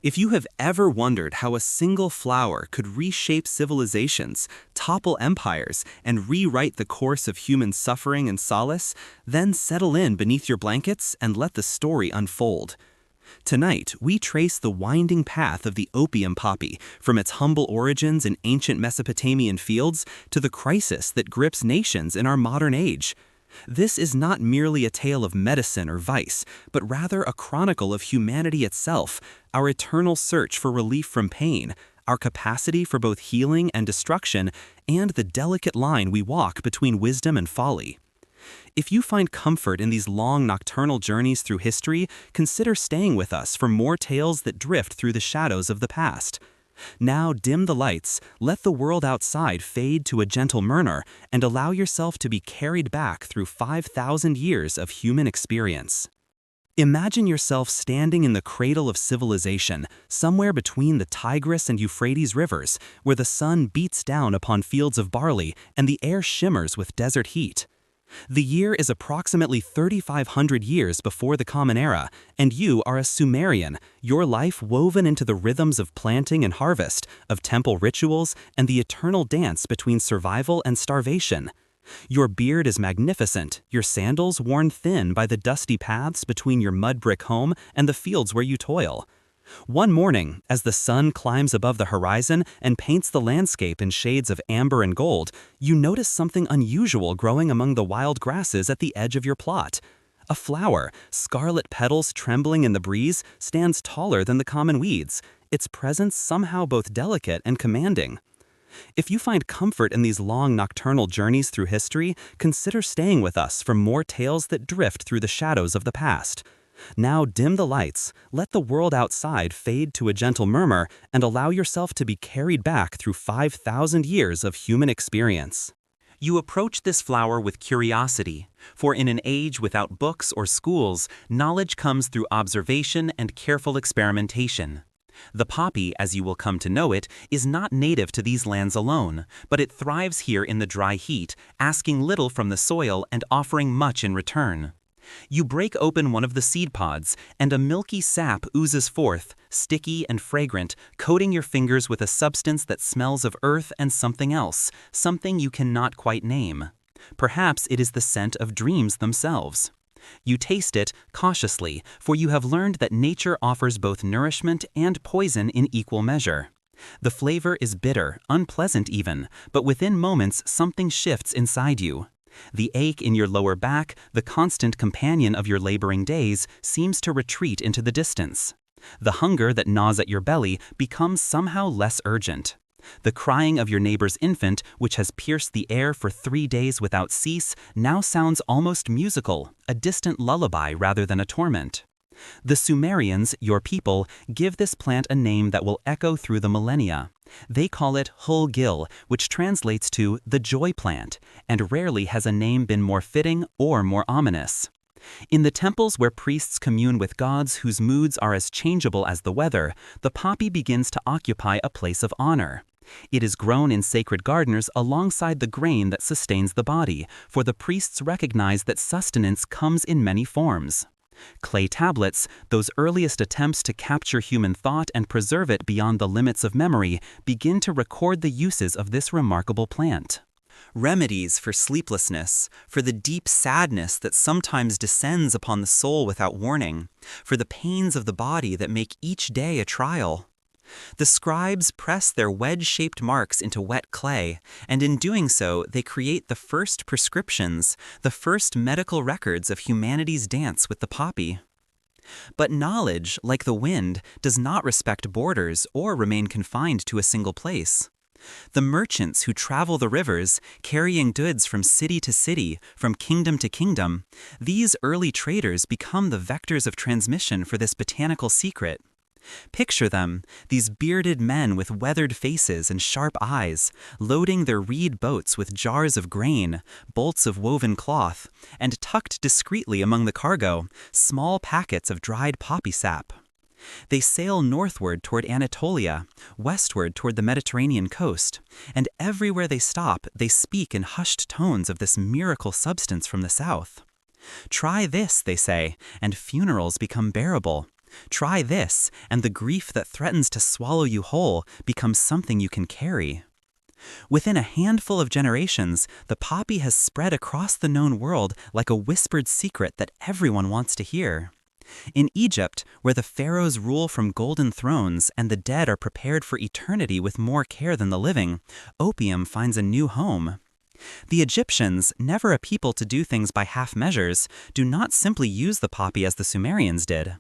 If you have ever wondered how a single flower could reshape civilizations, topple empires, and rewrite the course of human suffering and solace, then settle in beneath your blankets and let the story unfold. Tonight, we trace the winding path of the opium poppy, from its humble origins in ancient Mesopotamian fields to the crisis that grips nations in our modern age. This is not merely a tale of medicine or vice, but rather a chronicle of humanity itself, our eternal search for relief from pain, our capacity for both healing and destruction, and the delicate line we walk between wisdom and folly. If you find comfort in these long nocturnal journeys through history, consider staying with us for more tales that drift through the shadows of the past. Now dim the lights, let the world outside fade to a gentle murmur, and allow yourself to be carried back through 5,000 years of human experience. Imagine yourself standing in the cradle of civilization, somewhere between the Tigris and Euphrates rivers, where the sun beats down upon fields of barley and the air shimmers with desert heat. The year is approximately 3,500 years before the Common Era, and you are a Sumerian, your life woven into the rhythms of planting and harvest, of temple rituals, and the eternal dance between survival and starvation. Your beard is magnificent, your sandals worn thin by the dusty paths between your mud brick home and the fields where you toil. One morning, as the sun climbs above the horizon and paints the landscape in shades of amber and gold, you notice something unusual growing among the wild grasses at the edge of your plot. A flower, scarlet petals trembling in the breeze, stands taller than the common weeds, its presence somehow both delicate and commanding. If you find comfort in these long nocturnal journeys through history, consider staying with us for more tales that drift through the shadows of the past. Now dim the lights, let the world outside fade to a gentle murmur, and allow yourself to be carried back through 5,000 years of human experience. You approach this flower with curiosity, for in an age without books or schools, knowledge comes through observation and careful experimentation. The poppy, as you will come to know it, is not native to these lands alone, but it thrives here in the dry heat, asking little from the soil and offering much in return. You break open one of the seed pods, and a milky sap oozes forth, sticky and fragrant, coating your fingers with a substance that smells of earth and something else, something you cannot quite name. Perhaps it is the scent of dreams themselves. You taste it cautiously, for you have learned that nature offers both nourishment and poison in equal measure. The flavor is bitter, unpleasant even, but within moments something shifts inside you. The ache in your lower back, the constant companion of your laboring days, seems to retreat into the distance. The hunger that gnaws at your belly becomes somehow less urgent. The crying of your neighbor's infant, which has pierced the air for 3 days without cease, now sounds almost musical, a distant lullaby rather than a torment. The Sumerians, your people, give this plant a name that will echo through the millennia. They call it hul-gil, which translates to the joy plant, and rarely has a name been more fitting or more ominous. In the temples where priests commune with gods whose moods are as changeable as the weather, the poppy begins to occupy a place of honor. It is grown in sacred gardens alongside the grain that sustains the body, for the priests recognize that sustenance comes in many forms. Clay tablets, those earliest attempts to capture human thought and preserve it beyond the limits of memory, begin to record the uses of this remarkable plant. Remedies for sleeplessness, for the deep sadness that sometimes descends upon the soul without warning, for the pains of the body that make each day a trial. The scribes press their wedge-shaped marks into wet clay, and in doing so they create the first prescriptions, the first medical records of humanity's dance with the poppy. But knowledge, like the wind, does not respect borders or remain confined to a single place. The merchants who travel the rivers, carrying goods from city to city, from kingdom to kingdom, these early traders become the vectors of transmission for this botanical secret. Picture them, these bearded men with weathered faces and sharp eyes, loading their reed boats with jars of grain, bolts of woven cloth, and tucked discreetly among the cargo, small packets of dried poppy sap. They sail northward toward Anatolia, westward toward the Mediterranean coast, and everywhere they stop, they speak in hushed tones of this miracle substance from the south. Try this, they say, and funerals become bearable. Try this, and the grief that threatens to swallow you whole becomes something you can carry. Within a handful of generations, the poppy has spread across the known world like a whispered secret that everyone wants to hear. In Egypt, where the pharaohs rule from golden thrones and the dead are prepared for eternity with more care than the living, opium finds a new home. The Egyptians, never a people to do things by half measures, do not simply use the poppy as the Sumerians did.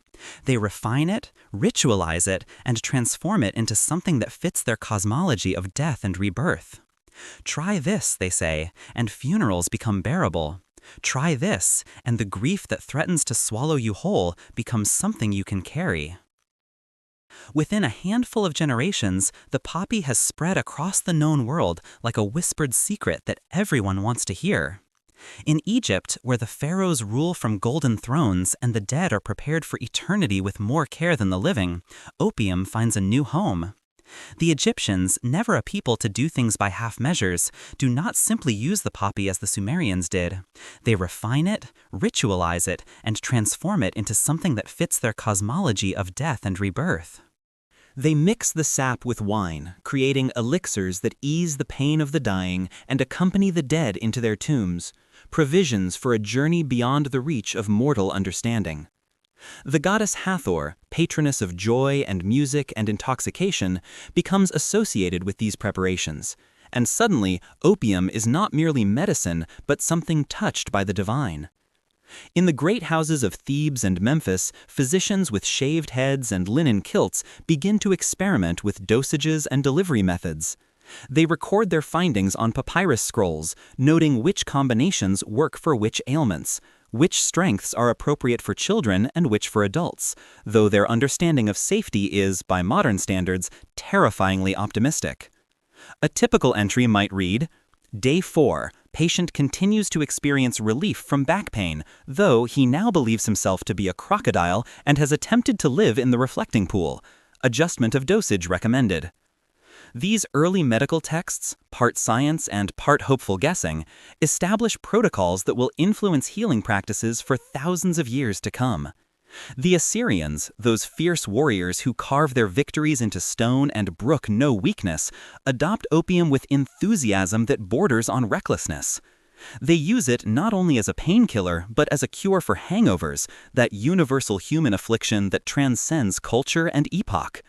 They refine it, ritualize it, and transform it into something that fits their cosmology of death and rebirth. Try this, they say, and funerals become bearable. Try this, and the grief that threatens to swallow you whole becomes something you can carry. Within a handful of generations, the poppy has spread across the known world like a whispered secret that everyone wants to hear. In Egypt, where the pharaohs rule from golden thrones and the dead are prepared for eternity with more care than the living, opium finds a new home. The Egyptians, never a people to do things by half measures, do not simply use the poppy as the Sumerians did. They refine it, ritualize it, and transform it into something that fits their cosmology of death and rebirth. They mix the sap with wine, creating elixirs that ease the pain of the dying and accompany the dead into their tombs, provisions for a journey beyond the reach of mortal understanding. The goddess Hathor, patroness of joy and music and intoxication, becomes associated with these preparations, and suddenly opium is not merely medicine but something touched by the divine. In the great houses of Thebes and Memphis, physicians with shaved heads and linen kilts begin to experiment with dosages and delivery methods. They record their findings on papyrus scrolls, noting which combinations work for which ailments, which strengths are appropriate for children and which for adults, though their understanding of safety is, by modern standards, terrifyingly optimistic. A typical entry might read, Day 4, patient continues to experience relief from back pain, though he now believes himself to be a crocodile and has attempted to live in the reflecting pool. Adjustment of dosage recommended. These early medical texts, part science and part hopeful guessing, establish protocols that will influence healing practices for thousands of years to come. The Assyrians, those fierce warriors who carve their victories into stone and brook no weakness, adopt opium with enthusiasm that borders on recklessness. They use it not only as a painkiller, but as a cure for hangovers, that universal human affliction that transcends culture and epoch.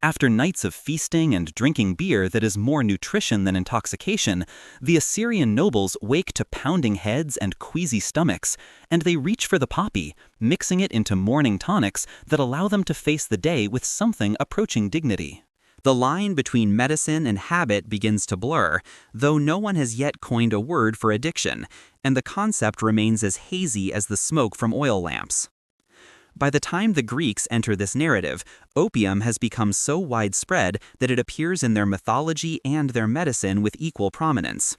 After nights of feasting and drinking beer that is more nutrition than intoxication, the Assyrian nobles wake to pounding heads and queasy stomachs, and they reach for the poppy, mixing it into morning tonics that allow them to face the day with something approaching dignity. The line between medicine and habit begins to blur, though no one has yet coined a word for addiction, and the concept remains as hazy as the smoke from oil lamps. By the time the Greeks enter this narrative, opium has become so widespread that it appears in their mythology and their medicine with equal prominence.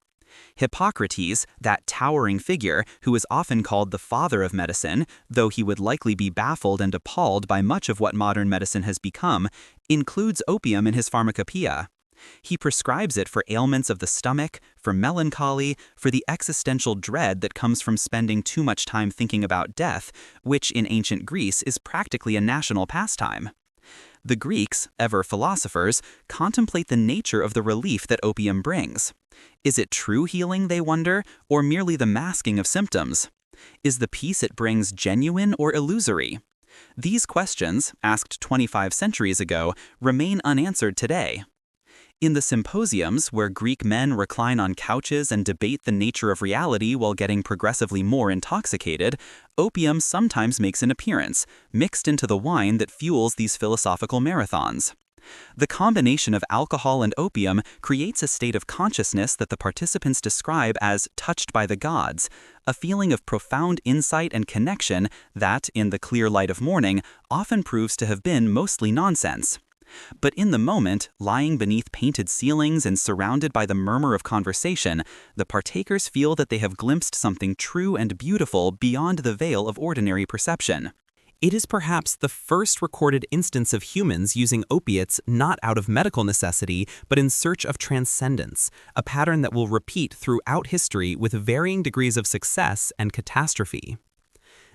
Hippocrates, that towering figure who is often called the father of medicine, though he would likely be baffled and appalled by much of what modern medicine has become, includes opium in his pharmacopoeia. He prescribes it for ailments of the stomach, for melancholy, for the existential dread that comes from spending too much time thinking about death, which in ancient Greece is practically a national pastime. The Greeks, ever philosophers, contemplate the nature of the relief that opium brings. Is it true healing, they wonder, or merely the masking of symptoms? Is the peace it brings genuine or illusory? These questions, asked 25 centuries ago, remain unanswered today. In the symposiums, where Greek men recline on couches and debate the nature of reality while getting progressively more intoxicated, opium sometimes makes an appearance, mixed into the wine that fuels these philosophical marathons. The combination of alcohol and opium creates a state of consciousness that the participants describe as touched by the gods, a feeling of profound insight and connection that, in the clear light of morning, often proves to have been mostly nonsense. But in the moment, lying beneath painted ceilings and surrounded by the murmur of conversation, the partakers feel that they have glimpsed something true and beautiful beyond the veil of ordinary perception. It is perhaps the first recorded instance of humans using opiates not out of medical necessity, but in search of transcendence, a pattern that will repeat throughout history with varying degrees of success and catastrophe.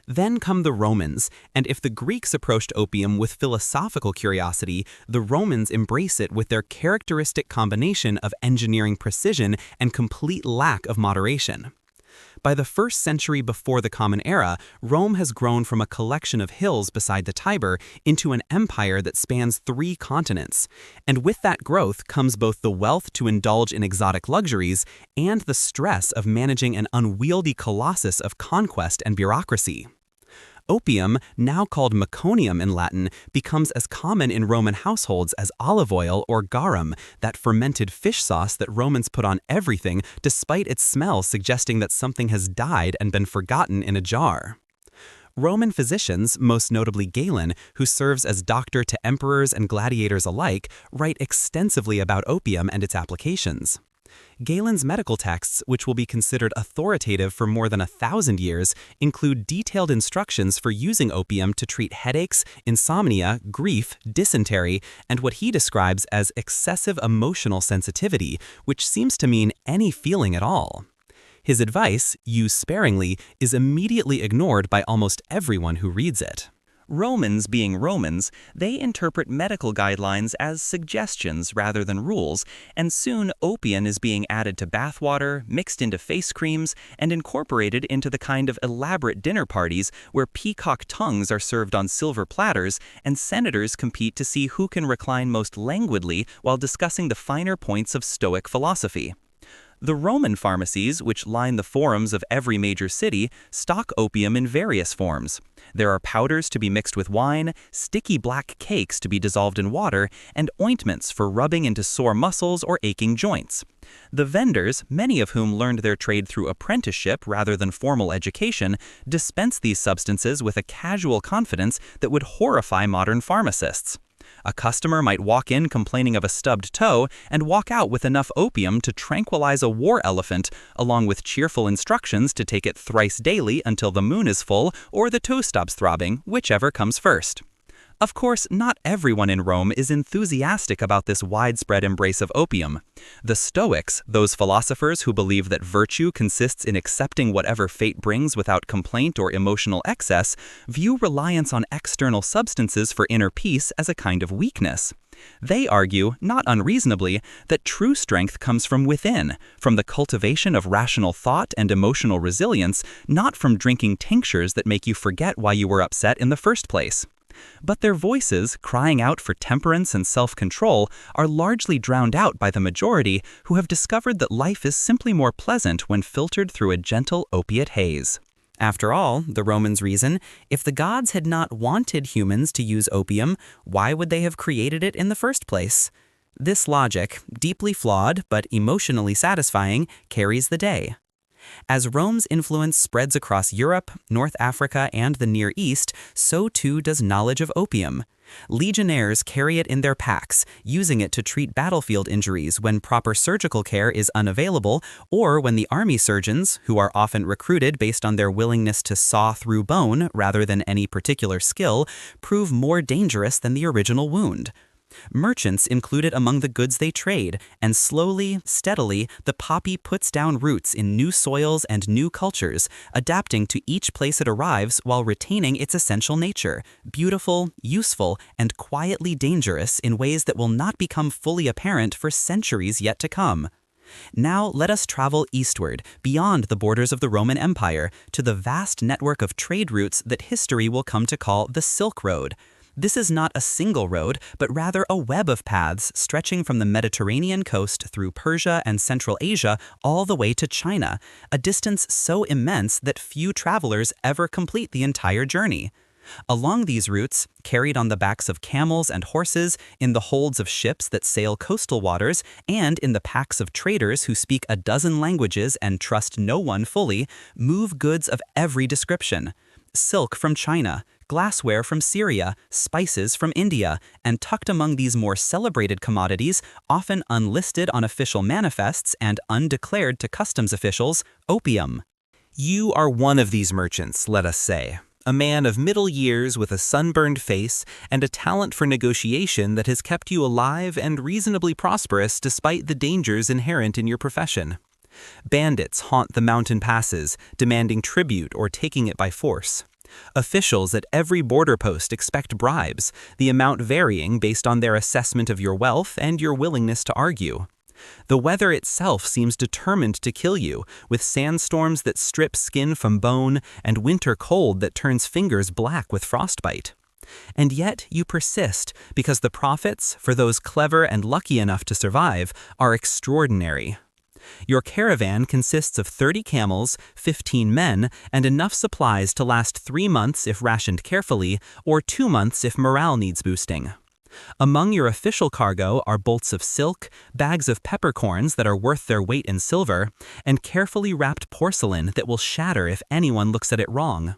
Then come the Romans, and if the Greeks approached opium with philosophical curiosity, the Romans embrace it with their characteristic combination of engineering precision and complete lack of moderation. By the 1st century before the Common Era, Rome has grown from a collection of hills beside the Tiber into an empire that spans 3 continents. And with that growth comes both the wealth to indulge in exotic luxuries and the stress of managing an unwieldy colossus of conquest and bureaucracy. Opium, now called meconium in Latin, becomes as common in Roman households as olive oil or garum, that fermented fish sauce that Romans put on everything despite its smell suggesting that something has died and been forgotten in a jar. Roman physicians, most notably Galen, who serves as doctor to emperors and gladiators alike, write extensively about opium and its applications. Galen's medical texts, which will be considered authoritative for more than 1,000 years, include detailed instructions for using opium to treat headaches, insomnia, grief, dysentery, and what he describes as excessive emotional sensitivity, which seems to mean any feeling at all. His advice, use sparingly, is immediately ignored by almost everyone who reads it. Romans being Romans, they interpret medical guidelines as suggestions rather than rules, and soon opium is being added to bathwater, mixed into face creams, and incorporated into the kind of elaborate dinner parties where peacock tongues are served on silver platters and senators compete to see who can recline most languidly while discussing the finer points of Stoic philosophy. The Roman pharmacies, which line the forums of every major city, stock opium in various forms. There are powders to be mixed with wine, sticky black cakes to be dissolved in water, and ointments for rubbing into sore muscles or aching joints. The vendors, many of whom learned their trade through apprenticeship rather than formal education, dispense these substances with a casual confidence that would horrify modern pharmacists. A customer might walk in complaining of a stubbed toe and walk out with enough opium to tranquilize a war elephant, along with cheerful instructions to take it thrice daily until the moon is full or the toe stops throbbing, whichever comes first. Of course, not everyone in Rome is enthusiastic about this widespread embrace of opium. The Stoics, those philosophers who believe that virtue consists in accepting whatever fate brings without complaint or emotional excess, view reliance on external substances for inner peace as a kind of weakness. They argue, not unreasonably, that true strength comes from within, from the cultivation of rational thought and emotional resilience, not from drinking tinctures that make you forget why you were upset in the first place. But their voices, crying out for temperance and self-control, are largely drowned out by the majority who have discovered that life is simply more pleasant when filtered through a gentle opiate haze. After all, the Romans reason, if the gods had not wanted humans to use opium, why would they have created it in the first place? This logic, deeply flawed but emotionally satisfying, carries the day. As Rome's influence spreads across Europe, North Africa, and the Near East, so too does knowledge of opium. Legionnaires carry it in their packs, using it to treat battlefield injuries when proper surgical care is unavailable, or when the army surgeons, who are often recruited based on their willingness to saw through bone rather than any particular skill, prove more dangerous than the original wound. Merchants include it among the goods they trade, and slowly, steadily, the poppy puts down roots in new soils and new cultures, adapting to each place it arrives while retaining its essential nature, beautiful, useful, and quietly dangerous in ways that will not become fully apparent for centuries yet to come. Now let us travel eastward, beyond the borders of the Roman Empire, to the vast network of trade routes that history will come to call the Silk Road. This is not a single road, but rather a web of paths stretching from the Mediterranean coast through Persia and Central Asia all the way to China, a distance so immense that few travelers ever complete the entire journey. Along these routes, carried on the backs of camels and horses, in the holds of ships that sail coastal waters, and in the packs of traders who speak a dozen languages and trust no one fully, move goods of every description. Silk from China, glassware from Syria, spices from India, and tucked among these more celebrated commodities, often unlisted on official manifests and undeclared to customs officials, opium. You are one of these merchants, let us say. A man of middle years with a sunburned face and a talent for negotiation that has kept you alive and reasonably prosperous despite the dangers inherent in your profession. Bandits haunt the mountain passes, demanding tribute or taking it by force. Officials at every border post expect bribes, the amount varying based on their assessment of your wealth and your willingness to argue. The weather itself seems determined to kill you, with sandstorms that strip skin from bone and winter cold that turns fingers black with frostbite. And yet you persist because the profits, for those clever and lucky enough to survive, are extraordinary. Your caravan consists of 30 camels, 15 men, and enough supplies to last 3 months if rationed carefully, or 2 months if morale needs boosting. Among your official cargo are bolts of silk, bags of peppercorns that are worth their weight in silver, and carefully wrapped porcelain that will shatter if anyone looks at it wrong.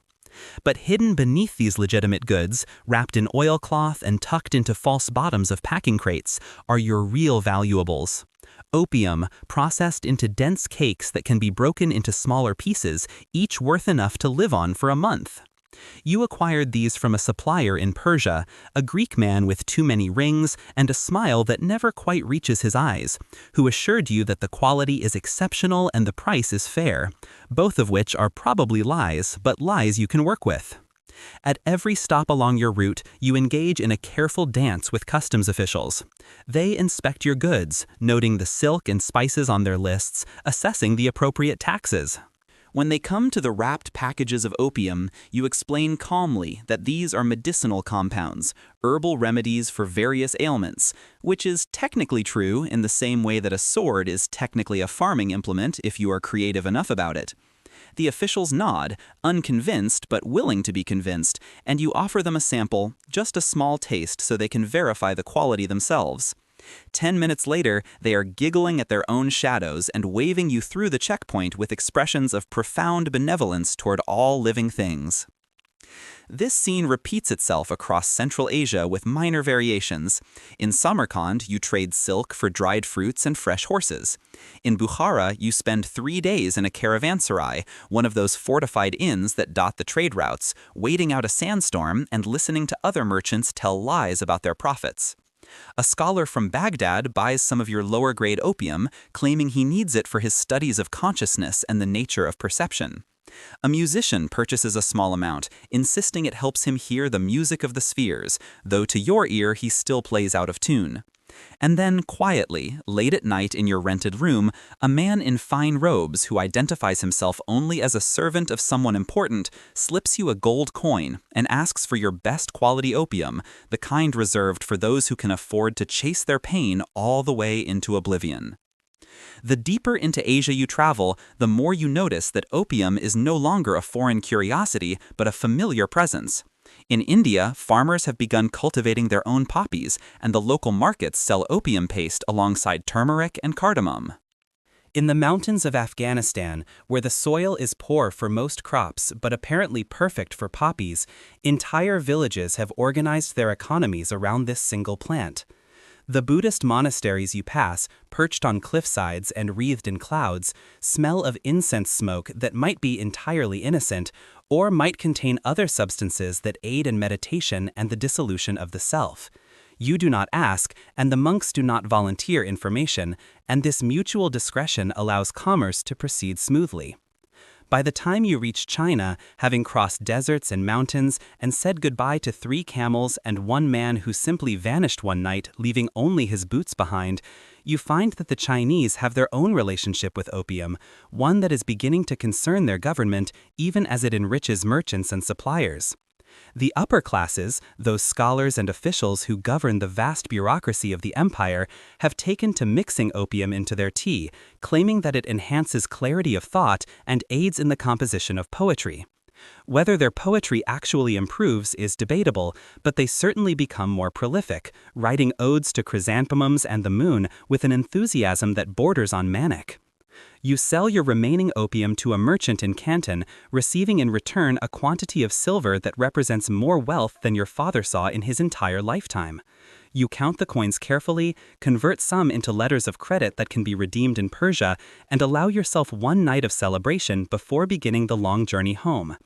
But hidden beneath these legitimate goods, wrapped in oilcloth and tucked into false bottoms of packing crates, are your real valuables. Opium, processed into dense cakes that can be broken into smaller pieces, each worth enough to live on for a month. You acquired these from a supplier in Persia, a Greek man with too many rings and a smile that never quite reaches his eyes, who assured you that the quality is exceptional and the price is fair, both of which are probably lies, but lies you can work with. At every stop along your route, you engage in a careful dance with customs officials. They inspect your goods, noting the silk and spices on their lists, assessing the appropriate taxes. When they come to the wrapped packages of opium, you explain calmly that these are medicinal compounds, herbal remedies for various ailments, which is technically true in the same way that a sword is technically a farming implement if you are creative enough about it. The officials nod, unconvinced but willing to be convinced, and you offer them a sample, just a small taste so they can verify the quality themselves. 10 minutes later, they are giggling at their own shadows and waving you through the checkpoint with expressions of profound benevolence toward all living things. This scene repeats itself across Central Asia with minor variations. In Samarkand, you trade silk for dried fruits and fresh horses. In Bukhara, you spend 3 days in a caravanserai, one of those fortified inns that dot the trade routes, waiting out a sandstorm and listening to other merchants tell lies about their profits. A scholar from Baghdad buys some of your lower-grade opium, claiming he needs it for his studies of consciousness and the nature of perception. A musician purchases a small amount, insisting it helps him hear the music of the spheres, though to your ear he still plays out of tune. And then, quietly, late at night in your rented room, a man in fine robes who identifies himself only as a servant of someone important slips you a gold coin and asks for your best quality opium, the kind reserved for those who can afford to chase their pain all the way into oblivion. The deeper into Asia you travel, the more you notice that opium is no longer a foreign curiosity, but a familiar presence. In India, farmers have begun cultivating their own poppies, and the local markets sell opium paste alongside turmeric and cardamom. In the mountains of Afghanistan, where the soil is poor for most crops but apparently perfect for poppies, entire villages have organized their economies around this single plant. The Buddhist monasteries you pass, perched on cliffsides and wreathed in clouds, smell of incense smoke that might be entirely innocent, or might contain other substances that aid in meditation and the dissolution of the self. You do not ask, and the monks do not volunteer information, and this mutual discretion allows commerce to proceed smoothly. By the time you reach China, having crossed deserts and mountains and said goodbye to 3 camels and 1 man who simply vanished one night, leaving only his boots behind, you find that the Chinese have their own relationship with opium, one that is beginning to concern their government even as it enriches merchants and suppliers. The upper classes, those scholars and officials who govern the vast bureaucracy of the empire, have taken to mixing opium into their tea, claiming that it enhances clarity of thought and aids in the composition of poetry. Whether their poetry actually improves is debatable, but they certainly become more prolific, writing odes to chrysanthemums and the moon with an enthusiasm that borders on manic. You sell your remaining opium to a merchant in Canton, receiving in return a quantity of silver that represents more wealth than your father saw in his entire lifetime. You count the coins carefully, convert some into letters of credit that can be redeemed in Persia, and allow yourself 1 night of celebration before beginning the long journey home.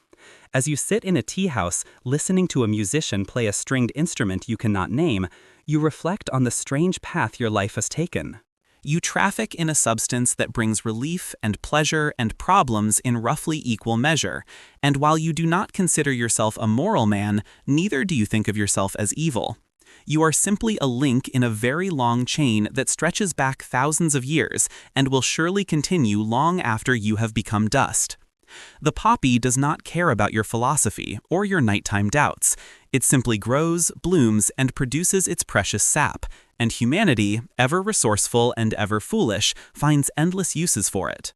As you sit in a tea house, listening to a musician play a stringed instrument you cannot name, you reflect on the strange path your life has taken. You traffic in a substance that brings relief and pleasure and problems in roughly equal measure, and while you do not consider yourself a moral man, neither do you think of yourself as evil. You are simply a link in a very long chain that stretches back thousands of years and will surely continue long after you have become dust. The poppy does not care about your philosophy or your nighttime doubts. It simply grows, blooms, and produces its precious sap, and humanity, ever resourceful and ever foolish, finds endless uses for it.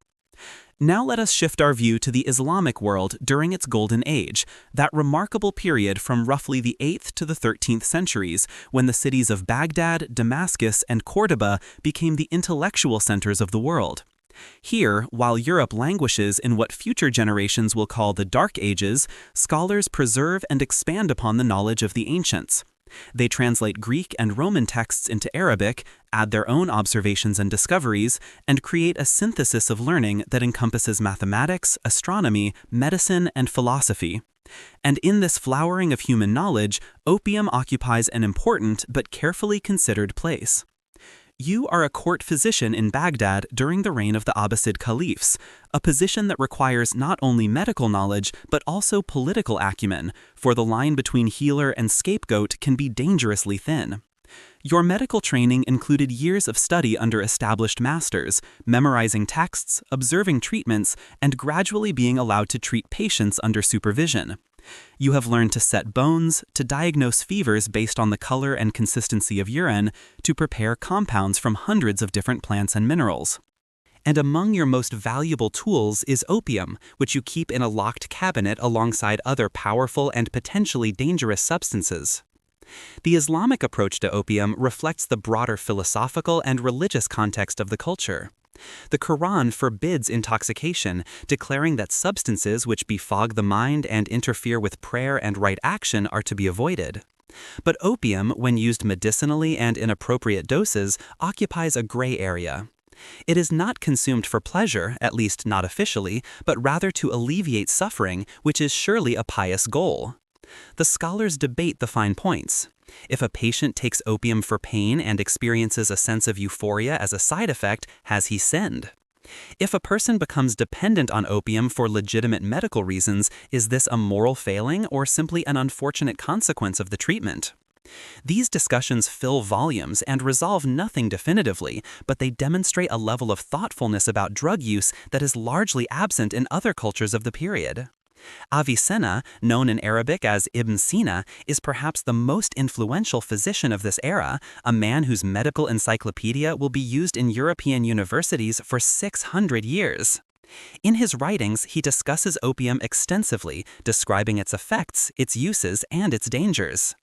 Now let us shift our view to the Islamic world during its Golden Age, that remarkable period from roughly the 8th to the 13th centuries, when the cities of Baghdad, Damascus, and Cordoba became the intellectual centers of the world. Here, while Europe languishes in what future generations will call the Dark Ages, scholars preserve and expand upon the knowledge of the ancients. They translate Greek and Roman texts into Arabic, add their own observations and discoveries, and create a synthesis of learning that encompasses mathematics, astronomy, medicine, and philosophy. And in this flowering of human knowledge, opium occupies an important but carefully considered place. You are a court physician in Baghdad during the reign of the Abbasid caliphs, a position that requires not only medical knowledge but also political acumen, for the line between healer and scapegoat can be dangerously thin. Your medical training included years of study under established masters, memorizing texts, observing treatments, and gradually being allowed to treat patients under supervision. You have learned to set bones, to diagnose fevers based on the color and consistency of urine, to prepare compounds from hundreds of different plants and minerals. And among your most valuable tools is opium, which you keep in a locked cabinet alongside other powerful and potentially dangerous substances. The Islamic approach to opium reflects the broader philosophical and religious context of the culture. The Quran forbids intoxication, declaring that substances which befog the mind and interfere with prayer and right action are to be avoided. But opium, when used medicinally and in appropriate doses, occupies a gray area. It is not consumed for pleasure, at least not officially, but rather to alleviate suffering, which is surely a pious goal. The scholars debate the fine points. If a patient takes opium for pain and experiences a sense of euphoria as a side effect, has he sinned? If a person becomes dependent on opium for legitimate medical reasons, is this a moral failing or simply an unfortunate consequence of the treatment? These discussions fill volumes and resolve nothing definitively, but they demonstrate a level of thoughtfulness about drug use that is largely absent in other cultures of the period. Avicenna, known in Arabic as Ibn Sina, is perhaps the most influential physician of this era, a man whose medical encyclopedia will be used in European universities for 600 years. In his writings, he discusses opium extensively, describing its effects, its uses, and its dangers.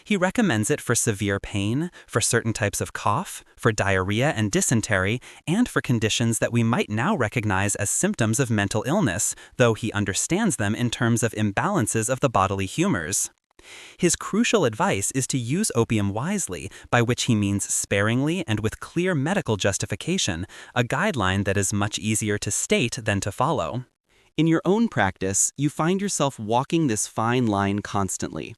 He recommends it for severe pain, for certain types of cough, for diarrhea and dysentery, and for conditions that we might now recognize as symptoms of mental illness, though he understands them in terms of imbalances of the bodily humors. His crucial advice is to use opium wisely, by which he means sparingly and with clear medical justification, a guideline that is much easier to state than to follow. In your own practice, you find yourself walking this fine line constantly.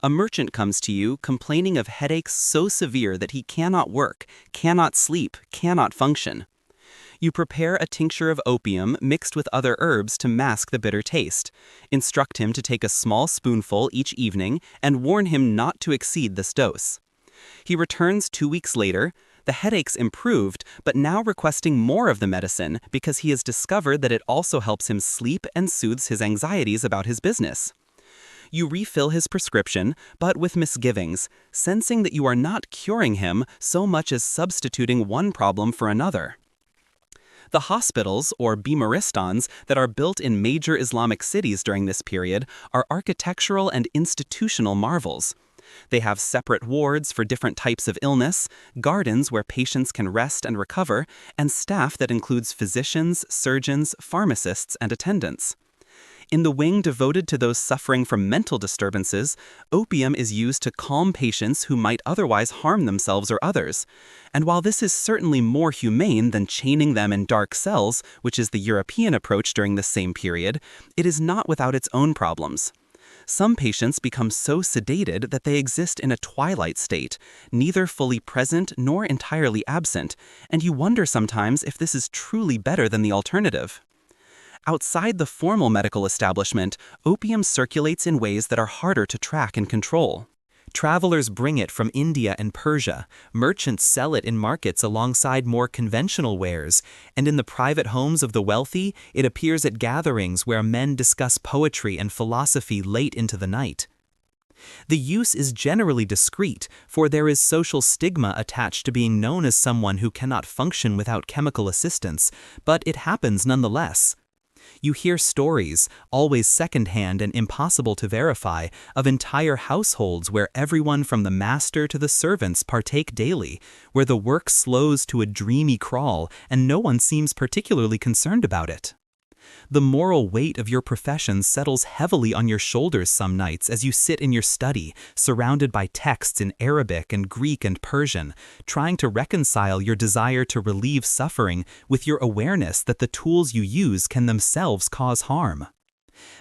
A merchant comes to you complaining of headaches so severe that he cannot work, cannot sleep, cannot function. You prepare a tincture of opium mixed with other herbs to mask the bitter taste, instruct him to take a small spoonful each evening, and warn him not to exceed this dose. He returns 2 weeks later, the headaches improved, but now requesting more of the medicine because he has discovered that it also helps him sleep and soothes his anxieties about his business. You refill his prescription, but with misgivings, sensing that you are not curing him so much as substituting one problem for another. The hospitals, or bimaristans, that are built in major Islamic cities during this period are architectural and institutional marvels. They have separate wards for different types of illness, gardens where patients can rest and recover, and staff that includes physicians, surgeons, pharmacists, and attendants. In the wing devoted to those suffering from mental disturbances, opium is used to calm patients who might otherwise harm themselves or others. And while this is certainly more humane than chaining them in dark cells, which is the European approach during the same period, it is not without its own problems. Some patients become so sedated that they exist in a twilight state, neither fully present nor entirely absent, and you wonder sometimes if this is truly better than the alternative. Outside the formal medical establishment, opium circulates in ways that are harder to track and control. Travelers bring it from India and Persia, merchants sell it in markets alongside more conventional wares, and in the private homes of the wealthy, it appears at gatherings where men discuss poetry and philosophy late into the night. The use is generally discreet, for there is social stigma attached to being known as someone who cannot function without chemical assistance, but it happens nonetheless. You hear stories, always secondhand and impossible to verify, of entire households where everyone from the master to the servants partake daily, where the work slows to a dreamy crawl and no one seems particularly concerned about it. The moral weight of your profession settles heavily on your shoulders some nights as you sit in your study, surrounded by texts in Arabic and Greek and Persian, trying to reconcile your desire to relieve suffering with your awareness that the tools you use can themselves cause harm.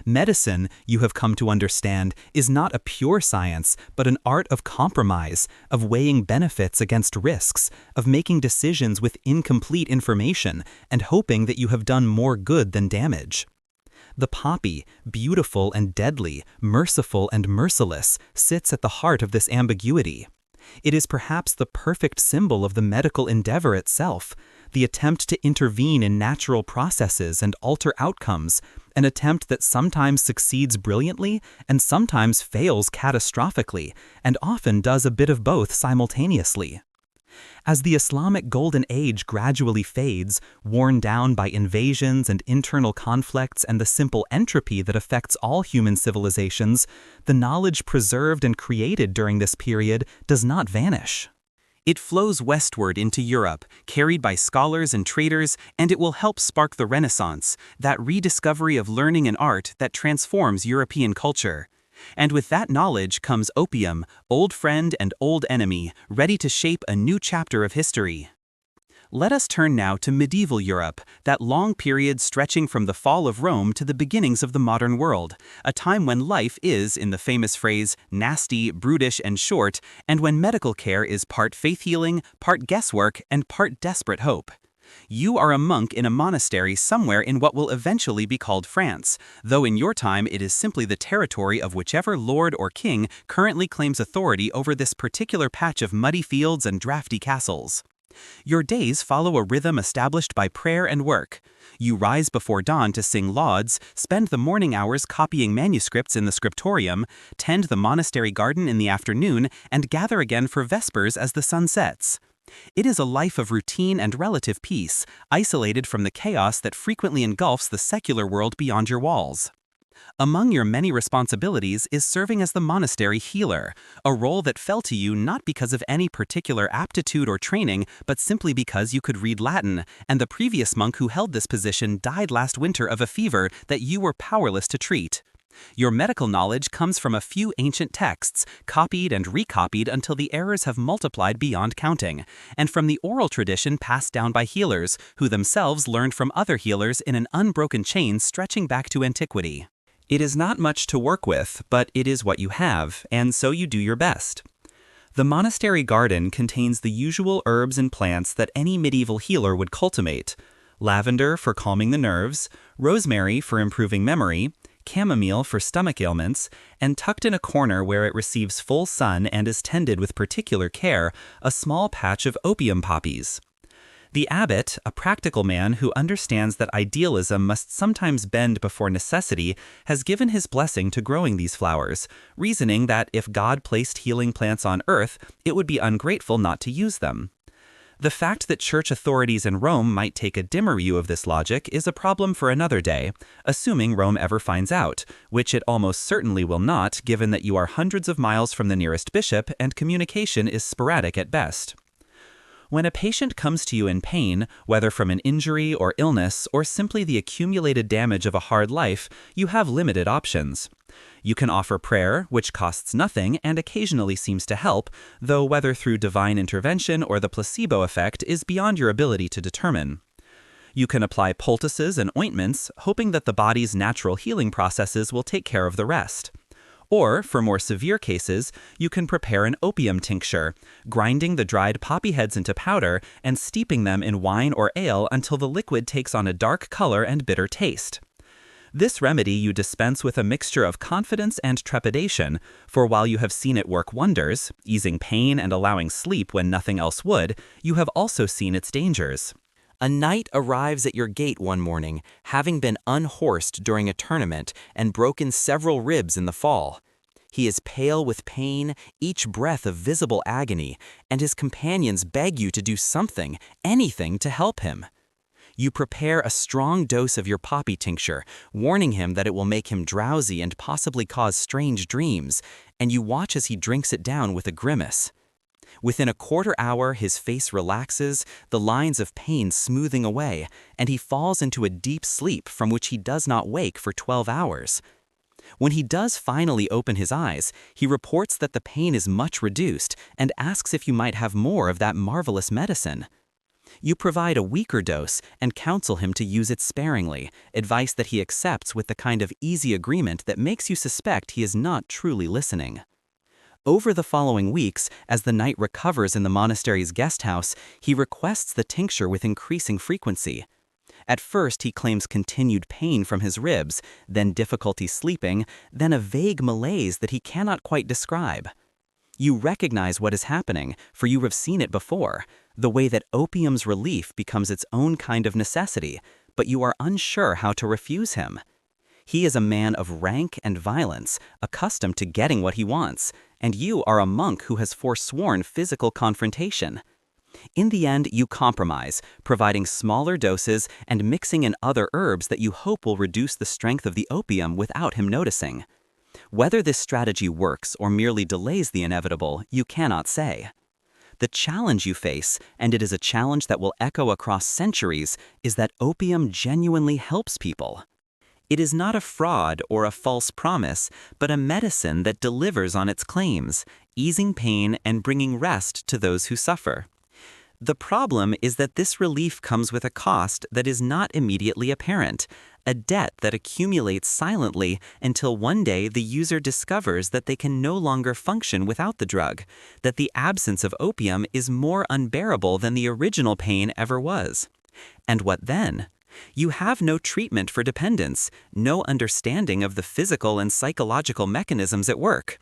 Medicine, you have come to understand, is not a pure science, but an art of compromise, of weighing benefits against risks, of making decisions with incomplete information, and hoping that you have done more good than damage. The poppy, beautiful and deadly, merciful and merciless, sits at the heart of this ambiguity. It is perhaps the perfect symbol of the medical endeavor itself, the attempt to intervene in natural processes and alter outcomes, an attempt that sometimes succeeds brilliantly and sometimes fails catastrophically, and often does a bit of both simultaneously. As the Islamic Golden Age gradually fades, worn down by invasions and internal conflicts and the simple entropy that affects all human civilizations, the knowledge preserved and created during this period does not vanish. It flows westward into Europe, carried by scholars and traders, and it will help spark the Renaissance, that rediscovery of learning and art that transforms European culture. And with that knowledge comes opium, old friend and old enemy, ready to shape a new chapter of history. Let us turn now to medieval Europe, that long period stretching from the fall of Rome to the beginnings of the modern world, a time when life is, in the famous phrase, nasty, brutish, and short, and when medical care is part faith healing, part guesswork, and part desperate hope. You are a monk in a monastery somewhere in what will eventually be called France, though in your time it is simply the territory of whichever lord or king currently claims authority over this particular patch of muddy fields and drafty castles. Your days follow a rhythm established by prayer and work. You rise before dawn to sing lauds, spend the morning hours copying manuscripts in the scriptorium, tend the monastery garden in the afternoon, and gather again for vespers as the sun sets. It is a life of routine and relative peace, isolated from the chaos that frequently engulfs the secular world beyond your walls. Among your many responsibilities is serving as the monastery healer, a role that fell to you not because of any particular aptitude or training, but simply because you could read Latin, and the previous monk who held this position died last winter of a fever that you were powerless to treat. Your medical knowledge comes from a few ancient texts, copied and recopied until the errors have multiplied beyond counting, and from the oral tradition passed down by healers, who themselves learned from other healers in an unbroken chain stretching back to antiquity. It is not much to work with, but it is what you have, and so you do your best. The monastery garden contains the usual herbs and plants that any medieval healer would cultivate: lavender for calming the nerves, rosemary for improving memory, chamomile for stomach ailments, and tucked in a corner where it receives full sun and is tended with particular care, a small patch of opium poppies. The abbot, a practical man who understands that idealism must sometimes bend before necessity, has given his blessing to growing these flowers, reasoning that if God placed healing plants on earth, it would be ungrateful not to use them. The fact that church authorities in Rome might take a dimmer view of this logic is a problem for another day, assuming Rome ever finds out, which it almost certainly will not, given that you are hundreds of miles from the nearest bishop and communication is sporadic at best. When a patient comes to you in pain, whether from an injury or illness or simply the accumulated damage of a hard life, you have limited options. You can offer prayer, which costs nothing and occasionally seems to help, though whether through divine intervention or the placebo effect is beyond your ability to determine. You can apply poultices and ointments, hoping that the body's natural healing processes will take care of the rest. Or, for more severe cases, you can prepare an opium tincture, grinding the dried poppy heads into powder and steeping them in wine or ale until the liquid takes on a dark color and bitter taste. This remedy you dispense with a mixture of confidence and trepidation, for while you have seen it work wonders, easing pain and allowing sleep when nothing else would, you have also seen its dangers. A knight arrives at your gate one morning, having been unhorsed during a tournament and broken several ribs in the fall. He is pale with pain, each breath of visible agony, and his companions beg you to do something, anything to help him. You prepare a strong dose of your poppy tincture, warning him that it will make him drowsy and possibly cause strange dreams, and you watch as he drinks it down with a grimace. Within a quarter hour, his face relaxes, the lines of pain smoothing away, and he falls into a deep sleep from which he does not wake for 12 hours. When he does finally open his eyes, he reports that the pain is much reduced and asks if you might have more of that marvelous medicine. You provide a weaker dose and counsel him to use it sparingly, advice that he accepts with the kind of easy agreement that makes you suspect he is not truly listening. Over the following weeks, as the knight recovers in the monastery's guest house, he requests the tincture with increasing frequency. At first, he claims continued pain from his ribs, then difficulty sleeping, then a vague malaise that he cannot quite describe. You recognize what is happening, for you have seen it before, the way that opium's relief becomes its own kind of necessity, but you are unsure how to refuse him. He is a man of rank and violence, accustomed to getting what he wants, and you are a monk who has forsworn physical confrontation. In the end, you compromise, providing smaller doses and mixing in other herbs that you hope will reduce the strength of the opium without him noticing. Whether this strategy works or merely delays the inevitable, you cannot say. The challenge you face, and it is a challenge that will echo across centuries, is that opium genuinely helps people. It is not a fraud or a false promise, but a medicine that delivers on its claims, easing pain and bringing rest to those who suffer. The problem is that this relief comes with a cost that is not immediately apparent, a debt that accumulates silently until one day the user discovers that they can no longer function without the drug, that the absence of opium is more unbearable than the original pain ever was. And what then? You have no treatment for dependence, no understanding of the physical and psychological mechanisms at work.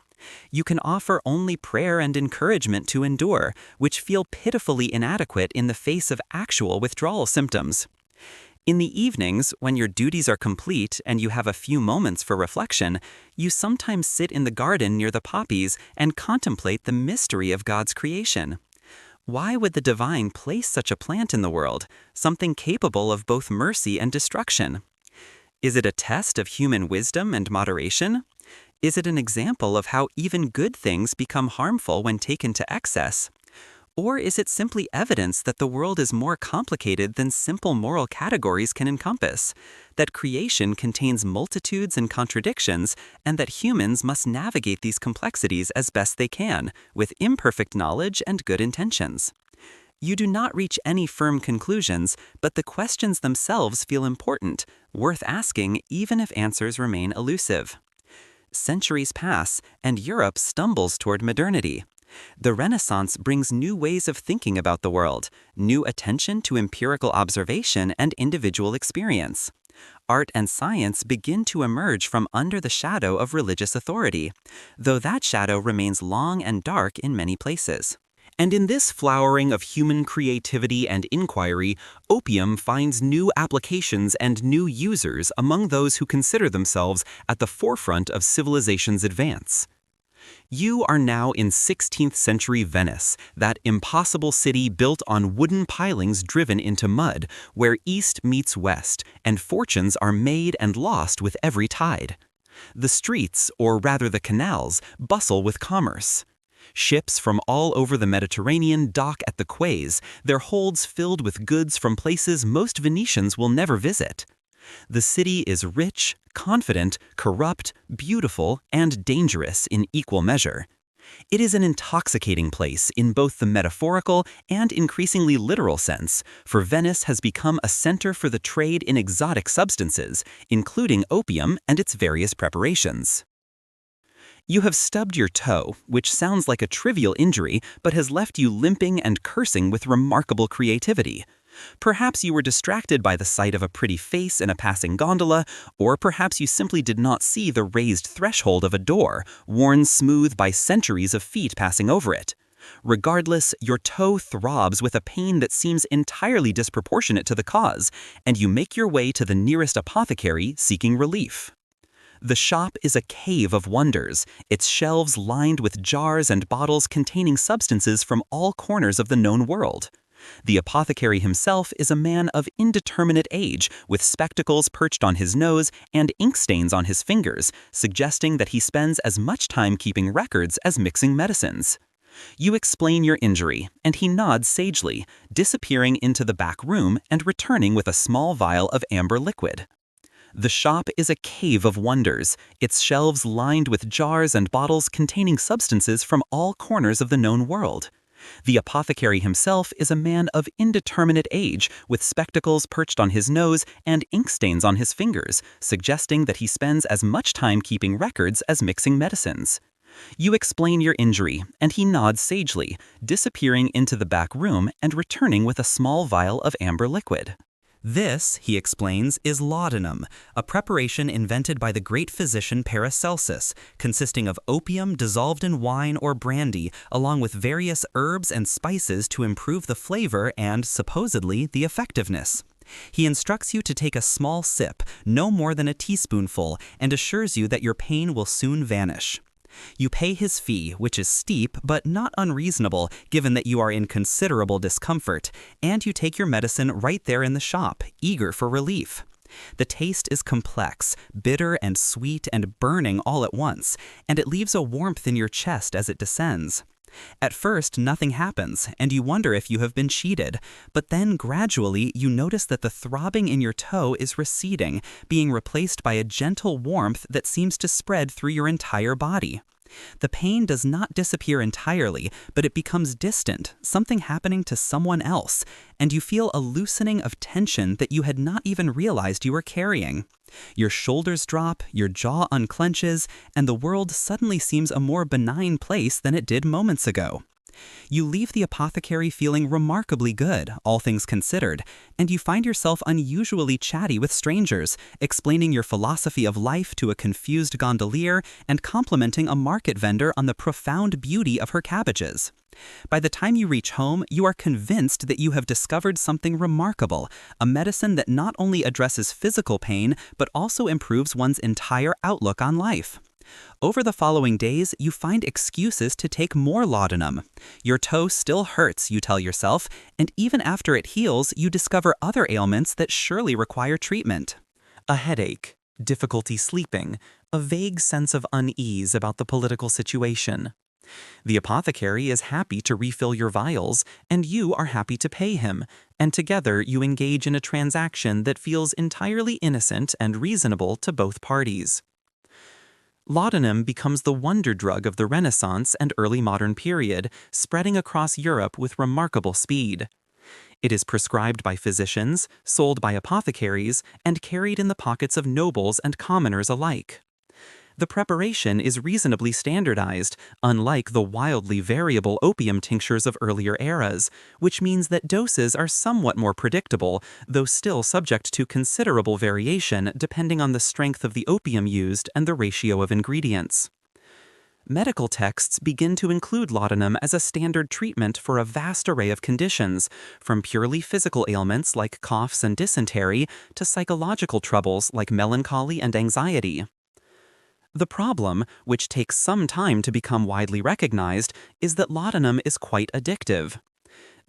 You can offer only prayer and encouragement to endure, which feel pitifully inadequate in the face of actual withdrawal symptoms. In the evenings, when your duties are complete and you have a few moments for reflection, you sometimes sit in the garden near the poppies and contemplate the mystery of God's creation. Why would the divine place such a plant in the world, something capable of both mercy and destruction? Is it a test of human wisdom and moderation? Is it an example of how even good things become harmful when taken to excess? Or is it simply evidence that the world is more complicated than simple moral categories can encompass, that creation contains multitudes and contradictions, and that humans must navigate these complexities as best they can, with imperfect knowledge and good intentions? You do not reach any firm conclusions, but the questions themselves feel important, worth asking even if answers remain elusive. Centuries pass, and Europe stumbles toward modernity. The Renaissance brings new ways of thinking about the world, new attention to empirical observation and individual experience. Art and science begin to emerge from under the shadow of religious authority, though that shadow remains long and dark in many places. And in this flowering of human creativity and inquiry, opium finds new applications and new users among those who consider themselves at the forefront of civilization's advance. You are now in 16th century Venice, that impossible city built on wooden pilings driven into mud, where east meets west, and fortunes are made and lost with every tide. The streets, or rather the canals, bustle with commerce. Ships from all over the Mediterranean dock at the quays, their holds filled with goods from places most Venetians will never visit. The city is rich, confident, corrupt, beautiful, and dangerous in equal measure. It is an intoxicating place in both the metaphorical and increasingly literal sense, for Venice has become a center for the trade in exotic substances, including opium and its various preparations. You have stubbed your toe, which sounds like a trivial injury but has left you limping and cursing with remarkable creativity. Perhaps you were distracted by the sight of a pretty face in a passing gondola, or perhaps you simply did not see the raised threshold of a door, worn smooth by centuries of feet passing over it. Regardless, your toe throbs with a pain that seems entirely disproportionate to the cause, and you make your way to the nearest apothecary seeking relief. The shop is a cave of wonders, its shelves lined with jars and bottles containing substances from all corners of the known world. The apothecary himself is a man of indeterminate age, with spectacles perched on his nose and ink stains on his fingers, suggesting that he spends as much time keeping records as mixing medicines. You explain your injury, and he nods sagely, disappearing into the back room and returning with a small vial of amber liquid. The shop is a cave of wonders, its shelves lined with jars and bottles containing substances from all corners of the known world. The apothecary himself is a man of indeterminate age, with spectacles perched on his nose and ink stains on his fingers, suggesting that he spends as much time keeping records as mixing medicines. You explain your injury, and he nods sagely, disappearing into the back room and returning with a small vial of amber liquid. This, he explains, is laudanum, a preparation invented by the great physician Paracelsus, consisting of opium dissolved in wine or brandy, along with various herbs and spices to improve the flavor and, supposedly, the effectiveness. He instructs you to take a small sip, no more than a teaspoonful, and assures you that your pain will soon vanish. You pay his fee, which is steep but not unreasonable given that you are in considerable discomfort, and you take your medicine right there in the shop, eager for relief. The taste is complex, bitter and sweet and burning all at once, and it leaves a warmth in your chest as it descends. At first, nothing happens, and you wonder if you have been cheated, but then gradually you notice that the throbbing in your toe is receding, being replaced by a gentle warmth that seems to spread through your entire body. The pain does not disappear entirely, but it becomes distant, something happening to someone else, and you feel a loosening of tension that you had not even realized you were carrying. Your shoulders drop, your jaw unclenches, and the world suddenly seems a more benign place than it did moments ago. You leave the apothecary feeling remarkably good, all things considered, and you find yourself unusually chatty with strangers, explaining your philosophy of life to a confused gondolier and complimenting a market vendor on the profound beauty of her cabbages. By the time you reach home, you are convinced that you have discovered something remarkable, a medicine that not only addresses physical pain, but also improves one's entire outlook on life. Over the following days, you find excuses to take more laudanum. Your toe still hurts, you tell yourself, and even after it heals, you discover other ailments that surely require treatment. A headache, difficulty sleeping, a vague sense of unease about the political situation. The apothecary is happy to refill your vials, and you are happy to pay him, and together you engage in a transaction that feels entirely innocent and reasonable to both parties. Laudanum becomes the wonder drug of the Renaissance and early modern period, spreading across Europe with remarkable speed. It is prescribed by physicians, sold by apothecaries, and carried in the pockets of nobles and commoners alike. The preparation is reasonably standardized, unlike the wildly variable opium tinctures of earlier eras, which means that doses are somewhat more predictable, though still subject to considerable variation depending on the strength of the opium used and the ratio of ingredients. Medical texts begin to include laudanum as a standard treatment for a vast array of conditions, from purely physical ailments like coughs and dysentery to psychological troubles like melancholy and anxiety. The problem, which takes some time to become widely recognized, is that laudanum is quite addictive.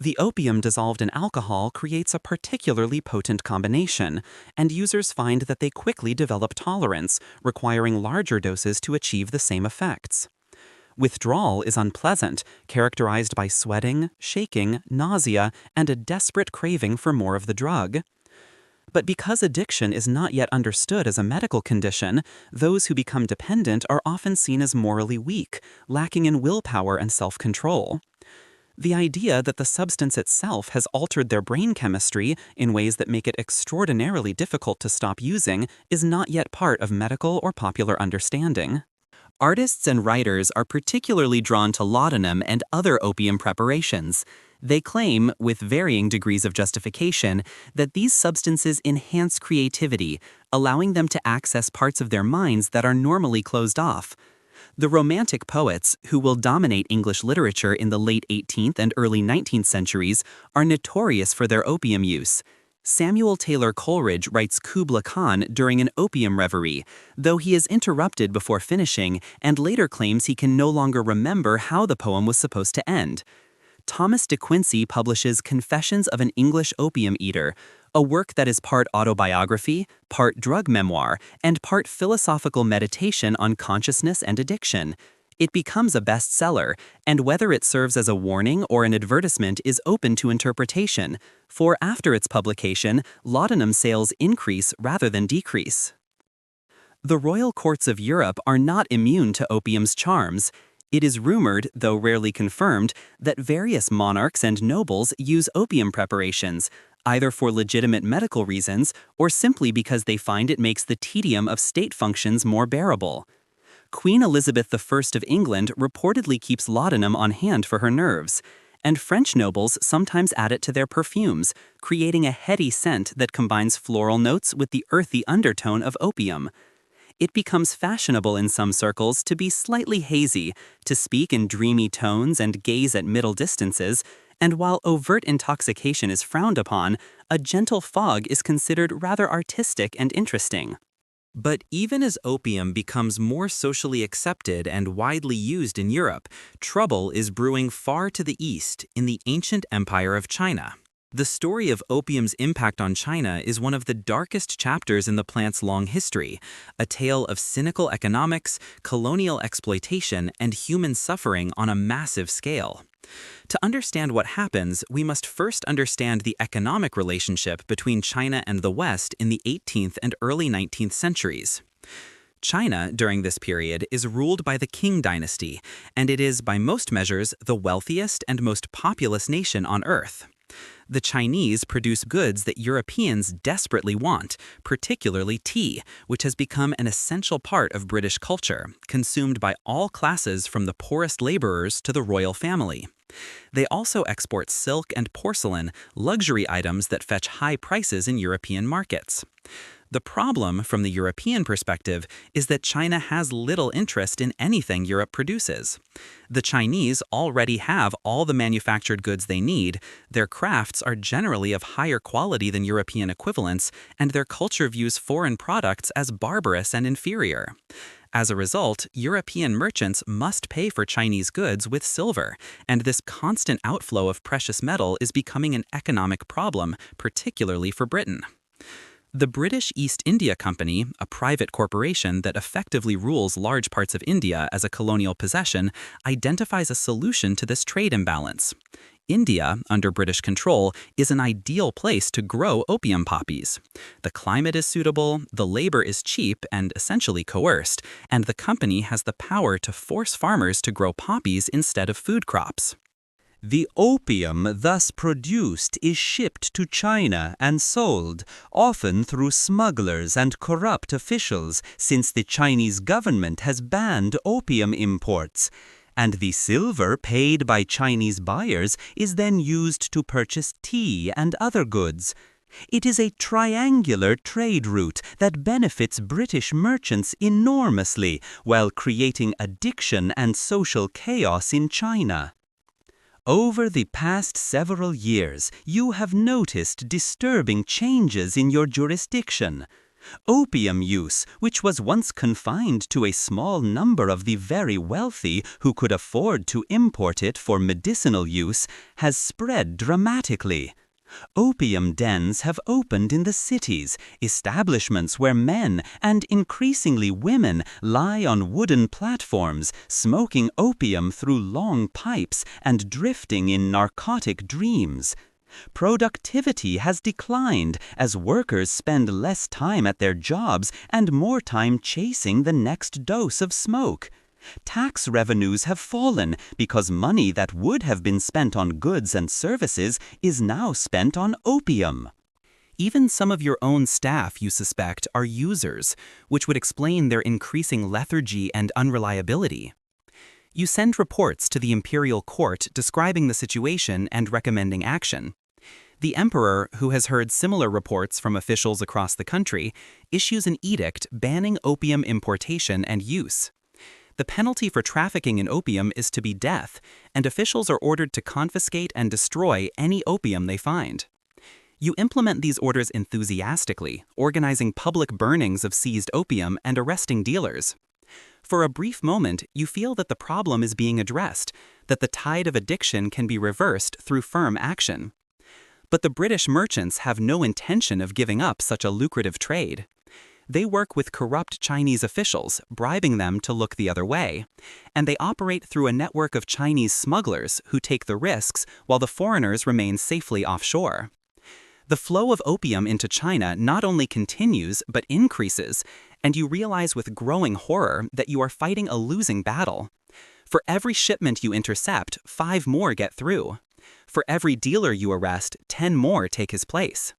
The opium dissolved in alcohol creates a particularly potent combination, and users find that they quickly develop tolerance, requiring larger doses to achieve the same effects. Withdrawal is unpleasant, characterized by sweating, shaking, nausea, and a desperate craving for more of the drug. But because addiction is not yet understood as a medical condition, those who become dependent are often seen as morally weak, lacking in willpower and self-control. The idea that the substance itself has altered their brain chemistry in ways that make it extraordinarily difficult to stop using is not yet part of medical or popular understanding. Artists and writers are particularly drawn to laudanum and other opium preparations. They claim, with varying degrees of justification, that these substances enhance creativity, allowing them to access parts of their minds that are normally closed off. The Romantic poets, who will dominate English literature in the late 18th and early 19th centuries, are notorious for their opium use. Samuel Taylor Coleridge writes Kubla Khan during an opium reverie, though he is interrupted before finishing and later claims he can no longer remember how the poem was supposed to end. Thomas de Quincey publishes Confessions of an English Opium Eater, a work that is part autobiography, part drug memoir, and part philosophical meditation on consciousness and addiction. It becomes a bestseller, and whether it serves as a warning or an advertisement is open to interpretation, for after its publication, laudanum sales increase rather than decrease. The royal courts of Europe are not immune to opium's charms. It is rumored, though rarely confirmed, that various monarchs and nobles use opium preparations, either for legitimate medical reasons or simply because they find it makes the tedium of state functions more bearable. Queen Elizabeth I of England reportedly keeps laudanum on hand for her nerves, and French nobles sometimes add it to their perfumes, creating a heady scent that combines floral notes with the earthy undertone of opium. It becomes fashionable in some circles to be slightly hazy, to speak in dreamy tones and gaze at middle distances, and while overt intoxication is frowned upon, a gentle fog is considered rather artistic and interesting. But even as opium becomes more socially accepted and widely used in Europe, trouble is brewing far to the east in the ancient empire of China. The story of opium's impact on China is one of the darkest chapters in the plant's long history, a tale of cynical economics, colonial exploitation, and human suffering on a massive scale. To understand what happens, we must first understand the economic relationship between China and the West in the 18th and early 19th centuries. China, during this period, is ruled by the Qing dynasty, and it is, by most measures, the wealthiest and most populous nation on Earth. The Chinese produce goods that Europeans desperately want, particularly tea, which has become an essential part of British culture, consumed by all classes from the poorest laborers to the royal family. They also export silk and porcelain, luxury items that fetch high prices in European markets. The problem, from the European perspective, is that China has little interest in anything Europe produces. The Chinese already have all the manufactured goods they need, their crafts are generally of higher quality than European equivalents, and their culture views foreign products as barbarous and inferior. As a result, European merchants must pay for Chinese goods with silver, and this constant outflow of precious metal is becoming an economic problem, particularly for Britain. The British East India Company, a private corporation that effectively rules large parts of India as a colonial possession, identifies a solution to this trade imbalance. India, under British control, is an ideal place to grow opium poppies. The climate is suitable, the labor is cheap and essentially coerced, and the company has the power to force farmers to grow poppies instead of food crops. The opium thus produced is shipped to China and sold, often through smugglers and corrupt officials, since the Chinese government has banned opium imports. And the silver paid by Chinese buyers is then used to purchase tea and other goods. It is a triangular trade route that benefits British merchants enormously while creating addiction and social chaos in China. Over the past several years, you have noticed disturbing changes in your jurisdiction. Opium use, which was once confined to a small number of the very wealthy who could afford to import it for medicinal use, has spread dramatically. Opium dens have opened in the cities, establishments where men, and increasingly women, lie on wooden platforms, smoking opium through long pipes and drifting in narcotic dreams. Productivity has declined as workers spend less time at their jobs and more time chasing the next dose of smoke. Tax revenues have fallen because money that would have been spent on goods and services is now spent on opium. Even some of your own staff, you suspect, are users, which would explain their increasing lethargy and unreliability. You send reports to the imperial court describing the situation and recommending action. The emperor, who has heard similar reports from officials across the country, issues an edict banning opium importation and use. The penalty for trafficking in opium is to be death, and officials are ordered to confiscate and destroy any opium they find. You implement these orders enthusiastically, organizing public burnings of seized opium and arresting dealers. For a brief moment, you feel that the problem is being addressed, that the tide of addiction can be reversed through firm action. But the British merchants have no intention of giving up such a lucrative trade. They work with corrupt Chinese officials, bribing them to look the other way. And they operate through a network of Chinese smugglers who take the risks while the foreigners remain safely offshore. The flow of opium into China not only continues but increases, and you realize with growing horror that you are fighting a losing battle. For every shipment you intercept, 5 more get through. For every dealer you arrest, 10 more take his place.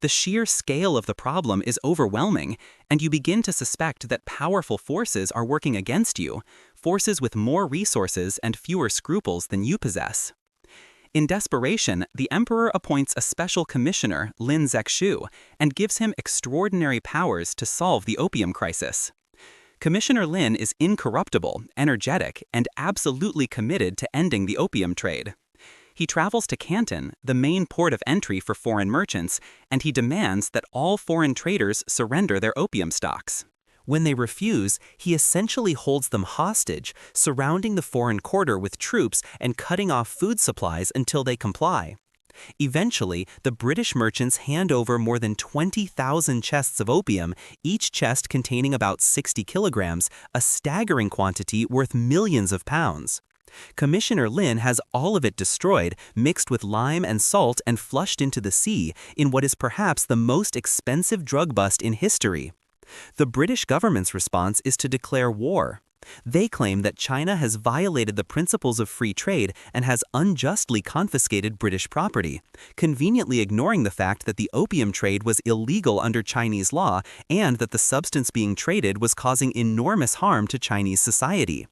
The sheer scale of the problem is overwhelming, and you begin to suspect that powerful forces are working against you, forces with more resources and fewer scruples than you possess. In desperation, the emperor appoints a special commissioner, Lin Zexu, and gives him extraordinary powers to solve the opium crisis. Commissioner Lin is incorruptible, energetic, and absolutely committed to ending the opium trade. He travels to Canton, the main port of entry for foreign merchants, and he demands that all foreign traders surrender their opium stocks. When they refuse, he essentially holds them hostage, surrounding the foreign quarter with troops and cutting off food supplies until they comply. Eventually, the British merchants hand over more than 20,000 chests of opium, each chest containing about 60 kilograms, a staggering quantity worth millions of pounds. Commissioner Lin has all of it destroyed, mixed with lime and salt and flushed into the sea in what is perhaps the most expensive drug bust in history. The British government's response is to declare war. They claim that China has violated the principles of free trade and has unjustly confiscated British property, conveniently ignoring the fact that the opium trade was illegal under Chinese law and that the substance being traded was causing enormous harm to Chinese society.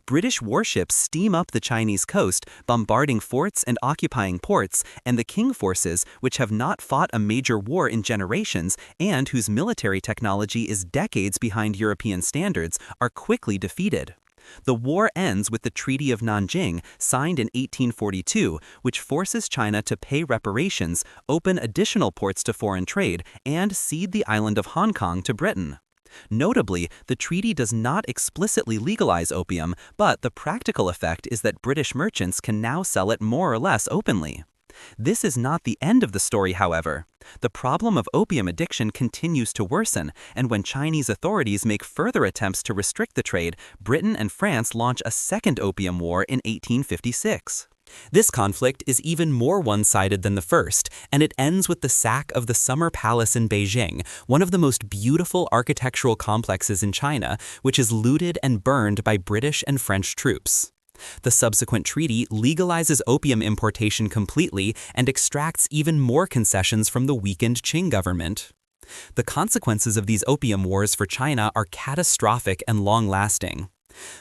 British warships steam up the Chinese coast, bombarding forts and occupying ports, and the Qing forces, which have not fought a major war in generations and whose military technology is decades behind European standards, are quickly defeated. The war ends with the Treaty of Nanjing, signed in 1842, which forces China to pay reparations, open additional ports to foreign trade, and cede the island of Hong Kong to Britain. Notably, the treaty does not explicitly legalize opium, but the practical effect is that British merchants can now sell it more or less openly. This is not the end of the story, however. The problem of opium addiction continues to worsen, and when Chinese authorities make further attempts to restrict the trade, Britain and France launch a second opium war in 1856. This conflict is even more one-sided than the first, and it ends with the sack of the Summer Palace in Beijing, one of the most beautiful architectural complexes in China, which is looted and burned by British and French troops. The subsequent treaty legalizes opium importation completely and extracts even more concessions from the weakened Qing government. The consequences of these opium wars for China are catastrophic and long-lasting.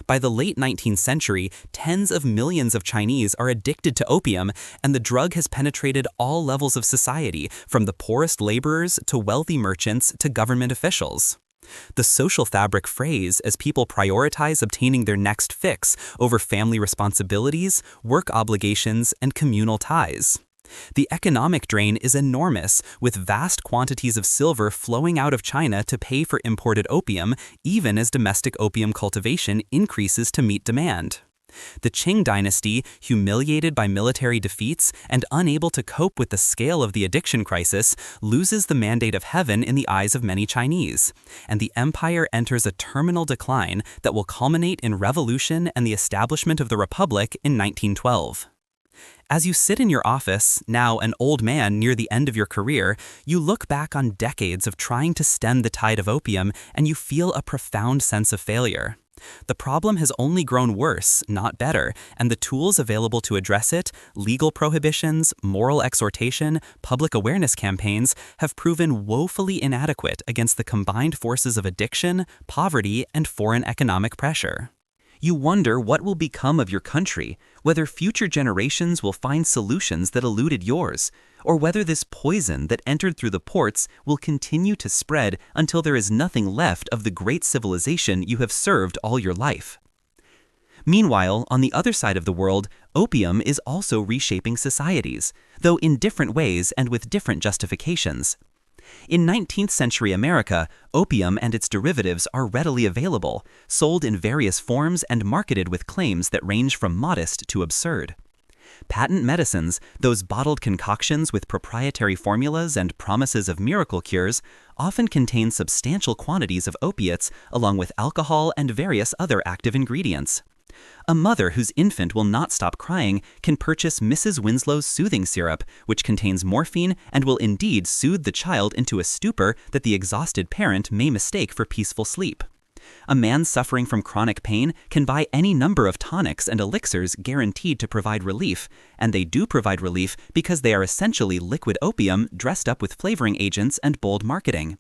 By the late 19th century, tens of millions of Chinese are addicted to opium, and the drug has penetrated all levels of society, from the poorest laborers to wealthy merchants to government officials. The social fabric frays as people prioritize obtaining their next fix over family responsibilities, work obligations, and communal ties. The economic drain is enormous, with vast quantities of silver flowing out of China to pay for imported opium, even as domestic opium cultivation increases to meet demand. The Qing dynasty, humiliated by military defeats and unable to cope with the scale of the addiction crisis, loses the mandate of heaven in the eyes of many Chinese, and the empire enters a terminal decline that will culminate in revolution and the establishment of the Republic in 1912. As you sit in your office, now an old man near the end of your career, you look back on decades of trying to stem the tide of opium and you feel a profound sense of failure. The problem has only grown worse, not better, and the tools available to address it, legal prohibitions, moral exhortation, public awareness campaigns, have proven woefully inadequate against the combined forces of addiction, poverty, and foreign economic pressure. You wonder what will become of your country, whether future generations will find solutions that eluded yours, or whether this poison that entered through the ports will continue to spread until there is nothing left of the great civilization you have served all your life. Meanwhile, on the other side of the world, opium is also reshaping societies, though in different ways and with different justifications. In 19th century America, opium and its derivatives are readily available, sold in various forms and marketed with claims that range from modest to absurd. Patent medicines, those bottled concoctions with proprietary formulas and promises of miracle cures, often contain substantial quantities of opiates along with alcohol and various other active ingredients. A mother whose infant will not stop crying can purchase Mrs. Winslow's soothing syrup, which contains morphine and will indeed soothe the child into a stupor that the exhausted parent may mistake for peaceful sleep. A man suffering from chronic pain can buy any number of tonics and elixirs guaranteed to provide relief, and they do provide relief because they are essentially liquid opium dressed up with flavoring agents and bold marketing.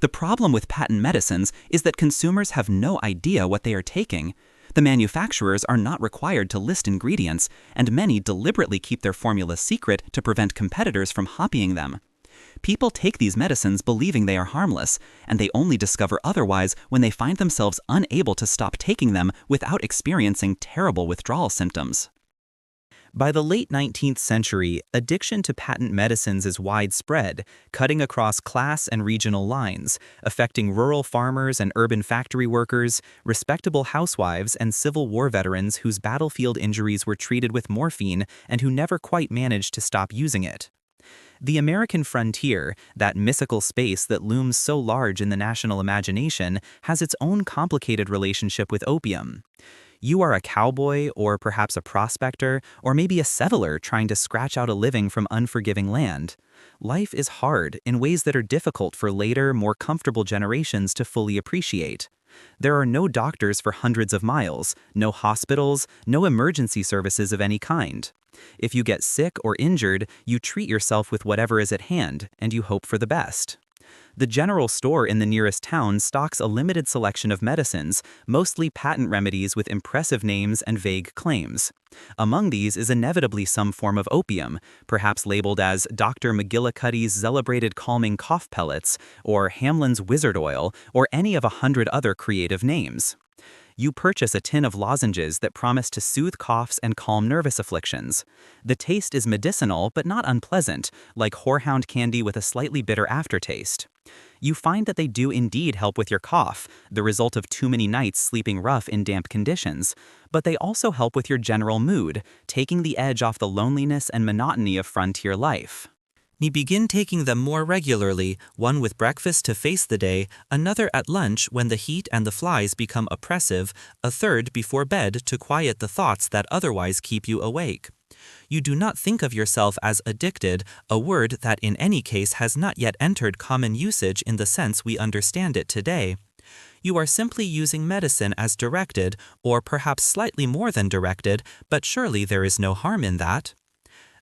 The problem with patent medicines is that consumers have no idea what they are taking. The manufacturers are not required to list ingredients, and many deliberately keep their formulas secret to prevent competitors from copying them. People take these medicines believing they are harmless, and they only discover otherwise when they find themselves unable to stop taking them without experiencing terrible withdrawal symptoms. By the late 19th century, addiction to patent medicines is widespread, cutting across class and regional lines, affecting rural farmers and urban factory workers, respectable housewives and Civil War veterans whose battlefield injuries were treated with morphine and who never quite managed to stop using it. The American frontier, that mythical space that looms so large in the national imagination, has its own complicated relationship with opium. You are a cowboy, or perhaps a prospector, or maybe a settler trying to scratch out a living from unforgiving land. Life is hard in ways that are difficult for later, more comfortable generations to fully appreciate. There are no doctors for hundreds of miles, no hospitals, no emergency services of any kind. If you get sick or injured, you treat yourself with whatever is at hand, and you hope for the best. The general store in the nearest town stocks a limited selection of medicines, mostly patent remedies with impressive names and vague claims. Among these is inevitably some form of opium, perhaps labeled as Dr. McGillicuddy's celebrated calming cough pellets, or Hamlin's wizard oil, or any of 100 other creative names. You purchase a tin of lozenges that promise to soothe coughs and calm nervous afflictions. The taste is medicinal but not unpleasant, like horehound candy with a slightly bitter aftertaste. You find that they do indeed help with your cough, the result of too many nights sleeping rough in damp conditions, but they also help with your general mood, taking the edge off the loneliness and monotony of frontier life. You begin taking them more regularly, one with breakfast to face the day, another at lunch when the heat and the flies become oppressive, a third before bed to quiet the thoughts that otherwise keep you awake. You do not think of yourself as addicted, a word that in any case has not yet entered common usage in the sense we understand it today. You are simply using medicine as directed, or perhaps slightly more than directed, but surely there is no harm in that.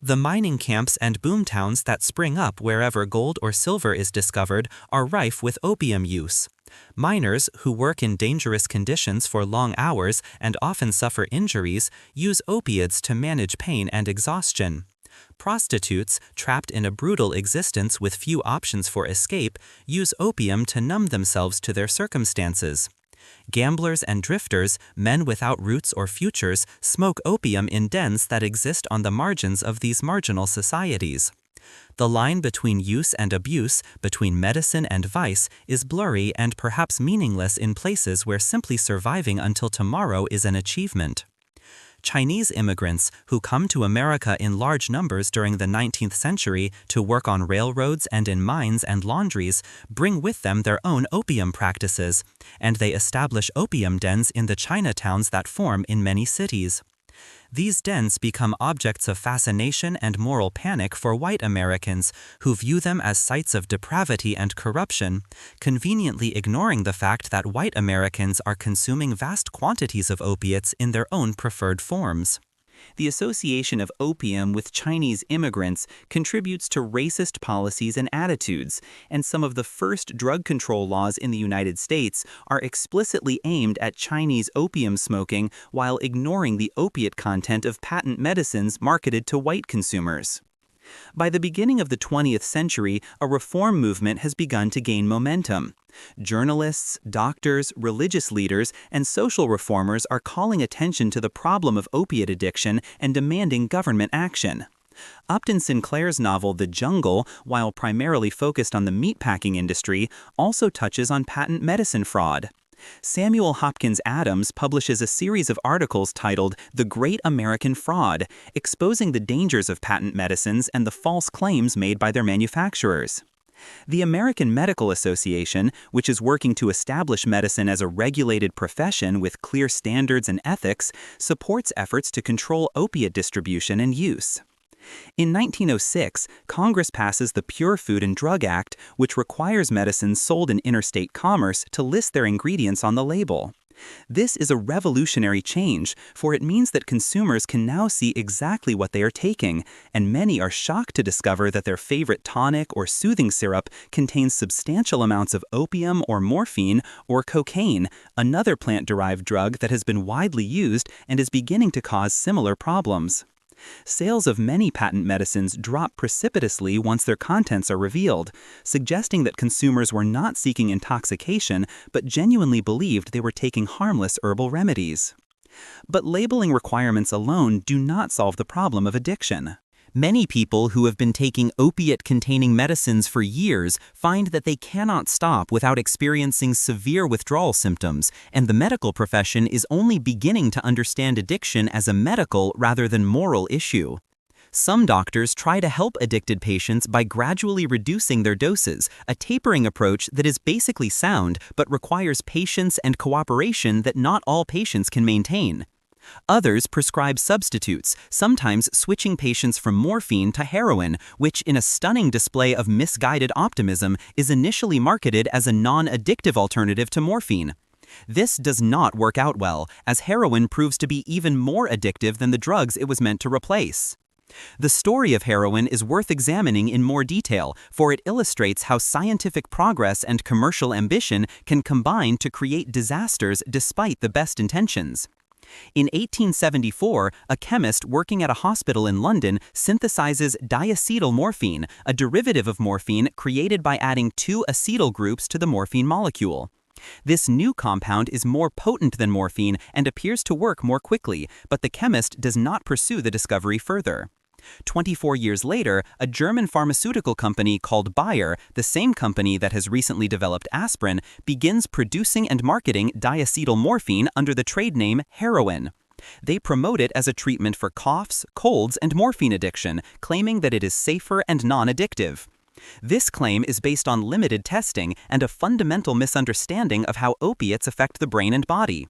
The mining camps and boomtowns that spring up wherever gold or silver is discovered are rife with opium use. Miners, who work in dangerous conditions for long hours and often suffer injuries, use opiates to manage pain and exhaustion. Prostitutes, trapped in a brutal existence with few options for escape, use opium to numb themselves to their circumstances. Gamblers and drifters, men without roots or futures, smoke opium in dens that exist on the margins of these marginal societies. The line between use and abuse, between medicine and vice, is blurry and perhaps meaningless in places where simply surviving until tomorrow is an achievement. Chinese immigrants, who come to America in large numbers during the 19th century to work on railroads and in mines and laundries, bring with them their own opium practices, and they establish opium dens in the Chinatowns that form in many cities. These dens become objects of fascination and moral panic for white Americans who view them as sites of depravity and corruption, conveniently ignoring the fact that white Americans are consuming vast quantities of opiates in their own preferred forms. The association of opium with Chinese immigrants contributes to racist policies and attitudes, and some of the first drug control laws in the United States are explicitly aimed at Chinese opium smoking while ignoring the opiate content of patent medicines marketed to white consumers. By the beginning of the 20th century, a reform movement has begun to gain momentum. Journalists, doctors, religious leaders, and social reformers are calling attention to the problem of opiate addiction and demanding government action. Upton Sinclair's novel The Jungle, while primarily focused on the meatpacking industry, also touches on patent medicine fraud. Samuel Hopkins Adams publishes a series of articles titled The Great American Fraud, exposing the dangers of patent medicines and the false claims made by their manufacturers. The American Medical Association, which is working to establish medicine as a regulated profession with clear standards and ethics, supports efforts to control opiate distribution and use. In 1906, Congress passes the Pure Food and Drug Act, which requires medicines sold in interstate commerce to list their ingredients on the label. This is a revolutionary change, for it means that consumers can now see exactly what they are taking, and many are shocked to discover that their favorite tonic or soothing syrup contains substantial amounts of opium or morphine or cocaine, another plant-derived drug that has been widely used and is beginning to cause similar problems. Sales of many patent medicines drop precipitously once their contents are revealed, suggesting that consumers were not seeking intoxication but genuinely believed they were taking harmless herbal remedies. But labeling requirements alone do not solve the problem of addiction. Many people who have been taking opiate-containing medicines for years find that they cannot stop without experiencing severe withdrawal symptoms, and the medical profession is only beginning to understand addiction as a medical rather than moral issue. Some doctors try to help addicted patients by gradually reducing their doses, a tapering approach that is basically sound but requires patience and cooperation that not all patients can maintain. Others prescribe substitutes, sometimes switching patients from morphine to heroin, which, in a stunning display of misguided optimism, is initially marketed as a non-addictive alternative to morphine. This does not work out well, as heroin proves to be even more addictive than the drugs it was meant to replace. The story of heroin is worth examining in more detail, for it illustrates how scientific progress and commercial ambition can combine to create disasters despite the best intentions. In 1874, a chemist working at a hospital in London synthesizes diacetyl morphine, a derivative of morphine created by adding two acetyl groups to the morphine molecule. This new compound is more potent than morphine and appears to work more quickly, but the chemist does not pursue the discovery further. 24 years later, a German pharmaceutical company called Bayer, the same company that has recently developed aspirin, begins producing and marketing diacetyl morphine under the trade name heroin. They promote it as a treatment for coughs, colds, and morphine addiction, claiming that it is safer and non-addictive. This claim is based on limited testing and a fundamental misunderstanding of how opiates affect the brain and body.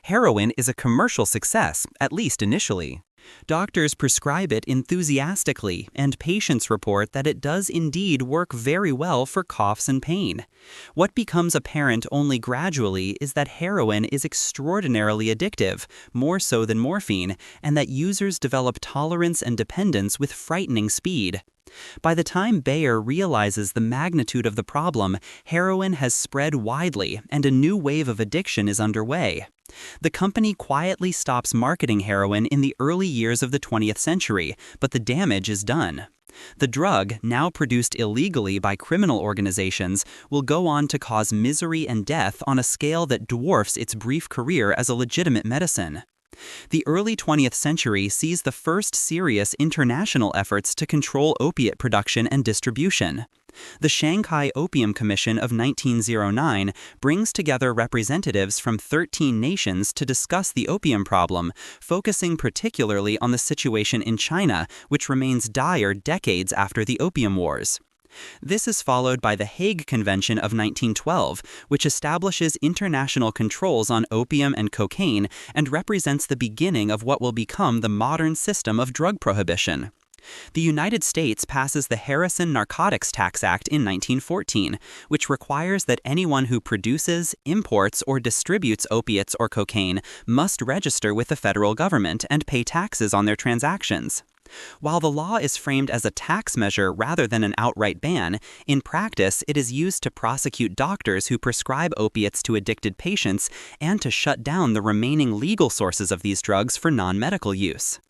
Heroin is a commercial success, at least initially. Doctors prescribe it enthusiastically, and patients report that it does indeed work very well for coughs and pain. What becomes apparent only gradually is that heroin is extraordinarily addictive, more so than morphine, and that users develop tolerance and dependence with frightening speed. By the time Bayer realizes the magnitude of the problem, heroin has spread widely, and a new wave of addiction is underway. The company quietly stops marketing heroin in the early years of the 20th century, but the damage is done. The drug, now produced illegally by criminal organizations, will go on to cause misery and death on a scale that dwarfs its brief career as a legitimate medicine. The early 20th century sees the first serious international efforts to control opiate production and distribution. The Shanghai Opium Commission of 1909 brings together representatives from 13 nations to discuss the opium problem, focusing particularly on the situation in China, which remains dire decades after the Opium Wars. This is followed by the Hague Convention of 1912, which establishes international controls on opium and cocaine and represents the beginning of what will become the modern system of drug prohibition. The United States passes the Harrison Narcotics Tax Act in 1914, which requires that anyone who produces, imports, or distributes opiates or cocaine must register with the federal government and pay taxes on their transactions. While the law is framed as a tax measure rather than an outright ban, in practice it is used to prosecute doctors who prescribe opiates to addicted patients and to shut down the remaining legal sources of these drugs for non-medical use.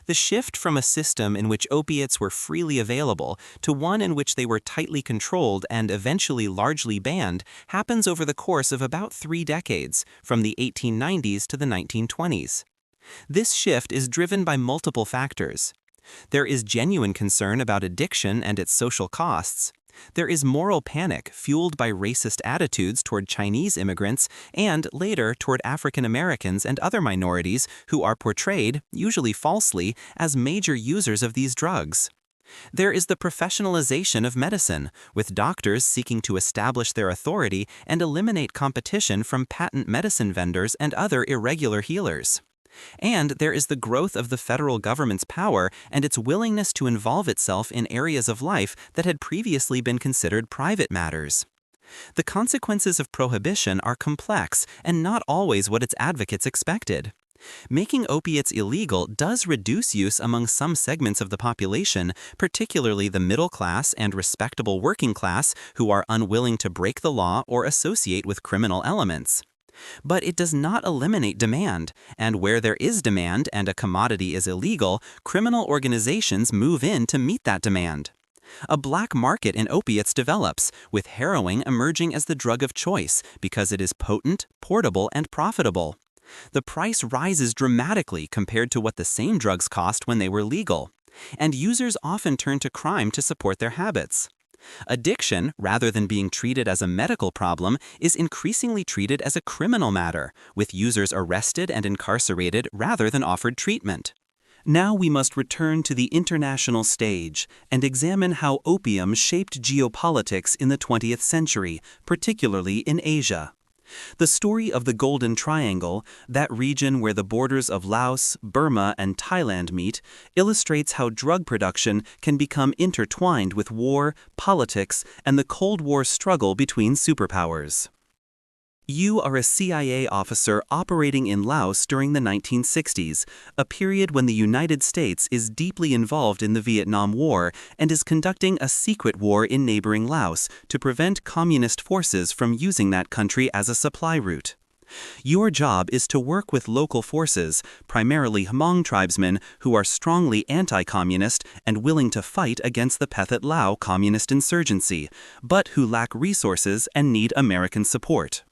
The shift from a system in which opiates were freely available to one in which they were tightly controlled and eventually largely banned happens over the course of about 3 decades, from the 1890s to the 1920s. This shift is driven by multiple factors. There is genuine concern about addiction and its social costs. There is moral panic fueled by racist attitudes toward Chinese immigrants and, later, toward African Americans and other minorities who are portrayed, usually falsely, as major users of these drugs. There is the professionalization of medicine, with doctors seeking to establish their authority and eliminate competition from patent medicine vendors and other irregular healers. And there is the growth of the federal government's power and its willingness to involve itself in areas of life that had previously been considered private matters. The consequences of prohibition are complex and not always what its advocates expected. Making opiates illegal does reduce use among some segments of the population, particularly the middle class and respectable working class who are unwilling to break the law or associate with criminal elements. But it does not eliminate demand, and where there is demand and a commodity is illegal, criminal organizations move in to meet that demand. A black market in opiates develops, with heroin emerging as the drug of choice because it is potent, portable, and profitable. The price rises dramatically compared to what the same drugs cost when they were legal, and users often turn to crime to support their habits. Addiction, rather than being treated as a medical problem, is increasingly treated as a criminal matter, with users arrested and incarcerated rather than offered treatment. Now we must return to the international stage and examine how opium shaped geopolitics in the 20th century, particularly in Asia. The story of the Golden Triangle, that region where the borders of Laos, Burma, and Thailand meet, illustrates how drug production can become intertwined with war, politics, and the Cold War struggle between superpowers. You are a CIA officer operating in Laos during the 1960s, a period when the United States is deeply involved in the Vietnam War and is conducting a secret war in neighboring Laos to prevent communist forces from using that country as a supply route. Your job is to work with local forces, primarily Hmong tribesmen who are strongly anti-communist and willing to fight against the Pathet Lao communist insurgency, but who lack resources and need American support.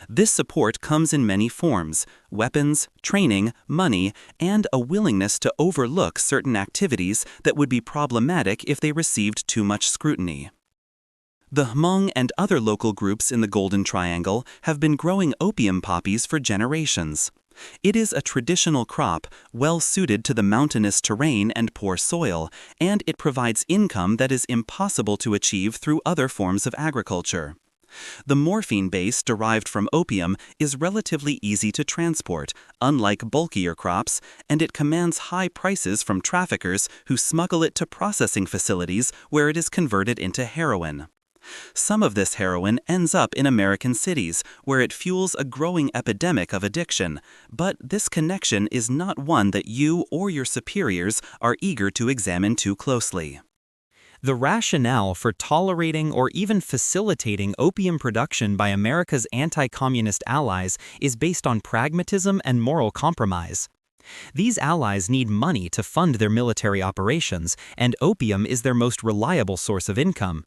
This support comes in many forms: weapons, training, money, and a willingness to overlook certain activities that would be problematic if they received too much scrutiny. The Hmong and other local groups in the Golden Triangle have been growing opium poppies for generations. It is a traditional crop, well suited to the mountainous terrain and poor soil, and it provides income that is impossible to achieve through other forms of agriculture. The morphine base derived from opium is relatively easy to transport, unlike bulkier crops, and it commands high prices from traffickers who smuggle it to processing facilities where it is converted into heroin. Some of this heroin ends up in American cities, where it fuels a growing epidemic of addiction, but this connection is not one that you or your superiors are eager to examine too closely. The rationale for tolerating or even facilitating opium production by America's anti-communist allies is based on pragmatism and moral compromise. These allies need money to fund their military operations, and opium is their most reliable source of income.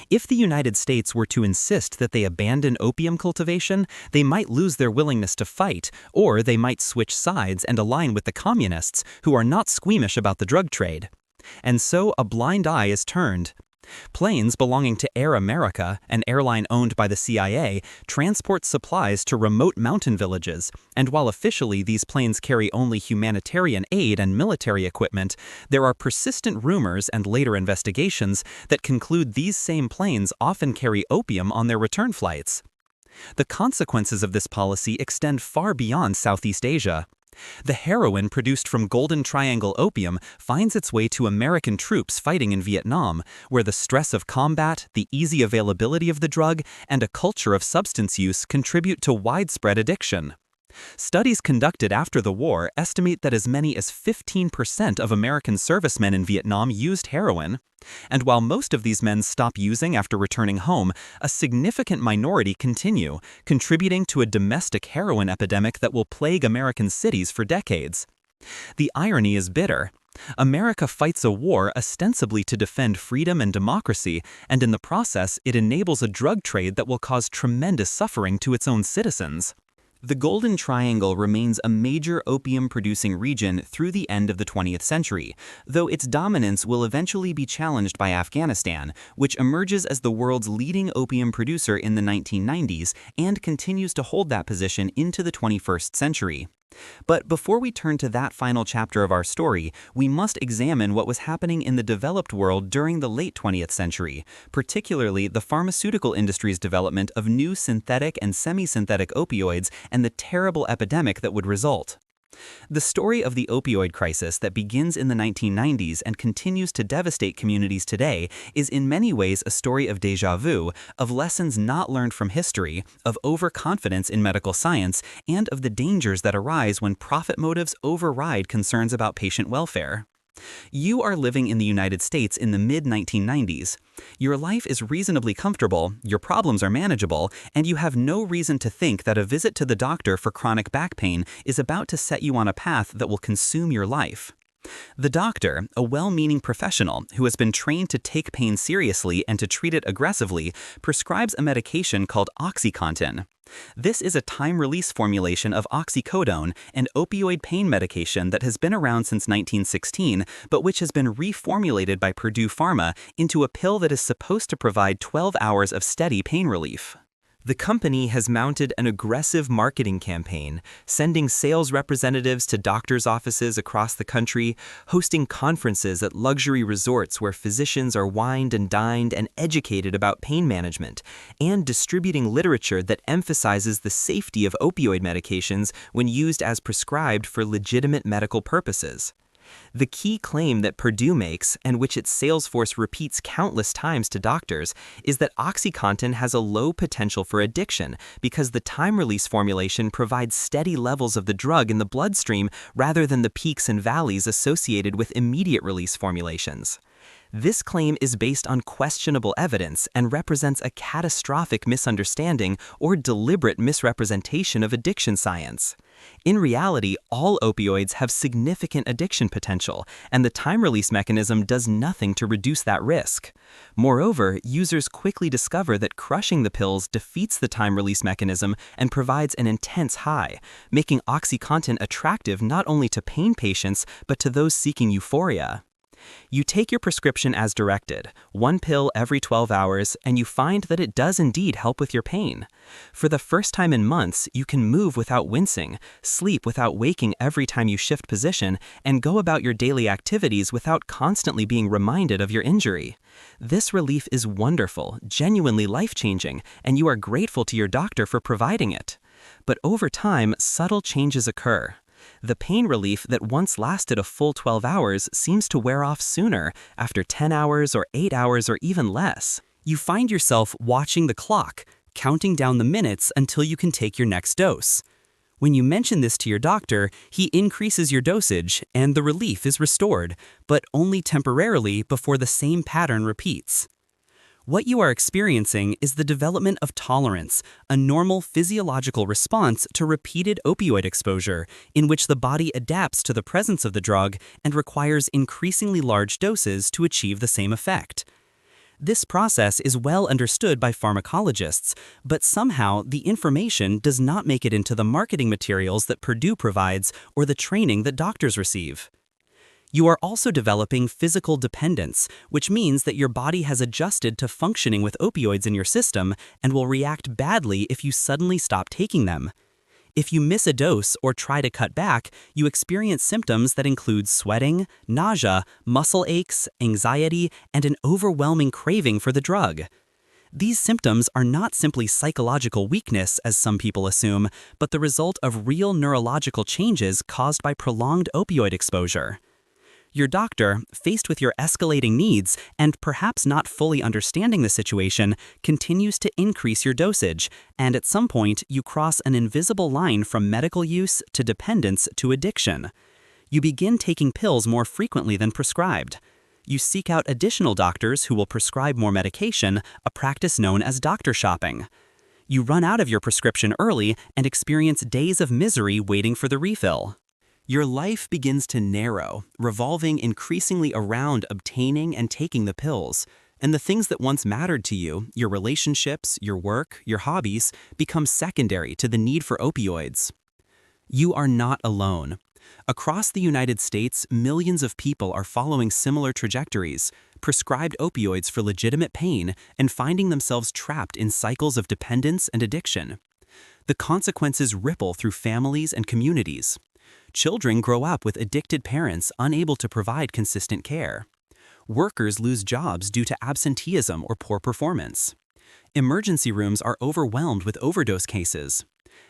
If the United States were to insist that they abandon opium cultivation, they might lose their willingness to fight, or they might switch sides and align with the communists, who are not squeamish about the drug trade. And so a blind eye is turned. Planes belonging to Air America, an airline owned by the CIA, transport supplies to remote mountain villages, and while officially these planes carry only humanitarian aid and military equipment, there are persistent rumors and later investigations that conclude these same planes often carry opium on their return flights. The consequences of this policy extend far beyond Southeast Asia. The heroin produced from Golden Triangle opium finds its way to American troops fighting in Vietnam, where the stress of combat, the easy availability of the drug, and a culture of substance use contribute to widespread addiction. Studies conducted after the war estimate that as many as 15% of American servicemen in Vietnam used heroin. And while most of these men stop using after returning home, a significant minority continue, contributing to a domestic heroin epidemic that will plague American cities for decades. The irony is bitter. America fights a war ostensibly to defend freedom and democracy, and in the process, it enables a drug trade that will cause tremendous suffering to its own citizens. The Golden Triangle remains a major opium-producing region through the end of the 20th century, though its dominance will eventually be challenged by Afghanistan, which emerges as the world's leading opium producer in the 1990s and continues to hold that position into the 21st century. But before we turn to that final chapter of our story, we must examine what was happening in the developed world during the late 20th century, particularly the pharmaceutical industry's development of new synthetic and semi-synthetic opioids and the terrible epidemic that would result. The story of the opioid crisis that begins in the 1990s and continues to devastate communities today is in many ways a story of déjà vu, of lessons not learned from history, of overconfidence in medical science, and of the dangers that arise when profit motives override concerns about patient welfare. You are living in the United States in the mid-1990s. Your life is reasonably comfortable, your problems are manageable, and you have no reason to think that a visit to the doctor for chronic back pain is about to set you on a path that will consume your life. The doctor, a well-meaning professional who has been trained to take pain seriously and to treat it aggressively, prescribes a medication called OxyContin. This is a time-release formulation of oxycodone, an opioid pain medication that has been around since 1916, but which has been reformulated by Purdue Pharma into a pill that is supposed to provide 12 hours of steady pain relief. The company has mounted an aggressive marketing campaign, sending sales representatives to doctors' offices across the country, hosting conferences at luxury resorts where physicians are wined and dined and educated about pain management, and distributing literature that emphasizes the safety of opioid medications when used as prescribed for legitimate medical purposes. The key claim that Purdue makes, and which its sales force repeats countless times to doctors, is that OxyContin has a low potential for addiction because the time-release formulation provides steady levels of the drug in the bloodstream rather than the peaks and valleys associated with immediate-release formulations. This claim is based on questionable evidence and represents a catastrophic misunderstanding or deliberate misrepresentation of addiction science. In reality, all opioids have significant addiction potential, and the time-release mechanism does nothing to reduce that risk. Moreover, users quickly discover that crushing the pills defeats the time-release mechanism and provides an intense high, making OxyContin attractive not only to pain patients but to those seeking euphoria. You take your prescription as directed, one pill every 12 hours, and you find that it does indeed help with your pain. For the first time in months, you can move without wincing, sleep without waking every time you shift position, and go about your daily activities without constantly being reminded of your injury. This relief is wonderful, genuinely life-changing, and you are grateful to your doctor for providing it. But over time, subtle changes occur. The pain relief that once lasted a full 12 hours seems to wear off sooner, after 10 hours or 8 hours or even less. You find yourself watching the clock, counting down the minutes until you can take your next dose. When you mention this to your doctor, he increases your dosage and the relief is restored, but only temporarily before the same pattern repeats. What you are experiencing is the development of tolerance, a normal physiological response to repeated opioid exposure, in which the body adapts to the presence of the drug and requires increasingly large doses to achieve the same effect. This process is well understood by pharmacologists, but somehow the information does not make it into the marketing materials that Purdue provides or the training that doctors receive. You are also developing physical dependence, which means that your body has adjusted to functioning with opioids in your system and will react badly if you suddenly stop taking them. If you miss a dose or try to cut back, you experience symptoms that include sweating, nausea, muscle aches, anxiety, and an overwhelming craving for the drug. These symptoms are not simply psychological weakness, as some people assume, but the result of real neurological changes caused by prolonged opioid exposure. Your doctor, faced with your escalating needs and perhaps not fully understanding the situation, continues to increase your dosage, and at some point you cross an invisible line from medical use to dependence to addiction. You begin taking pills more frequently than prescribed. You seek out additional doctors who will prescribe more medication, a practice known as doctor shopping. You run out of your prescription early and experience days of misery waiting for the refill. Your life begins to narrow, revolving increasingly around obtaining and taking the pills, and the things that once mattered to you, your relationships, your work, your hobbies, become secondary to the need for opioids. You are not alone. Across the United States, millions of people are following similar trajectories, prescribed opioids for legitimate pain, and finding themselves trapped in cycles of dependence and addiction. The consequences ripple through families and communities. Children grow up with addicted parents unable to provide consistent care. Workers lose jobs due to absenteeism or poor performance. Emergency rooms are overwhelmed with overdose cases.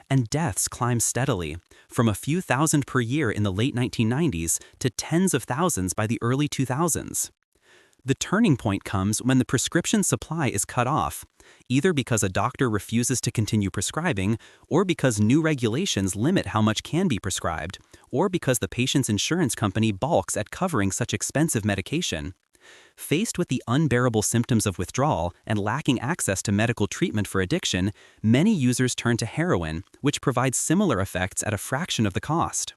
And deaths climb steadily, from a few thousand per year in the late 1990s to tens of thousands by the early 2000s. The turning point comes when the prescription supply is cut off, either because a doctor refuses to continue prescribing, or because new regulations limit how much can be prescribed, or because the patient's insurance company balks at covering such expensive medication. Faced with the unbearable symptoms of withdrawal and lacking access to medical treatment for addiction, many users turn to heroin, which provides similar effects at a fraction of the cost.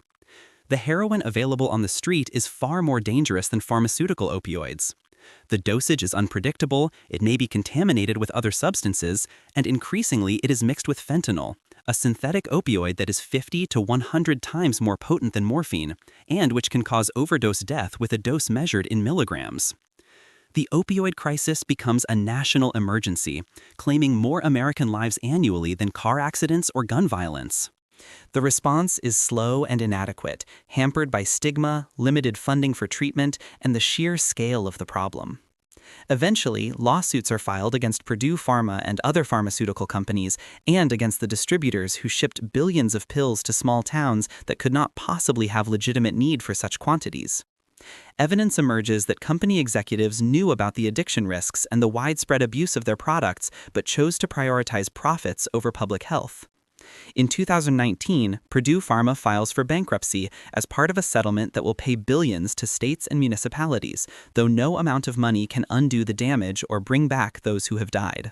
The heroin available on the street is far more dangerous than pharmaceutical opioids. The dosage is unpredictable, it may be contaminated with other substances, and increasingly it is mixed with fentanyl, a synthetic opioid that is 50 to 100 times more potent than morphine, and which can cause overdose death with a dose measured in milligrams. The opioid crisis becomes a national emergency, claiming more American lives annually than car accidents or gun violence. The response is slow and inadequate, hampered by stigma, limited funding for treatment, and the sheer scale of the problem. Eventually, lawsuits are filed against Purdue Pharma and other pharmaceutical companies, and against the distributors who shipped billions of pills to small towns that could not possibly have legitimate need for such quantities. Evidence emerges that company executives knew about the addiction risks and the widespread abuse of their products, but chose to prioritize profits over public health. In 2019, Purdue Pharma files for bankruptcy as part of a settlement that will pay billions to states and municipalities, though no amount of money can undo the damage or bring back those who have died.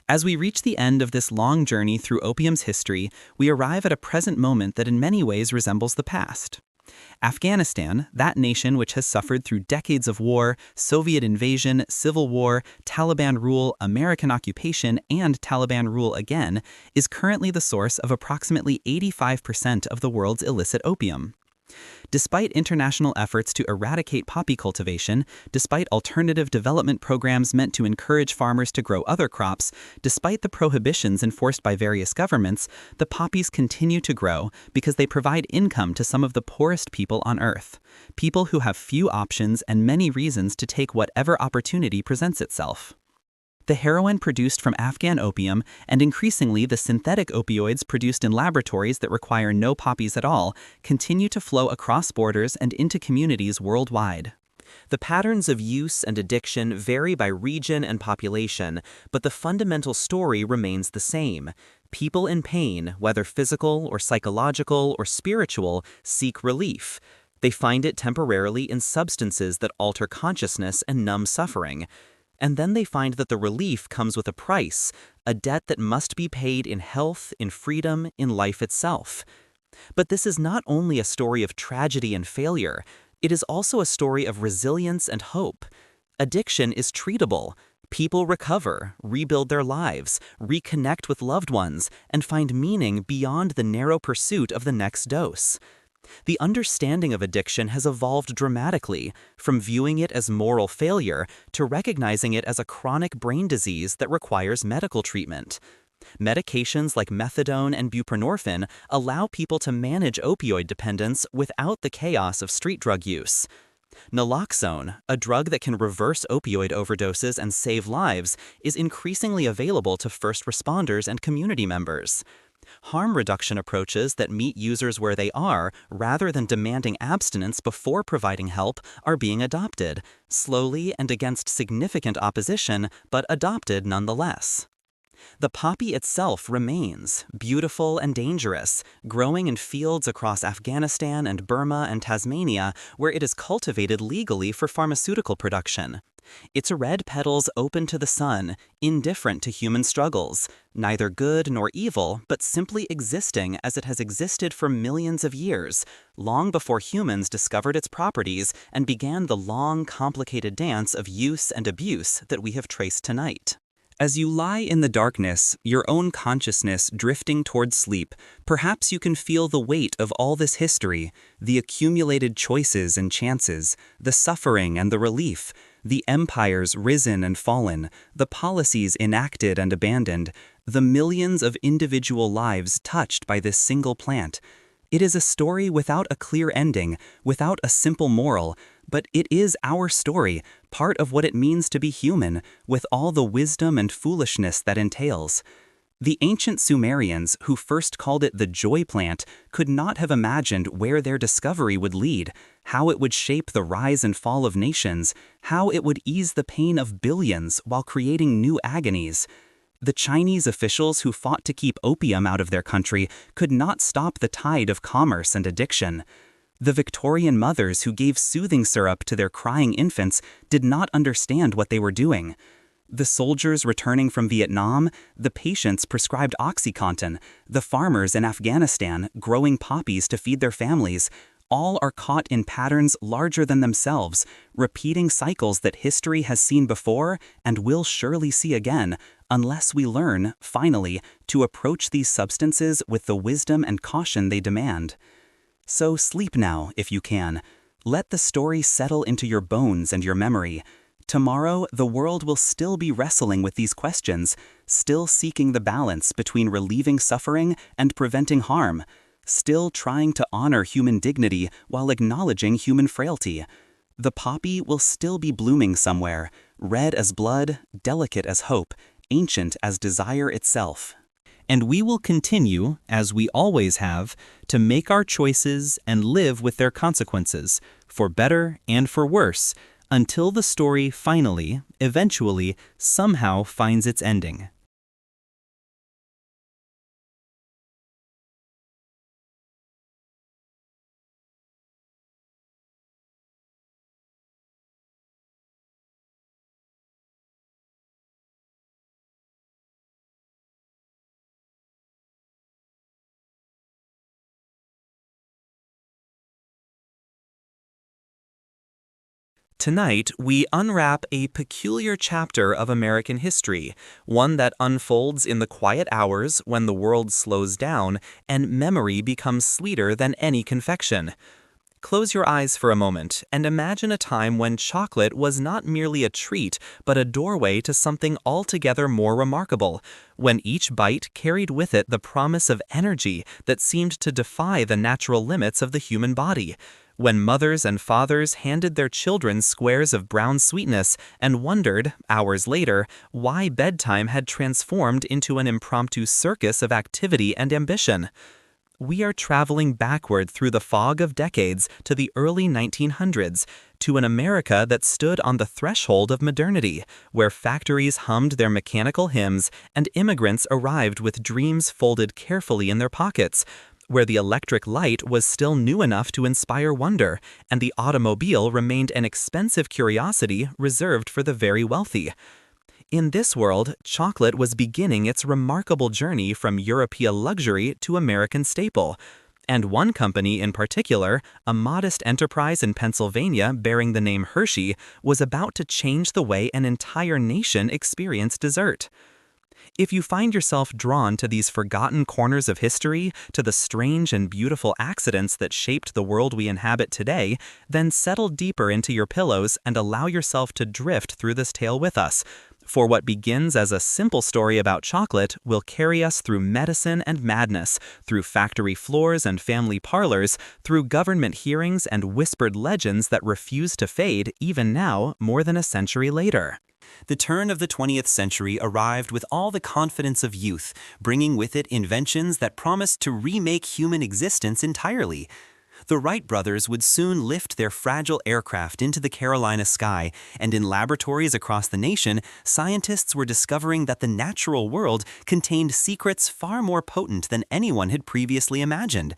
As we reach the end of this long journey through opium's history, we arrive at a present moment that in many ways resembles the past. Afghanistan, that nation which has suffered through decades of war, Soviet invasion, civil war, Taliban rule, American occupation, and Taliban rule again, is currently the source of approximately 85% of the world's illicit opium. Despite international efforts to eradicate poppy cultivation, despite alternative development programs meant to encourage farmers to grow other crops, despite the prohibitions enforced by various governments, the poppies continue to grow because they provide income to some of the poorest people on Earth, people who have few options and many reasons to take whatever opportunity presents itself. The heroin produced from Afghan opium, and increasingly the synthetic opioids produced in laboratories that require no poppies at all, continue to flow across borders and into communities worldwide. The patterns of use and addiction vary by region and population, but the fundamental story remains the same. People in pain, whether physical or psychological or spiritual, seek relief. They find it temporarily in substances that alter consciousness and numb suffering. And then they find that the relief comes with a price, a debt that must be paid in health, in freedom, in life itself. But this is not only a story of tragedy and failure, it is also a story of resilience and hope. Addiction is treatable. People recover, rebuild their lives, reconnect with loved ones, and find meaning beyond the narrow pursuit of the next dose. The understanding of addiction has evolved dramatically, from viewing it as moral failure to recognizing it as a chronic brain disease that requires medical treatment. Medications like methadone and buprenorphine allow people to manage opioid dependence without the chaos of street drug use. Naloxone, a drug that can reverse opioid overdoses and save lives, is increasingly available to first responders and community members. Harm reduction approaches that meet users where they are, rather than demanding abstinence before providing help, are being adopted, slowly and against significant opposition, but adopted nonetheless. The poppy itself remains, beautiful and dangerous, growing in fields across Afghanistan and Burma and Tasmania, where it is cultivated legally for pharmaceutical production. Its red petals open to the sun, indifferent to human struggles, neither good nor evil, but simply existing as it has existed for millions of years, long before humans discovered its properties and began the long, complicated dance of use and abuse that we have traced tonight. As you lie in the darkness, your own consciousness drifting toward sleep, perhaps you can feel the weight of all this history, the accumulated choices and chances, the suffering and the relief, the empires risen and fallen, the policies enacted and abandoned, the millions of individual lives touched by this single plant. It is a story without a clear ending, without a simple moral, but it is our story, part of what it means to be human, with all the wisdom and foolishness that entails. The ancient Sumerians, who first called it the joy plant, could not have imagined where their discovery would lead, how it would shape the rise and fall of nations, how it would ease the pain of billions while creating new agonies. The Chinese officials who fought to keep opium out of their country could not stop the tide of commerce and addiction. The Victorian mothers who gave soothing syrup to their crying infants did not understand what they were doing. The soldiers returning from Vietnam, the patients prescribed OxyContin, the farmers in Afghanistan growing poppies to feed their families, all are caught in patterns larger than themselves, repeating cycles that history has seen before and will surely see again, unless we learn, finally, to approach these substances with the wisdom and caution they demand. So sleep now, if you can. Let the story settle into your bones and your memory. Tomorrow, the world will still be wrestling with these questions, still seeking the balance between relieving suffering and preventing harm, still trying to honor human dignity while acknowledging human frailty. The poppy will still be blooming somewhere, red as blood, delicate as hope, ancient as desire itself. And we will continue, as we always have, to make our choices and live with their consequences, for better and for worse, until the story finally, eventually, somehow finds its ending. Tonight, we unwrap a peculiar chapter of American history, one that unfolds in the quiet hours when the world slows down and memory becomes sweeter than any confection. Close your eyes for a moment and imagine a time when chocolate was not merely a treat, but a doorway to something altogether more remarkable, when each bite carried with it the promise of energy that seemed to defy the natural limits of the human body. When mothers and fathers handed their children squares of brown sweetness and wondered, hours later, why bedtime had transformed into an impromptu circus of activity and ambition. We are traveling backward through the fog of decades to the early 1900s, to an America that stood on the threshold of modernity, where factories hummed their mechanical hymns and immigrants arrived with dreams folded carefully in their pockets, where the electric light was still new enough to inspire wonder, and the automobile remained an expensive curiosity reserved for the very wealthy. In this world, chocolate was beginning its remarkable journey from European luxury to American staple. And one company in particular, a modest enterprise in Pennsylvania bearing the name Hershey, was about to change the way an entire nation experienced dessert. If you find yourself drawn to these forgotten corners of history, to the strange and beautiful accidents that shaped the world we inhabit today, then settle deeper into your pillows and allow yourself to drift through this tale with us. For what begins as a simple story about chocolate will carry us through medicine and madness, through factory floors and family parlors, through government hearings and whispered legends that refuse to fade even now, more than a century later. The turn of the 20th century arrived with all the confidence of youth, bringing with it inventions that promised to remake human existence entirely. The Wright brothers would soon lift their fragile aircraft into the Carolina sky, and in laboratories across the nation, scientists were discovering that the natural world contained secrets far more potent than anyone had previously imagined.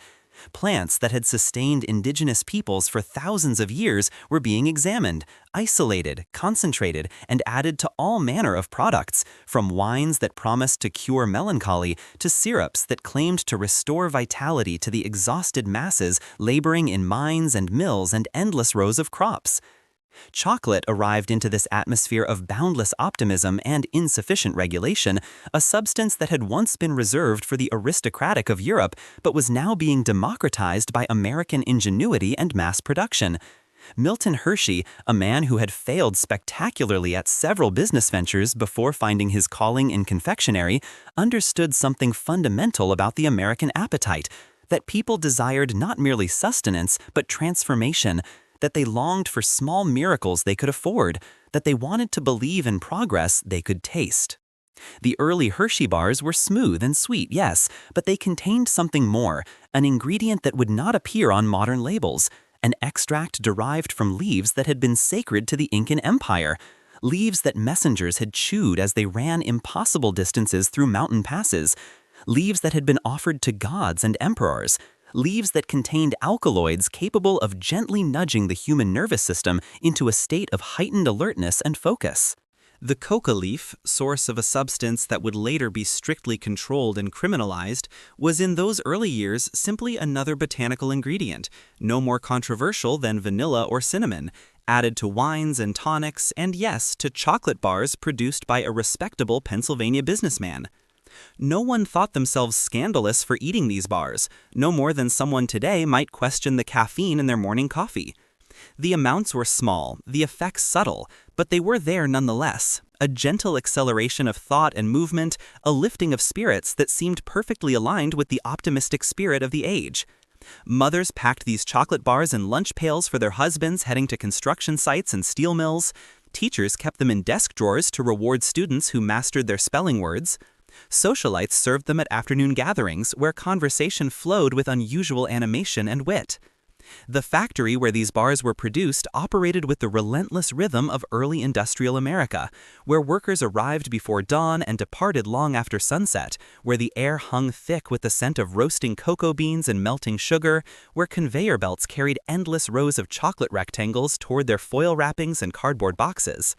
Plants that had sustained indigenous peoples for thousands of years were being examined, isolated, concentrated, and added to all manner of products, from wines that promised to cure melancholy to syrups that claimed to restore vitality to the exhausted masses laboring in mines and mills and endless rows of crops. Chocolate arrived into this atmosphere of boundless optimism and insufficient regulation, a substance that had once been reserved for the aristocratic of Europe but was now being democratized by American ingenuity and mass production. Milton Hershey, a man who had failed spectacularly at several business ventures before finding his calling in confectionery, understood something fundamental about the American appetite, that people desired not merely sustenance but transformation, that they longed for small miracles they could afford, that they wanted to believe in progress they could taste. The early Hershey bars were smooth and sweet, yes, but they contained something more, an ingredient that would not appear on modern labels, an extract derived from leaves that had been sacred to the Incan Empire, leaves that messengers had chewed as they ran impossible distances through mountain passes, leaves that had been offered to gods and emperors, leaves that contained alkaloids capable of gently nudging the human nervous system into a state of heightened alertness and focus. The coca leaf, source of a substance that would later be strictly controlled and criminalized, was in those early years simply another botanical ingredient, no more controversial than vanilla or cinnamon, added to wines and tonics, and yes, to chocolate bars produced by a respectable Pennsylvania businessman. No one thought themselves scandalous for eating these bars, no more than someone today might question the caffeine in their morning coffee. The amounts were small, the effects subtle, but they were there nonetheless, a gentle acceleration of thought and movement, a lifting of spirits that seemed perfectly aligned with the optimistic spirit of the age. Mothers packed these chocolate bars in lunch pails for their husbands heading to construction sites and steel mills. Teachers kept them in desk drawers to reward students who mastered their spelling words. Socialites served them at afternoon gatherings where conversation flowed with unusual animation and wit. The factory where these bars were produced operated with the relentless rhythm of early industrial America, where workers arrived before dawn and departed long after sunset, where the air hung thick with the scent of roasting cocoa beans and melting sugar, where conveyor belts carried endless rows of chocolate rectangles toward their foil wrappings and cardboard boxes.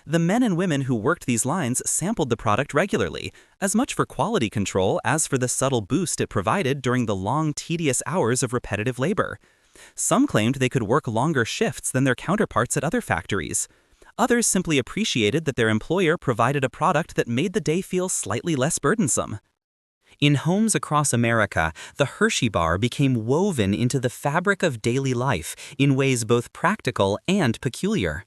The men and women who worked these lines sampled the product regularly, as much for quality control as for the subtle boost it provided during the long, tedious hours of repetitive labor. Some claimed they could work longer shifts than their counterparts at other factories. Others simply appreciated that their employer provided a product that made the day feel slightly less burdensome. In homes across America, the Hershey bar became woven into the fabric of daily life in ways both practical and peculiar.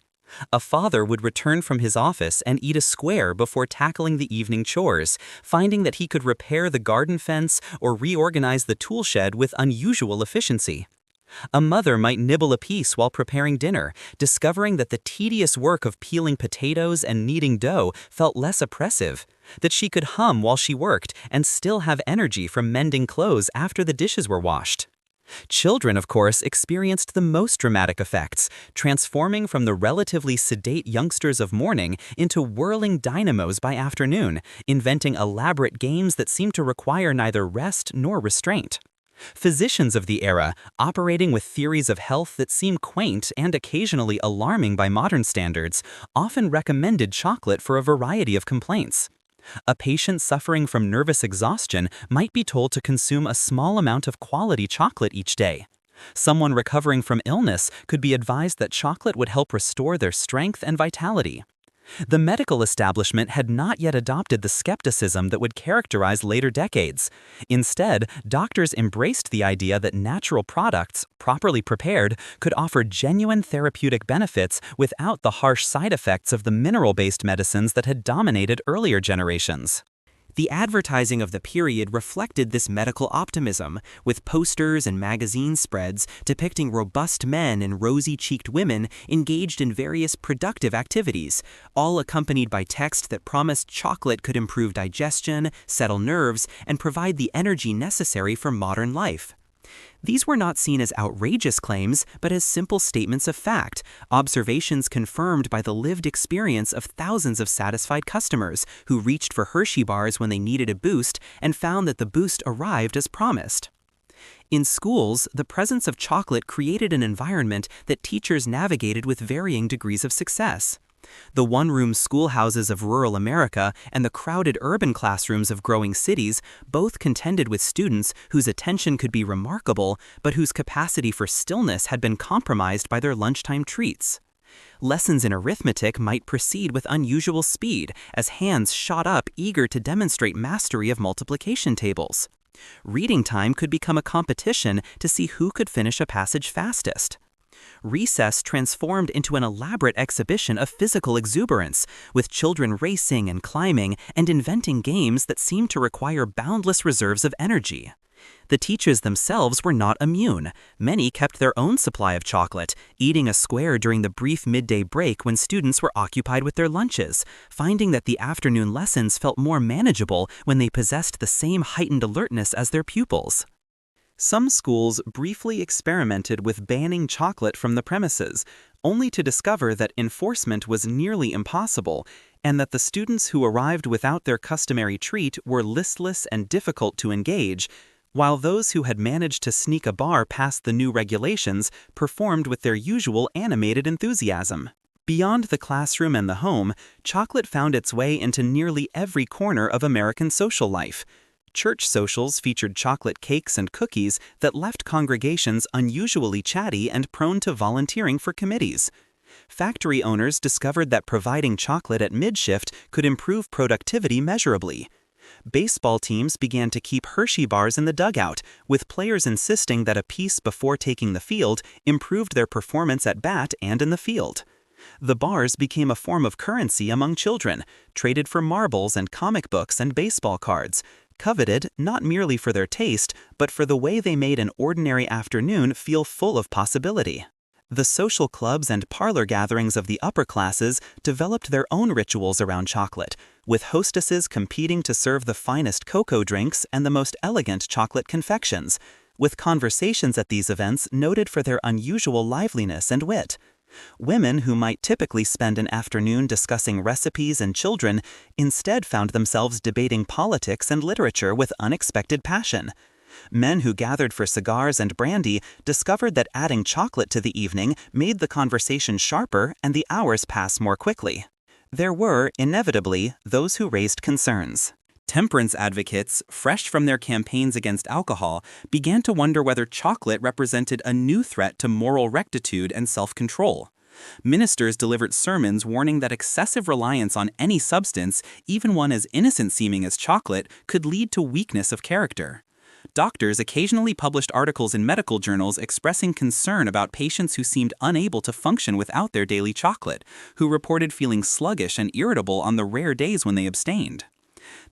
A father would return from his office and eat a square before tackling the evening chores, finding that he could repair the garden fence or reorganize the tool shed with unusual efficiency. A mother might nibble a piece while preparing dinner, discovering that the tedious work of peeling potatoes and kneading dough felt less oppressive, that she could hum while she worked and still have energy from mending clothes after the dishes were washed. Children, of course, experienced the most dramatic effects, transforming from the relatively sedate youngsters of morning into whirling dynamos by afternoon, inventing elaborate games that seemed to require neither rest nor restraint. Physicians of the era, operating with theories of health that seem quaint and occasionally alarming by modern standards, often recommended chocolate for a variety of complaints. A patient suffering from nervous exhaustion might be told to consume a small amount of quality chocolate each day. Someone recovering from illness could be advised that chocolate would help restore their strength and vitality. The medical establishment had not yet adopted the skepticism that would characterize later decades. Instead, doctors embraced the idea that natural products, properly prepared, could offer genuine therapeutic benefits without the harsh side effects of the mineral-based medicines that had dominated earlier generations. The advertising of the period reflected this medical optimism, with posters and magazine spreads depicting robust men and rosy-cheeked women engaged in various productive activities, all accompanied by text that promised chocolate could improve digestion, settle nerves, and provide the energy necessary for modern life. These were not seen as outrageous claims, but as simple statements of fact, observations confirmed by the lived experience of thousands of satisfied customers who reached for Hershey bars when they needed a boost and found that the boost arrived as promised. In schools, the presence of chocolate created an environment that teachers navigated with varying degrees of success. The one-room schoolhouses of rural America and the crowded urban classrooms of growing cities both contended with students whose attention could be remarkable, but whose capacity for stillness had been compromised by their lunchtime treats. Lessons in arithmetic might proceed with unusual speed as hands shot up eager to demonstrate mastery of multiplication tables. Reading time could become a competition to see who could finish a passage fastest. Recess transformed into an elaborate exhibition of physical exuberance, with children racing and climbing and inventing games that seemed to require boundless reserves of energy. The teachers themselves were not immune. Many kept their own supply of chocolate, eating a square during the brief midday break when students were occupied with their lunches, finding that the afternoon lessons felt more manageable when they possessed the same heightened alertness as their pupils. Some schools briefly experimented with banning chocolate from the premises, only to discover that enforcement was nearly impossible, and that the students who arrived without their customary treat were listless and difficult to engage, while those who had managed to sneak a bar past the new regulations performed with their usual animated enthusiasm. Beyond the classroom and the home, chocolate found its way into nearly every corner of American social life. Church socials featured chocolate cakes and cookies that left congregations unusually chatty and prone to volunteering for committees. Factory owners discovered that providing chocolate at mid-shift could improve productivity measurably. Baseball teams began to keep Hershey bars in the dugout, with players insisting that a piece before taking the field improved their performance at bat and in the field. The bars became a form of currency among children, traded for marbles and comic books and baseball cards, coveted not merely for their taste, but for the way they made an ordinary afternoon feel full of possibility. The social clubs and parlor gatherings of the upper classes developed their own rituals around chocolate, with hostesses competing to serve the finest cocoa drinks and the most elegant chocolate confections, with conversations at these events noted for their unusual liveliness and wit. Women who might typically spend an afternoon discussing recipes and children instead found themselves debating politics and literature with unexpected passion. Men who gathered for cigars and brandy discovered that adding chocolate to the evening made the conversation sharper and the hours pass more quickly. There were, inevitably, those who raised concerns. Temperance advocates, fresh from their campaigns against alcohol, began to wonder whether chocolate represented a new threat to moral rectitude and self-control. Ministers delivered sermons warning that excessive reliance on any substance, even one as innocent-seeming as chocolate, could lead to weakness of character. Doctors occasionally published articles in medical journals expressing concern about patients who seemed unable to function without their daily chocolate, who reported feeling sluggish and irritable on the rare days when they abstained.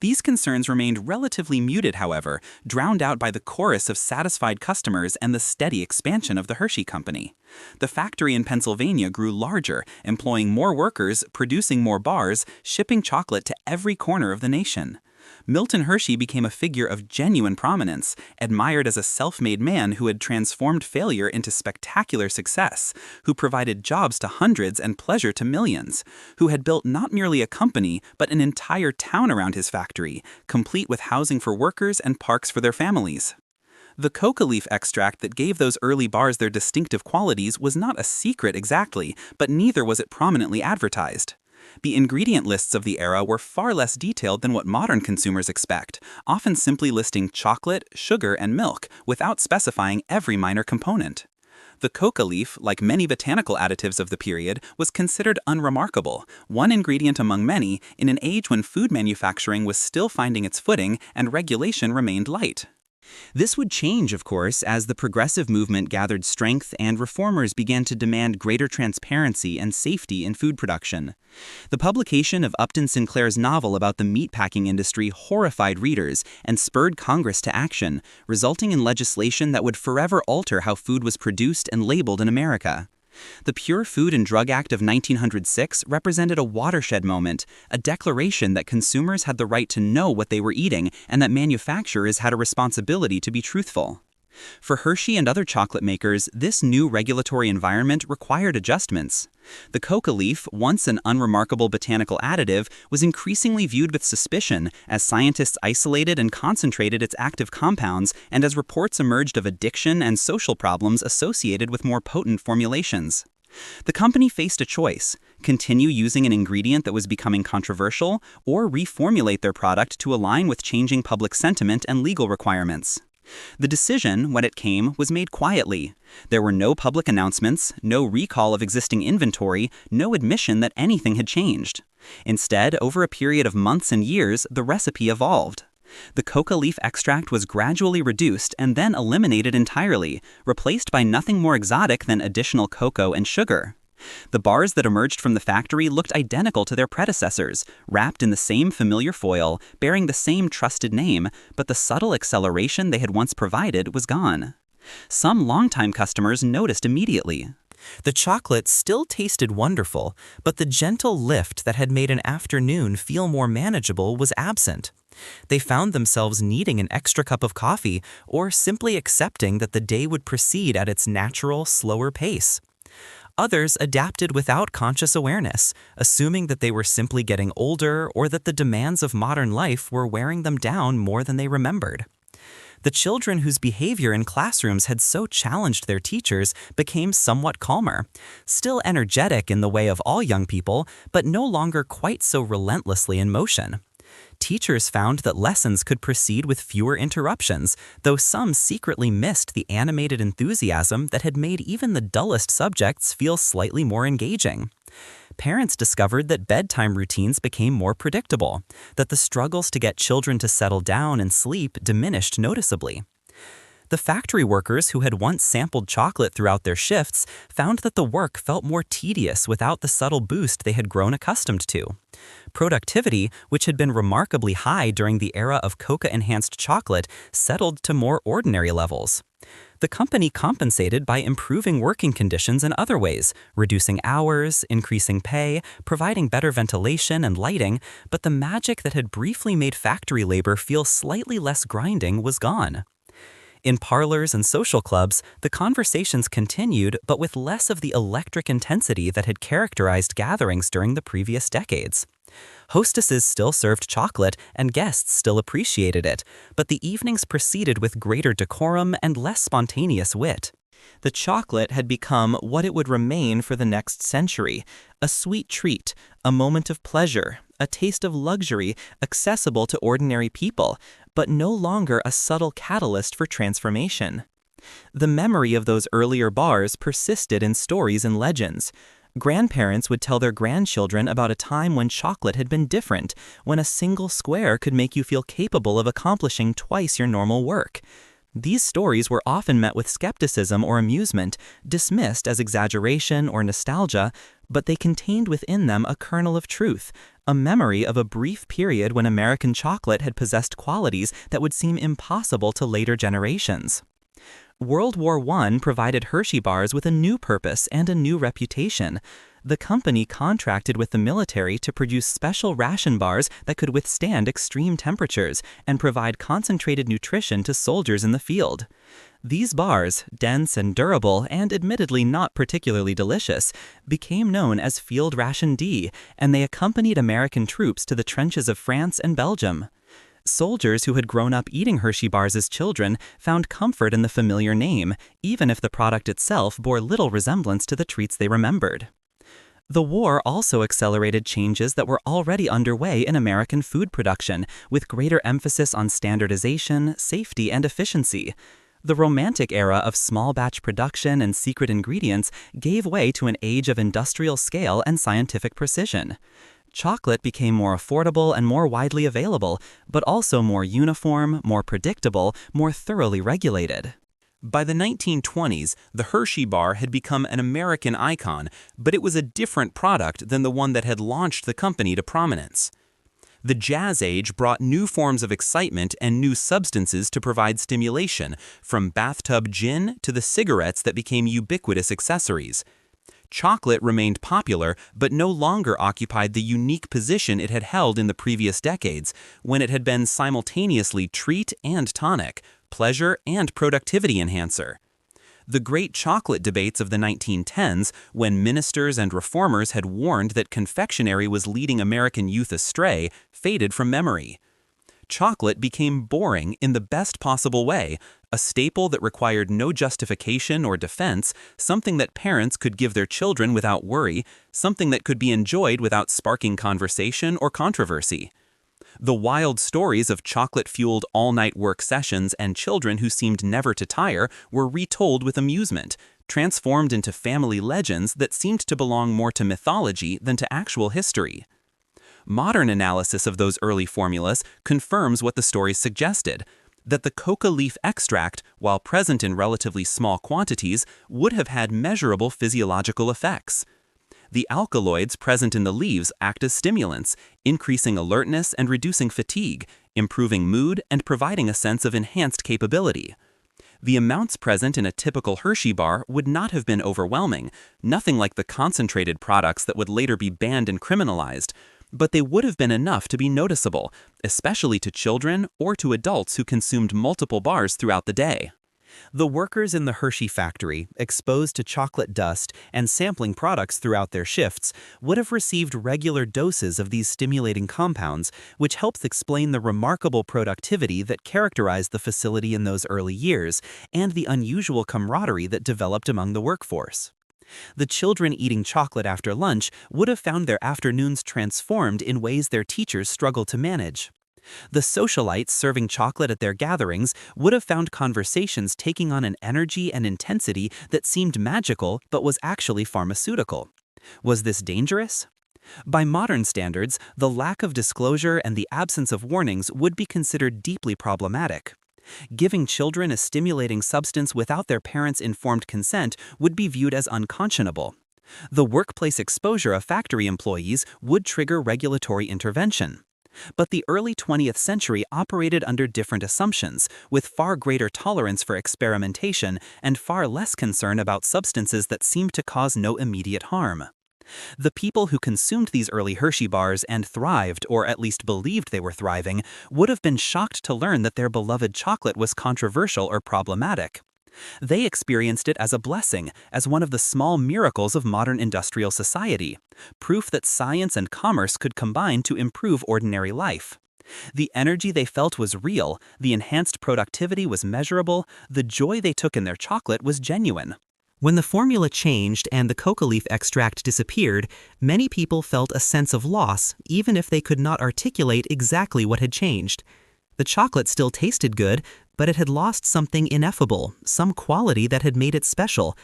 These concerns remained relatively muted, however, drowned out by the chorus of satisfied customers and the steady expansion of the Hershey Company. The factory in Pennsylvania grew larger, employing more workers, producing more bars, shipping chocolate to every corner of the nation. Milton Hershey became a figure of genuine prominence, admired as a self-made man who had transformed failure into spectacular success, who provided jobs to hundreds and pleasure to millions, who had built not merely a company but an entire town around his factory, complete with housing for workers and parks for their families. The coca leaf extract that gave those early bars their distinctive qualities was not a secret exactly, but neither was it prominently advertised. The ingredient lists of the era were far less detailed than what modern consumers expect, often simply listing chocolate, sugar, and milk, without specifying every minor component. The coca leaf, like many botanical additives of the period, was considered unremarkable, one ingredient among many, in an age when food manufacturing was still finding its footing and regulation remained light. This would change, of course, as the progressive movement gathered strength and reformers began to demand greater transparency and safety in food production. The publication of Upton Sinclair's novel about the meatpacking industry horrified readers and spurred Congress to action, resulting in legislation that would forever alter how food was produced and labeled in America. The Pure Food and Drug Act of 1906 represented a watershed moment, a declaration that consumers had the right to know what they were eating and that manufacturers had a responsibility to be truthful. For Hershey and other chocolate makers, this new regulatory environment required adjustments. The coca leaf, once an unremarkable botanical additive, was increasingly viewed with suspicion as scientists isolated and concentrated its active compounds and as reports emerged of addiction and social problems associated with more potent formulations. The company faced a choice: continue using an ingredient that was becoming controversial, or reformulate their product to align with changing public sentiment and legal requirements. The decision, when it came, was made quietly. There were no public announcements, no recall of existing inventory, no admission that anything had changed. Instead, over a period of months and years, the recipe evolved. The coca leaf extract was gradually reduced and then eliminated entirely, replaced by nothing more exotic than additional cocoa and sugar. The bars that emerged from the factory looked identical to their predecessors, wrapped in the same familiar foil, bearing the same trusted name, but the subtle acceleration they had once provided was gone. Some longtime customers noticed immediately. The chocolate still tasted wonderful, but the gentle lift that had made an afternoon feel more manageable was absent. They found themselves needing an extra cup of coffee or simply accepting that the day would proceed at its natural, slower pace. Others adapted without conscious awareness, assuming that they were simply getting older or that the demands of modern life were wearing them down more than they remembered. The children whose behavior in classrooms had so challenged their teachers became somewhat calmer, still energetic in the way of all young people, but no longer quite so relentlessly in motion. Teachers found that lessons could proceed with fewer interruptions, though some secretly missed the animated enthusiasm that had made even the dullest subjects feel slightly more engaging. Parents discovered that bedtime routines became more predictable, that the struggles to get children to settle down and sleep diminished noticeably. The factory workers who had once sampled chocolate throughout their shifts found that the work felt more tedious without the subtle boost they had grown accustomed to. Productivity, which had been remarkably high during the era of coca-enhanced chocolate, settled to more ordinary levels. The company compensated by improving working conditions in other ways, reducing hours, increasing pay, providing better ventilation and lighting, but the magic that had briefly made factory labor feel slightly less grinding was gone. In parlors and social clubs, the conversations continued, but with less of the electric intensity that had characterized gatherings during the previous decades. Hostesses still served chocolate, and guests still appreciated it, but the evenings proceeded with greater decorum and less spontaneous wit. The chocolate had become what it would remain for the next century, a sweet treat, a moment of pleasure, a taste of luxury accessible to ordinary people, but no longer a subtle catalyst for transformation. The memory of those earlier bars persisted in stories and legends. Grandparents would tell their grandchildren about a time when chocolate had been different, when a single square could make you feel capable of accomplishing twice your normal work. These stories were often met with skepticism or amusement, dismissed as exaggeration or nostalgia, but they contained within them a kernel of truth, a memory of a brief period when American chocolate had possessed qualities that would seem impossible to later generations. World War I provided Hershey bars with a new purpose and a new reputation. The company contracted with the military to produce special ration bars that could withstand extreme temperatures and provide concentrated nutrition to soldiers in the field. These bars, dense and durable and admittedly not particularly delicious, became known as Field Ration D, and they accompanied American troops to the trenches of France and Belgium. Soldiers who had grown up eating Hershey bars as children found comfort in the familiar name, even if the product itself bore little resemblance to the treats they remembered. The war also accelerated changes that were already underway in American food production, with greater emphasis on standardization, safety, and efficiency. The Romantic era of small batch production and secret ingredients gave way to an age of industrial scale and scientific precision. Chocolate became more affordable and more widely available, but also more uniform, more predictable, more thoroughly regulated. By the 1920s, the Hershey bar had become an American icon, but it was a different product than the one that had launched the company to prominence. The Jazz Age brought new forms of excitement and new substances to provide stimulation, from bathtub gin to the cigarettes that became ubiquitous accessories. Chocolate remained popular, but no longer occupied the unique position it had held in the previous decades, when it had been simultaneously treat and tonic, pleasure and productivity enhancer. The great chocolate debates of the 1910s, when ministers and reformers had warned that confectionery was leading American youth astray, faded from memory. Chocolate became boring in the best possible way, a staple that required no justification or defense, something that parents could give their children without worry, something that could be enjoyed without sparking conversation or controversy. The wild stories of chocolate-fueled all-night work sessions and children who seemed never to tire were retold with amusement, transformed into family legends that seemed to belong more to mythology than to actual history. Modern analysis of those early formulas confirms what the stories suggested, that the coca leaf extract, while present in relatively small quantities, would have had measurable physiological effects. The alkaloids present in the leaves act as stimulants, increasing alertness and reducing fatigue, improving mood and providing a sense of enhanced capability. The amounts present in a typical Hershey bar would not have been overwhelming, nothing like the concentrated products that would later be banned and criminalized, but they would have been enough to be noticeable, especially to children or to adults who consumed multiple bars throughout the day. The workers in the Hershey factory, exposed to chocolate dust and sampling products throughout their shifts, would have received regular doses of these stimulating compounds, which helps explain the remarkable productivity that characterized the facility in those early years and the unusual camaraderie that developed among the workforce. The children eating chocolate after lunch would have found their afternoons transformed in ways their teachers struggled to manage. The socialites serving chocolate at their gatherings would have found conversations taking on an energy and intensity that seemed magical but was actually pharmaceutical. Was this dangerous? By modern standards, the lack of disclosure and the absence of warnings would be considered deeply problematic. Giving children a stimulating substance without their parents' informed consent would be viewed as unconscionable. The workplace exposure of factory employees would trigger regulatory intervention. But the early 20th century operated under different assumptions, with far greater tolerance for experimentation and far less concern about substances that seemed to cause no immediate harm. The people who consumed these early Hershey bars and thrived, or at least believed they were thriving, would have been shocked to learn that their beloved chocolate was controversial or problematic. They experienced it as a blessing, as one of the small miracles of modern industrial society, proof that science and commerce could combine to improve ordinary life. The energy they felt was real, the enhanced productivity was measurable, the joy they took in their chocolate was genuine. When the formula changed and the coca leaf extract disappeared, many people felt a sense of loss, even if they could not articulate exactly what had changed. The chocolate still tasted good, but it had lost something ineffable, some quality that had made it special.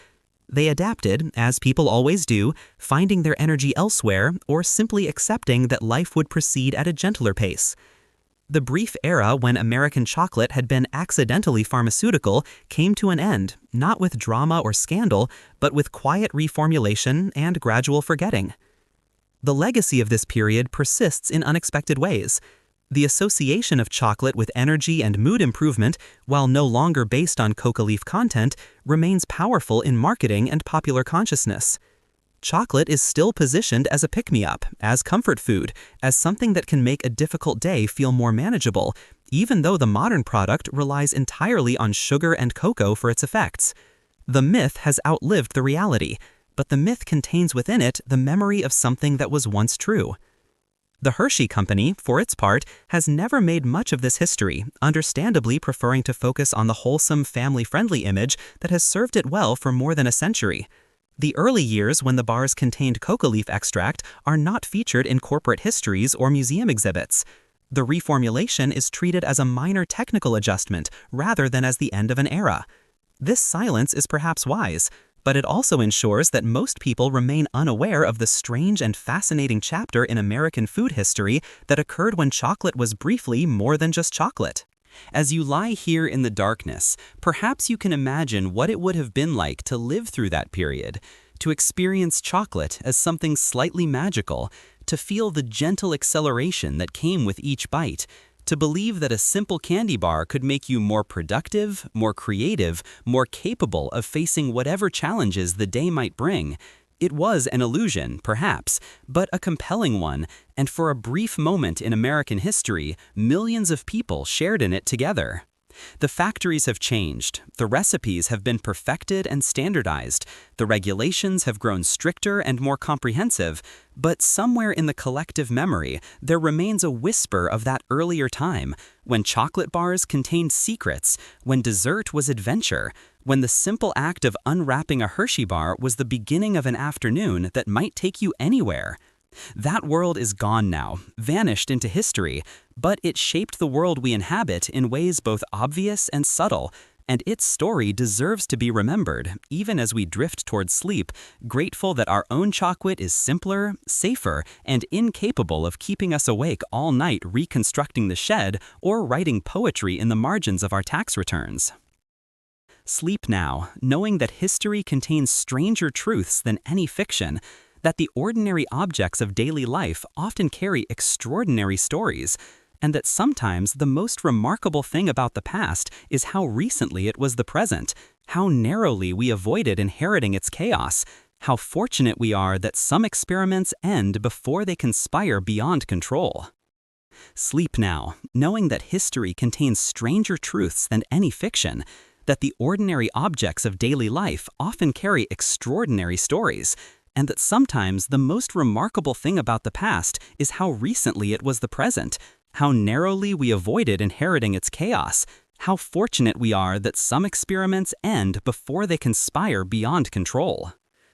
They adapted, as people always do, finding their energy elsewhere or simply accepting that life would proceed at a gentler pace. The brief era when American chocolate had been accidentally pharmaceutical came to an end, not with drama or scandal, but with quiet reformulation and gradual forgetting. The legacy of this period persists in unexpected ways. The association of chocolate with energy and mood improvement, while no longer based on coca leaf content, remains powerful in marketing and popular consciousness. Chocolate is still positioned as a pick-me-up, as comfort food, as something that can make a difficult day feel more manageable, even though the modern product relies entirely on sugar and cocoa for its effects. The myth has outlived the reality, but the myth contains within it the memory of something that was once true. The Hershey Company, for its part, has never made much of this history, understandably preferring to focus on the wholesome, family-friendly image that has served it well for more than a century. The early years when the bars contained coca leaf extract are not featured in corporate histories or museum exhibits. The reformulation is treated as a minor technical adjustment rather than as the end of an era. This silence is perhaps wise, but it also ensures that most people remain unaware of the strange and fascinating chapter in American food history that occurred when chocolate was briefly more than just chocolate. As you lie here in the darkness, perhaps you can imagine what it would have been like to live through that period, to experience chocolate as something slightly magical, to feel the gentle acceleration that came with each bite, to believe that a simple candy bar could make you more productive, more creative, more capable of facing whatever challenges the day might bring. It was an illusion, perhaps, but a compelling one, and for a brief moment in American history, millions of people shared in it together. The factories have changed, the recipes have been perfected and standardized, the regulations have grown stricter and more comprehensive, but somewhere in the collective memory, there remains a whisper of that earlier time, when chocolate bars contained secrets, when dessert was adventure, when the simple act of unwrapping a Hershey bar was the beginning of an afternoon that might take you anywhere. That world is gone now, vanished into history, but it shaped the world we inhabit in ways both obvious and subtle, and its story deserves to be remembered, even as we drift towards sleep, grateful that our own chocolate is simpler, safer, and incapable of keeping us awake all night reconstructing the shed or writing poetry in the margins of our tax returns. Sleep now, knowing that history contains stranger truths than any fiction, that the ordinary objects of daily life often carry extraordinary stories, and that sometimes the most remarkable thing about the past is how recently it was the present, how narrowly we avoided inheriting its chaos, how fortunate we are that some experiments end before they conspire beyond control. Sleep now, knowing that history contains stranger truths than any fiction, that the ordinary objects of daily life often carry extraordinary stories, and that sometimes the most remarkable thing about the past is how recently it was the present, how narrowly we avoided inheriting its chaos, how fortunate we are that some experiments end before they conspire beyond control.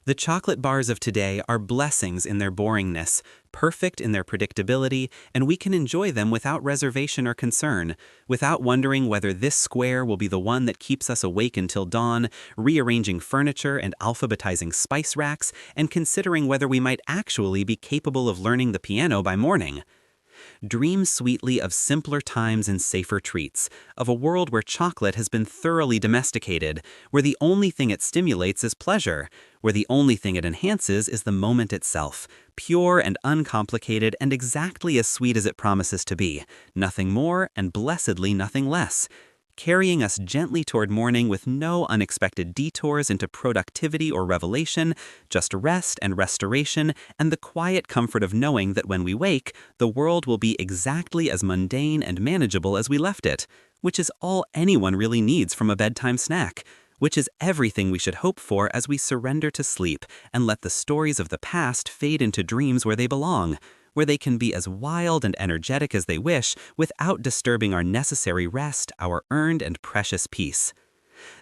The chocolate bars of today are blessings in their boringness, perfect in their predictability, and we can enjoy them without reservation or concern, without wondering whether this square will be the one that keeps us awake until dawn, rearranging furniture and alphabetizing spice racks, and considering whether we might actually be capable of learning the piano by morning. Dream sweetly of simpler times and safer treats, of a world where chocolate has been thoroughly domesticated, where the only thing it stimulates is pleasure, where the only thing it enhances is the moment itself, pure and uncomplicated and exactly as sweet as it promises to be, nothing more and blessedly nothing less, carrying us gently toward morning with no unexpected detours into productivity or revelation, just rest and restoration and the quiet comfort of knowing that when we wake, the world will be exactly as mundane and manageable as we left it, which is all anyone really needs from a bedtime snack, which is everything we should hope for as we surrender to sleep and let the stories of the past fade into dreams where they belong, where they can be as wild and energetic as they wish without disturbing our necessary rest, our earned and precious peace.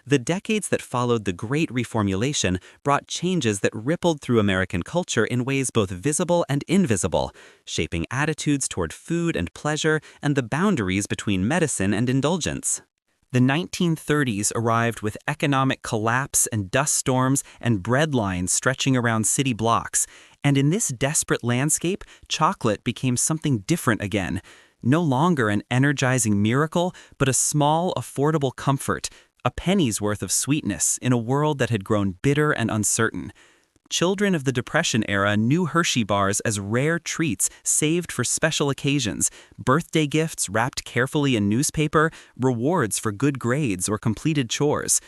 The decades that followed the Great Reformulation brought changes that rippled through American culture in ways both visible and invisible, shaping attitudes toward food and pleasure and the boundaries between medicine and indulgence. The 1930s arrived with economic collapse and dust storms and bread lines stretching around city blocks, and in this desperate landscape, chocolate became something different again. No longer an energizing miracle, but a small, affordable comfort, a penny's worth of sweetness in a world that had grown bitter and uncertain. Children of the Depression era knew Hershey bars as rare treats saved for special occasions, birthday gifts wrapped carefully in newspaper, rewards for good grades or completed chores.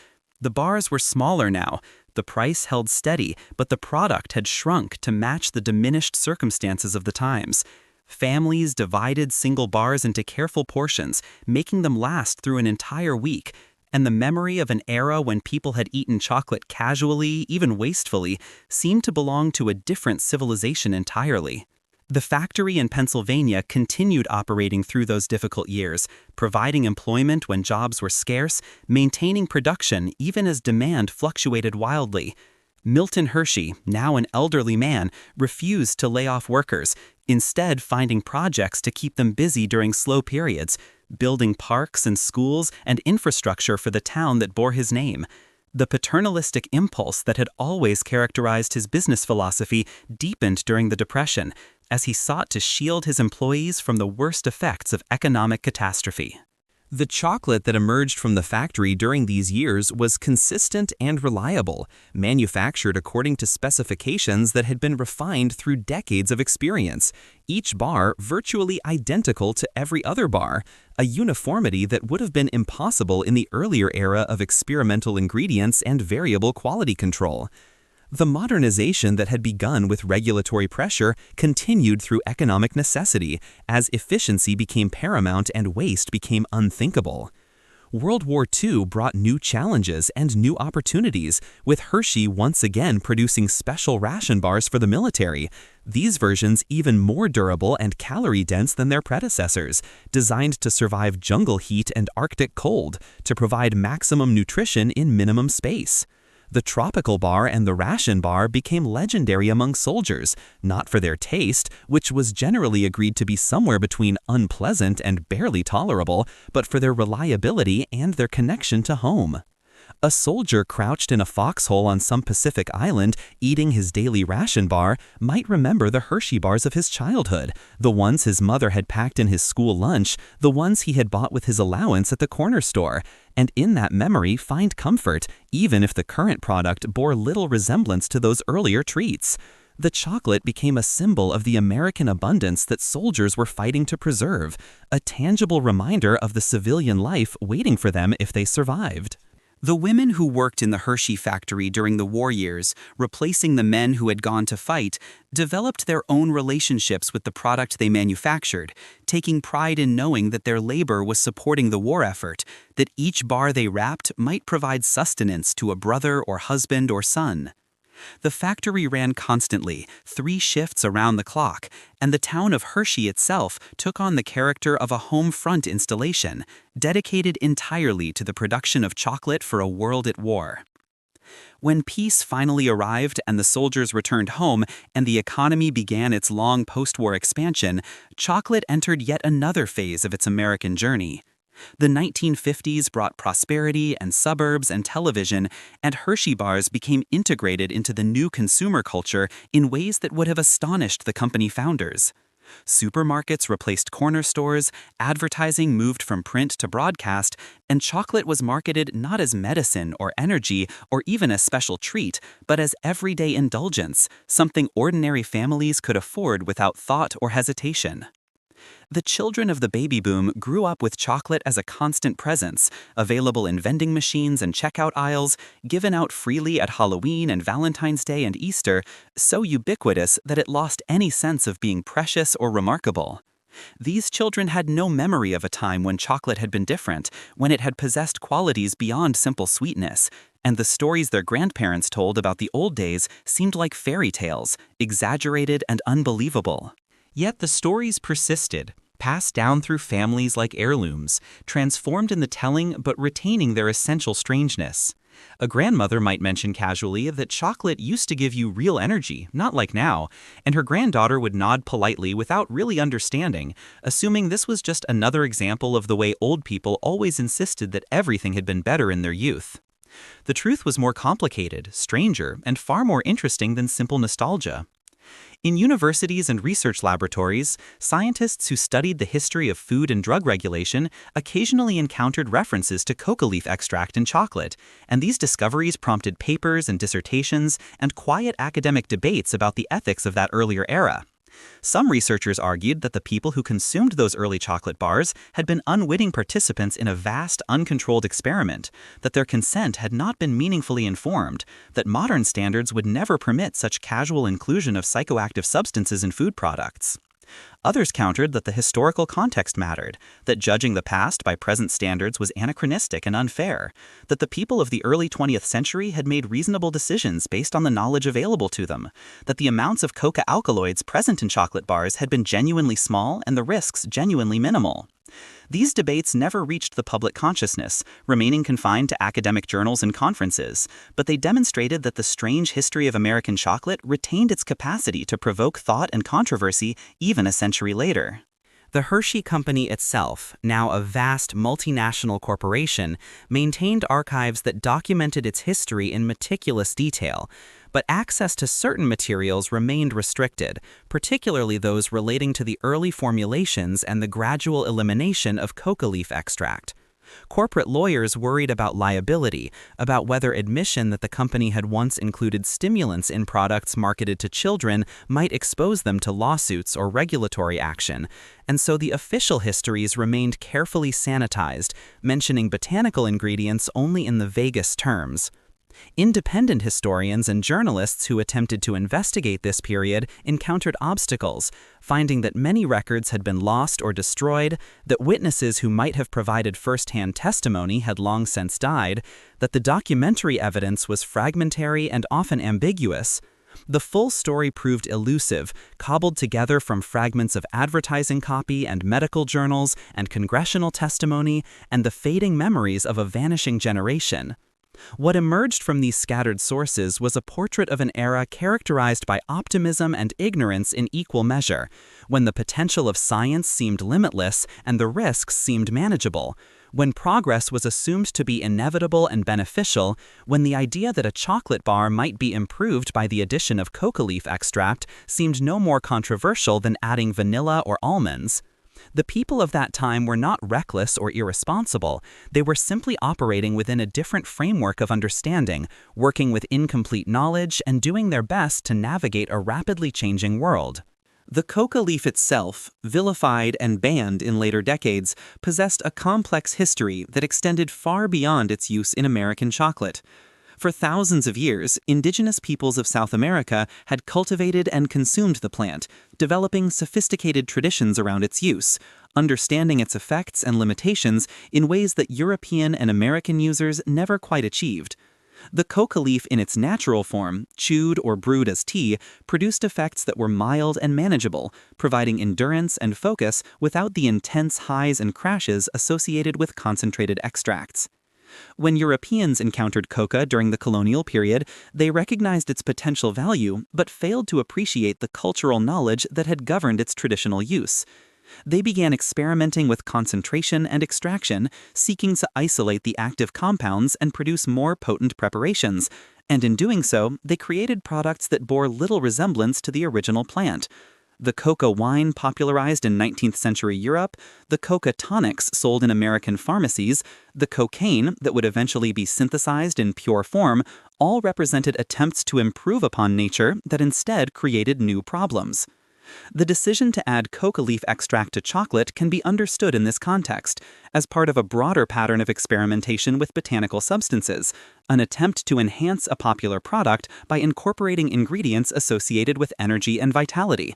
The bars were smaller now. The price held steady, but the product had shrunk to match the diminished circumstances of the times. Families divided single bars into careful portions, making them last through an entire week. And the memory of an era when people had eaten chocolate casually, even wastefully, seemed to belong to a different civilization entirely. The factory in Pennsylvania continued operating through those difficult years, providing employment when jobs were scarce, maintaining production even as demand fluctuated wildly. Milton Hershey, now an elderly man, refused to lay off workers, instead finding projects to keep them busy during slow periods, building parks and schools and infrastructure for the town that bore his name. The paternalistic impulse that had always characterized his business philosophy deepened during the Depression, as he sought to shield his employees from the worst effects of economic catastrophe. The chocolate that emerged from the factory during these years was consistent and reliable, manufactured according to specifications that had been refined through decades of experience, each bar virtually identical to every other bar, a uniformity that would have been impossible in the earlier era of experimental ingredients and variable quality control. The modernization that had begun with regulatory pressure continued through economic necessity, as efficiency became paramount and waste became unthinkable. World War II brought new challenges and new opportunities, with Hershey once again producing special ration bars for the military, these versions even more durable and calorie-dense than their predecessors, designed to survive jungle heat and Arctic cold, to provide maximum nutrition in minimum space. The tropical bar and the ration bar became legendary among soldiers, not for their taste, which was generally agreed to be somewhere between unpleasant and barely tolerable, but for their reliability and their connection to home. A soldier crouched in a foxhole on some Pacific island, eating his daily ration bar, might remember the Hershey bars of his childhood, the ones his mother had packed in his school lunch, the ones he had bought with his allowance at the corner store, and in that memory find comfort, even if the current product bore little resemblance to those earlier treats. The chocolate became a symbol of the American abundance that soldiers were fighting to preserve, a tangible reminder of the civilian life waiting for them if they survived. The women who worked in the Hershey factory during the war years, replacing the men who had gone to fight, developed their own relationships with the product they manufactured, taking pride in knowing that their labor was supporting the war effort, that each bar they wrapped might provide sustenance to a brother or husband or son. The factory ran constantly, 3 shifts around the clock, and the town of Hershey itself took on the character of a home front installation, dedicated entirely to the production of chocolate for a world at war. When peace finally arrived and the soldiers returned home and the economy began its long post-war expansion, chocolate entered yet another phase of its American journey. The 1950s brought prosperity and suburbs and television, and Hershey bars became integrated into the new consumer culture in ways that would have astonished the company founders. Supermarkets replaced corner stores, advertising moved from print to broadcast, and chocolate was marketed not as medicine or energy or even a special treat, but as everyday indulgence, something ordinary families could afford without thought or hesitation. The children of the baby boom grew up with chocolate as a constant presence, available in vending machines and checkout aisles, given out freely at Halloween and Valentine's Day and Easter, so ubiquitous that it lost any sense of being precious or remarkable. These children had no memory of a time when chocolate had been different, when it had possessed qualities beyond simple sweetness, and the stories their grandparents told about the old days seemed like fairy tales, exaggerated and unbelievable. Yet the stories persisted, passed down through families like heirlooms, transformed in the telling but retaining their essential strangeness. A grandmother might mention casually that chocolate used to give you real energy, not like now, and her granddaughter would nod politely without really understanding, assuming this was just another example of the way old people always insisted that everything had been better in their youth. The truth was more complicated, stranger, and far more interesting than simple nostalgia. In universities and research laboratories, scientists who studied the history of food and drug regulation occasionally encountered references to coca leaf extract in chocolate, and these discoveries prompted papers and dissertations and quiet academic debates about the ethics of that earlier era. Some researchers argued that the people who consumed those early chocolate bars had been unwitting participants in a vast, uncontrolled experiment, that their consent had not been meaningfully informed, that modern standards would never permit such casual inclusion of psychoactive substances in food products. Others countered that the historical context mattered, that judging the past by present standards was anachronistic and unfair, that the people of the early 20th century had made reasonable decisions based on the knowledge available to them, that the amounts of coca alkaloids present in chocolate bars had been genuinely small and the risks genuinely minimal. These debates never reached the public consciousness, remaining confined to academic journals and conferences, but they demonstrated that the strange history of American chocolate retained its capacity to provoke thought and controversy even a century later. The Hershey Company itself, now a vast multinational corporation, maintained archives that documented its history in meticulous detail, but access to certain materials remained restricted, particularly those relating to the early formulations and the gradual elimination of coca leaf extract. Corporate lawyers worried about liability, about whether admission that the company had once included stimulants in products marketed to children might expose them to lawsuits or regulatory action, and so the official histories remained carefully sanitized, mentioning botanical ingredients only in the vaguest terms. Independent historians and journalists who attempted to investigate this period encountered obstacles, finding that many records had been lost or destroyed, that witnesses who might have provided first-hand testimony had long since died, that the documentary evidence was fragmentary and often ambiguous. The full story proved elusive, cobbled together from fragments of advertising copy and medical journals and congressional testimony and the fading memories of a vanishing generation. What emerged from these scattered sources was a portrait of an era characterized by optimism and ignorance in equal measure, when the potential of science seemed limitless and the risks seemed manageable, when progress was assumed to be inevitable and beneficial, when the idea that a chocolate bar might be improved by the addition of coca leaf extract seemed no more controversial than adding vanilla or almonds. The people of that time were not reckless or irresponsible. They were simply operating within a different framework of understanding, working with incomplete knowledge and doing their best to navigate a rapidly changing world. The coca leaf itself, vilified and banned in later decades, possessed a complex history that extended far beyond its use in American chocolate. For thousands of years, indigenous peoples of South America had cultivated and consumed the plant, developing sophisticated traditions around its use, understanding its effects and limitations in ways that European and American users never quite achieved. The coca leaf in its natural form, chewed or brewed as tea, produced effects that were mild and manageable, providing endurance and focus without the intense highs and crashes associated with concentrated extracts. When Europeans encountered coca during the colonial period, they recognized its potential value but failed to appreciate the cultural knowledge that had governed its traditional use. They began experimenting with concentration and extraction, seeking to isolate the active compounds and produce more potent preparations, and in doing so, they created products that bore little resemblance to the original plant. The coca wine popularized in 19th century Europe, the coca tonics sold in American pharmacies, the cocaine that would eventually be synthesized in pure form, all represented attempts to improve upon nature that instead created new problems. The decision to add coca leaf extract to chocolate can be understood in this context, as part of a broader pattern of experimentation with botanical substances, an attempt to enhance a popular product by incorporating ingredients associated with energy and vitality.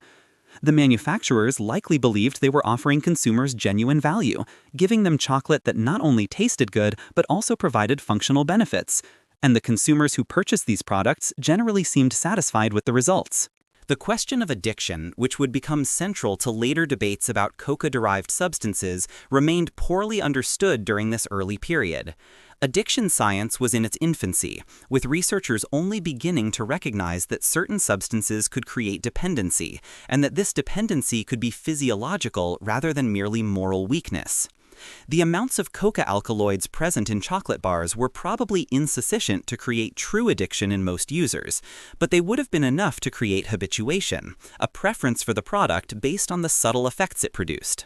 The manufacturers likely believed they were offering consumers genuine value, giving them chocolate that not only tasted good but also provided functional benefits. And the consumers who purchased these products generally seemed satisfied with the results. The question of addiction, which would become central to later debates about coca-derived substances, remained poorly understood during this early period. Addiction science was in its infancy, with researchers only beginning to recognize that certain substances could create dependency, and that this dependency could be physiological rather than merely moral weakness. The amounts of coca alkaloids present in chocolate bars were probably insufficient to create true addiction in most users, but they would have been enough to create habituation, a preference for the product based on the subtle effects it produced.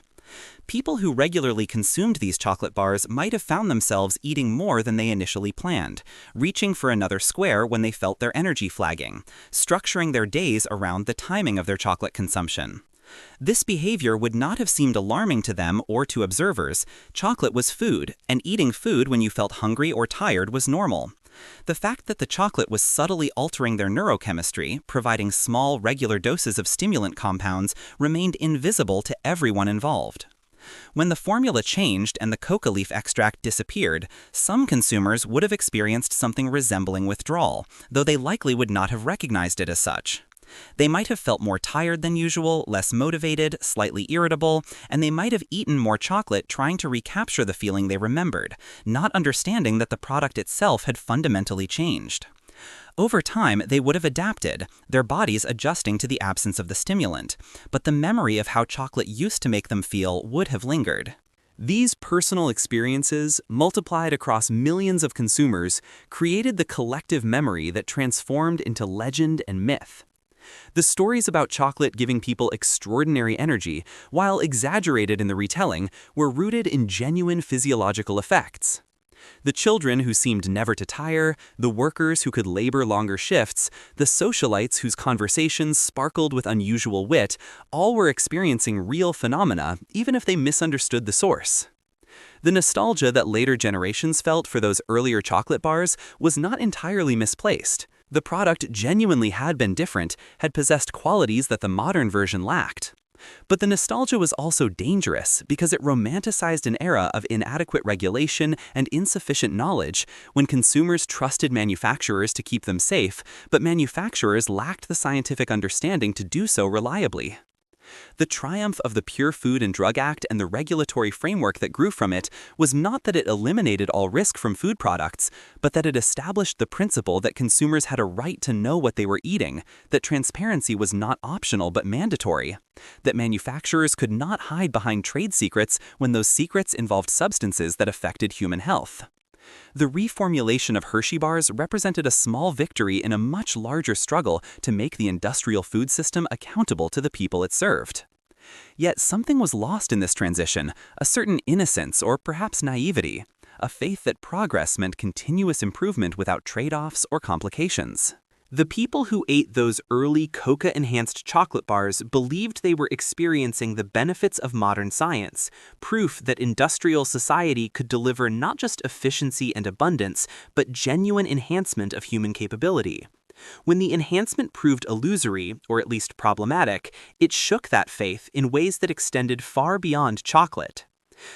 People who regularly consumed these chocolate bars might have found themselves eating more than they initially planned, reaching for another square when they felt their energy flagging, structuring their days around the timing of their chocolate consumption. This behavior would not have seemed alarming to them or to observers. Chocolate was food, and eating food when you felt hungry or tired was normal. The fact that the chocolate was subtly altering their neurochemistry, providing small, regular doses of stimulant compounds, remained invisible to everyone involved. When the formula changed and the coca leaf extract disappeared, some consumers would have experienced something resembling withdrawal, though they likely would not have recognized it as such. They might have felt more tired than usual, less motivated, slightly irritable, and they might have eaten more chocolate trying to recapture the feeling they remembered, not understanding that the product itself had fundamentally changed. Over time, they would have adapted, their bodies adjusting to the absence of the stimulant, but the memory of how chocolate used to make them feel would have lingered. These personal experiences, multiplied across millions of consumers, created the collective memory that transformed into legend and myth. The stories about chocolate giving people extraordinary energy, while exaggerated in the retelling, were rooted in genuine physiological effects. The children who seemed never to tire, the workers who could labor longer shifts, the socialites whose conversations sparkled with unusual wit, all were experiencing real phenomena, even if they misunderstood the source. The nostalgia that later generations felt for those earlier chocolate bars was not entirely misplaced. The product genuinely had been different, had possessed qualities that the modern version lacked. But the nostalgia was also dangerous because it romanticized an era of inadequate regulation and insufficient knowledge when consumers trusted manufacturers to keep them safe, but manufacturers lacked the scientific understanding to do so reliably. The triumph of the Pure Food and Drug Act and the regulatory framework that grew from it was not that it eliminated all risk from food products, but that it established the principle that consumers had a right to know what they were eating, that transparency was not optional but mandatory, that manufacturers could not hide behind trade secrets when those secrets involved substances that affected human health. The reformulation of Hershey bars represented a small victory in a much larger struggle to make the industrial food system accountable to the people it served. Yet something was lost in this transition, a certain innocence or perhaps naivety, a faith that progress meant continuous improvement without trade-offs or complications. The people who ate those early coca-enhanced chocolate bars believed they were experiencing the benefits of modern science, proof that industrial society could deliver not just efficiency and abundance, but genuine enhancement of human capability. When the enhancement proved illusory, or at least problematic, it shook that faith in ways that extended far beyond chocolate.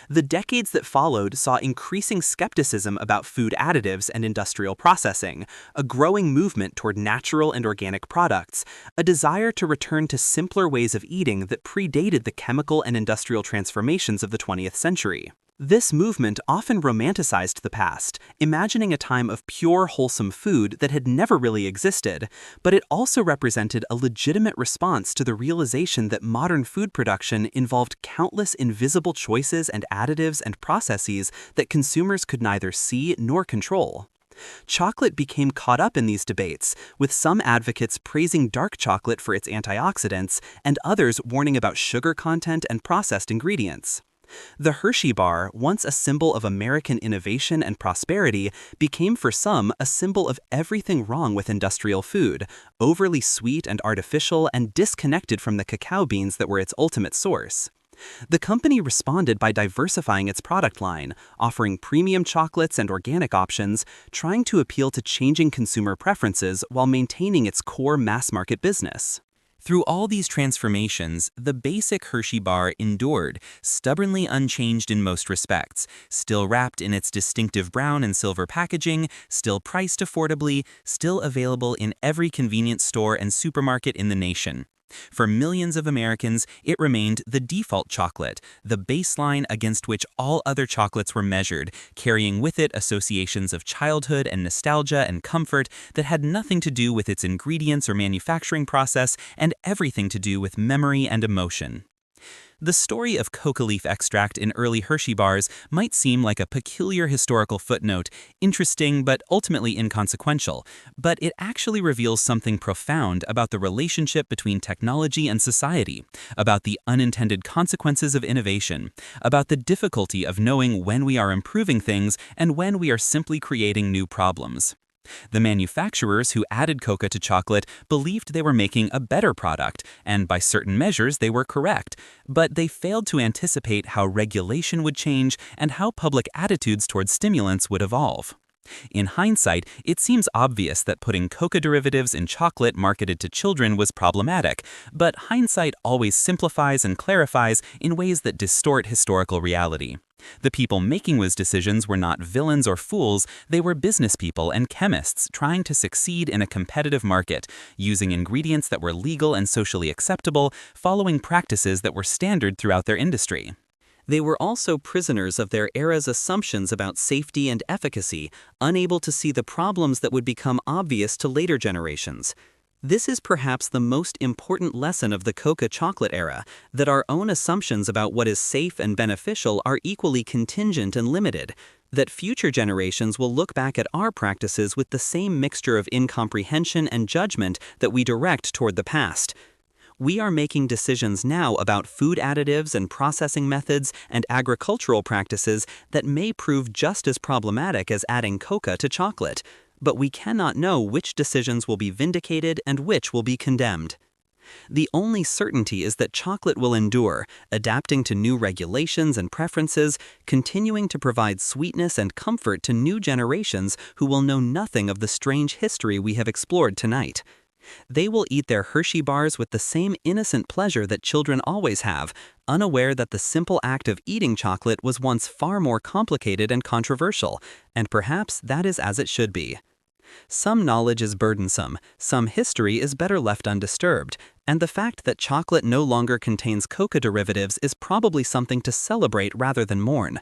The decades that followed saw increasing skepticism about food additives and industrial processing, a growing movement toward natural and organic products, a desire to return to simpler ways of eating that predated the chemical and industrial transformations of the 20th century. This movement often romanticized the past, imagining a time of pure, wholesome food that had never really existed, but it also represented a legitimate response to the realization that modern food production involved countless invisible choices and additives and processes that consumers could neither see nor control. Chocolate became caught up in these debates, with some advocates praising dark chocolate for its antioxidants and others warning about sugar content and processed ingredients. The Hershey bar, once a symbol of American innovation and prosperity, became for some a symbol of everything wrong with industrial food, overly sweet and artificial and disconnected from the cacao beans that were its ultimate source. The company responded by diversifying its product line, offering premium chocolates and organic options, trying to appeal to changing consumer preferences while maintaining its core mass-market business. Through all these transformations, the basic Hershey bar endured, stubbornly unchanged in most respects, still wrapped in its distinctive brown and silver packaging, still priced affordably, still available in every convenience store and supermarket in the nation. For millions of Americans, it remained the default chocolate, the baseline against which all other chocolates were measured, carrying with it associations of childhood and nostalgia and comfort that had nothing to do with its ingredients or manufacturing process and everything to do with memory and emotion. The story of coca leaf extract in early Hershey bars might seem like a peculiar historical footnote, interesting but ultimately inconsequential, but it actually reveals something profound about the relationship between technology and society, about the unintended consequences of innovation, about the difficulty of knowing when we are improving things and when we are simply creating new problems. The manufacturers who added coca to chocolate believed they were making a better product, and by certain measures they were correct, but they failed to anticipate how regulation would change and how public attitudes toward stimulants would evolve. In hindsight, it seems obvious that putting coca derivatives in chocolate marketed to children was problematic, but hindsight always simplifies and clarifies in ways that distort historical reality. The people making those decisions were not villains or fools, they were business people and chemists trying to succeed in a competitive market, using ingredients that were legal and socially acceptable, following practices that were standard throughout their industry. They were also prisoners of their era's assumptions about safety and efficacy, unable to see the problems that would become obvious to later generations. This is perhaps the most important lesson of the Coca chocolate era, that our own assumptions about what is safe and beneficial are equally contingent and limited, that future generations will look back at our practices with the same mixture of incomprehension and judgment that we direct toward the past. We are making decisions now about food additives and processing methods and agricultural practices that may prove just as problematic as adding coca to chocolate, but we cannot know which decisions will be vindicated and which will be condemned. The only certainty is that chocolate will endure, adapting to new regulations and preferences, continuing to provide sweetness and comfort to new generations who will know nothing of the strange history we have explored tonight. They will eat their Hershey bars with the same innocent pleasure that children always have, unaware that the simple act of eating chocolate was once far more complicated and controversial, and perhaps that is as it should be. Some knowledge is burdensome, some history is better left undisturbed, and the fact that chocolate no longer contains coca derivatives is probably something to celebrate rather than mourn.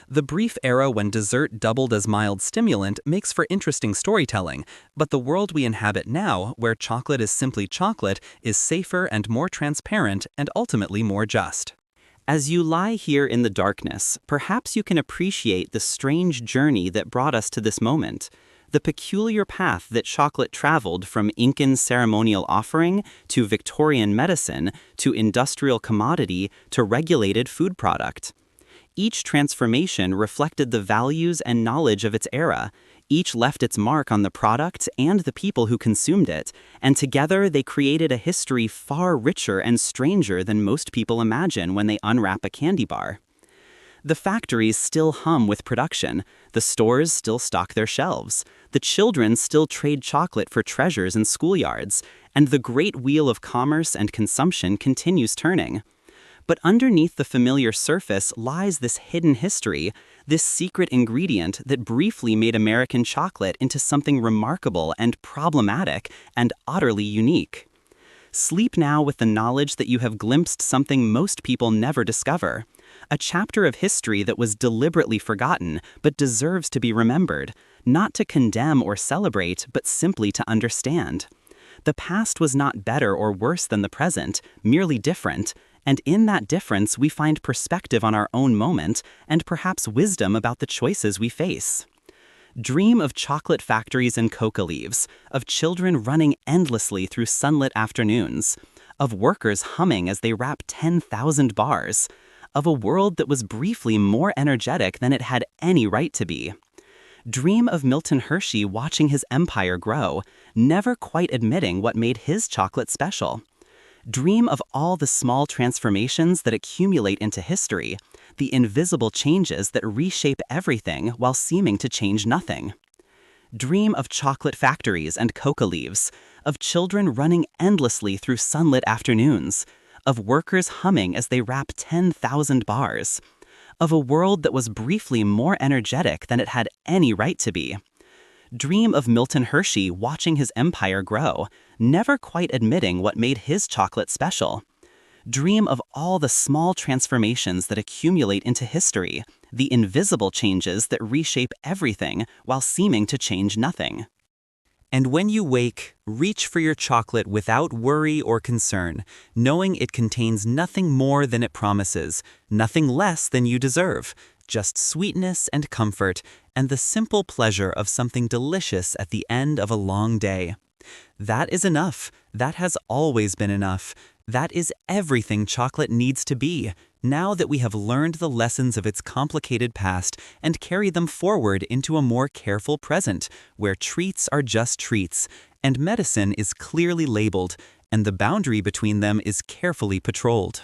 The brief era when dessert doubled as mild stimulant makes for interesting storytelling, but the world we inhabit now, where chocolate is simply chocolate, is safer and more transparent and ultimately more just. As you lie here in the darkness, perhaps you can appreciate the strange journey that brought us to this moment. The peculiar path that chocolate traveled from Incan ceremonial offering to Victorian medicine to industrial commodity to regulated food product. Each transformation reflected the values and knowledge of its era. Each left its mark on the product and the people who consumed it, and together they created a history far richer and stranger than most people imagine when they unwrap a candy bar. The factories still hum with production, the stores still stock their shelves, the children still trade chocolate for treasures in schoolyards, and the great wheel of commerce and consumption continues turning. But underneath the familiar surface lies this hidden history, this secret ingredient that briefly made American chocolate into something remarkable and problematic and utterly unique. Sleep now with the knowledge that you have glimpsed something most people never discover. A chapter of history that was deliberately forgotten, but deserves to be remembered, not to condemn or celebrate, but simply to understand. The past was not better or worse than the present, merely different, and in that difference we find perspective on our own moment and perhaps wisdom about the choices we face. Dream of chocolate factories and coca leaves, of children running endlessly through sunlit afternoons, of workers humming as they wrap 10,000 bars, of a world that was briefly more energetic than it had any right to be. Dream of Milton Hershey watching his empire grow, never quite admitting what made his chocolate special. Dream of all the small transformations that accumulate into history, the invisible changes that reshape everything while seeming to change nothing. Dream of chocolate factories and coca leaves, of children running endlessly through sunlit afternoons, of workers humming as they wrap 10,000 bars, of a world that was briefly more energetic than it had any right to be. Dream of Milton Hershey watching his empire grow, never quite admitting what made his chocolate special. Dream of all the small transformations that accumulate into history, the invisible changes that reshape everything while seeming to change nothing. And when you wake, reach for your chocolate without worry or concern, knowing it contains nothing more than it promises, nothing less than you deserve, just sweetness and comfort, and the simple pleasure of something delicious at the end of a long day. That is enough. That has always been enough. That is everything chocolate needs to be, now that we have learned the lessons of its complicated past and carry them forward into a more careful present, where treats are just treats, and medicine is clearly labeled, and the boundary between them is carefully patrolled.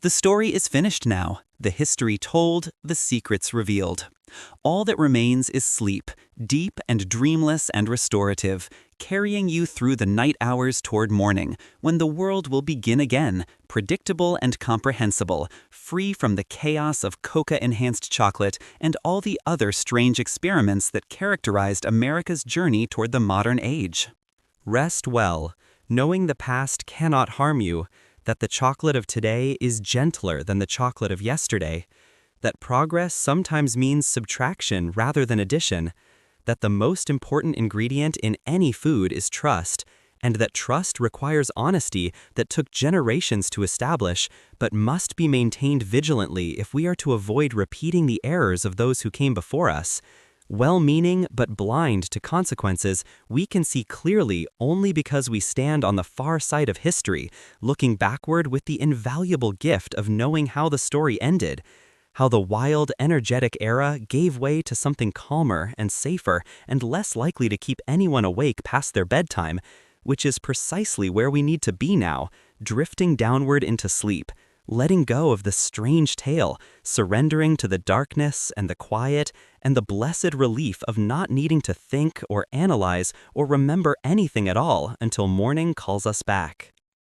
The story is finished now, the history told, the secrets revealed. All that remains is sleep, deep and dreamless and restorative, carrying you through the night hours toward morning, when the world will begin again, predictable and comprehensible, free from the chaos of coca-enhanced chocolate and all the other strange experiments that characterized America's journey toward the modern age. Rest well, knowing the past cannot harm you, that the chocolate of today is gentler than the chocolate of yesterday, that progress sometimes means subtraction rather than addition, that the most important ingredient in any food is trust, and that trust requires honesty that took generations to establish, but must be maintained vigilantly if we are to avoid repeating the errors of those who came before us. Well-meaning but blind to consequences, we can see clearly only because we stand on the far side of history, looking backward with the invaluable gift of knowing how the story ended, how the wild, energetic era gave way to something calmer and safer and less likely to keep anyone awake past their bedtime, which is precisely where we need to be now, drifting downward into sleep, letting go of the strange tale, surrendering to the darkness and the quiet and the blessed relief of not needing to think or analyze or remember anything at all until morning calls us back.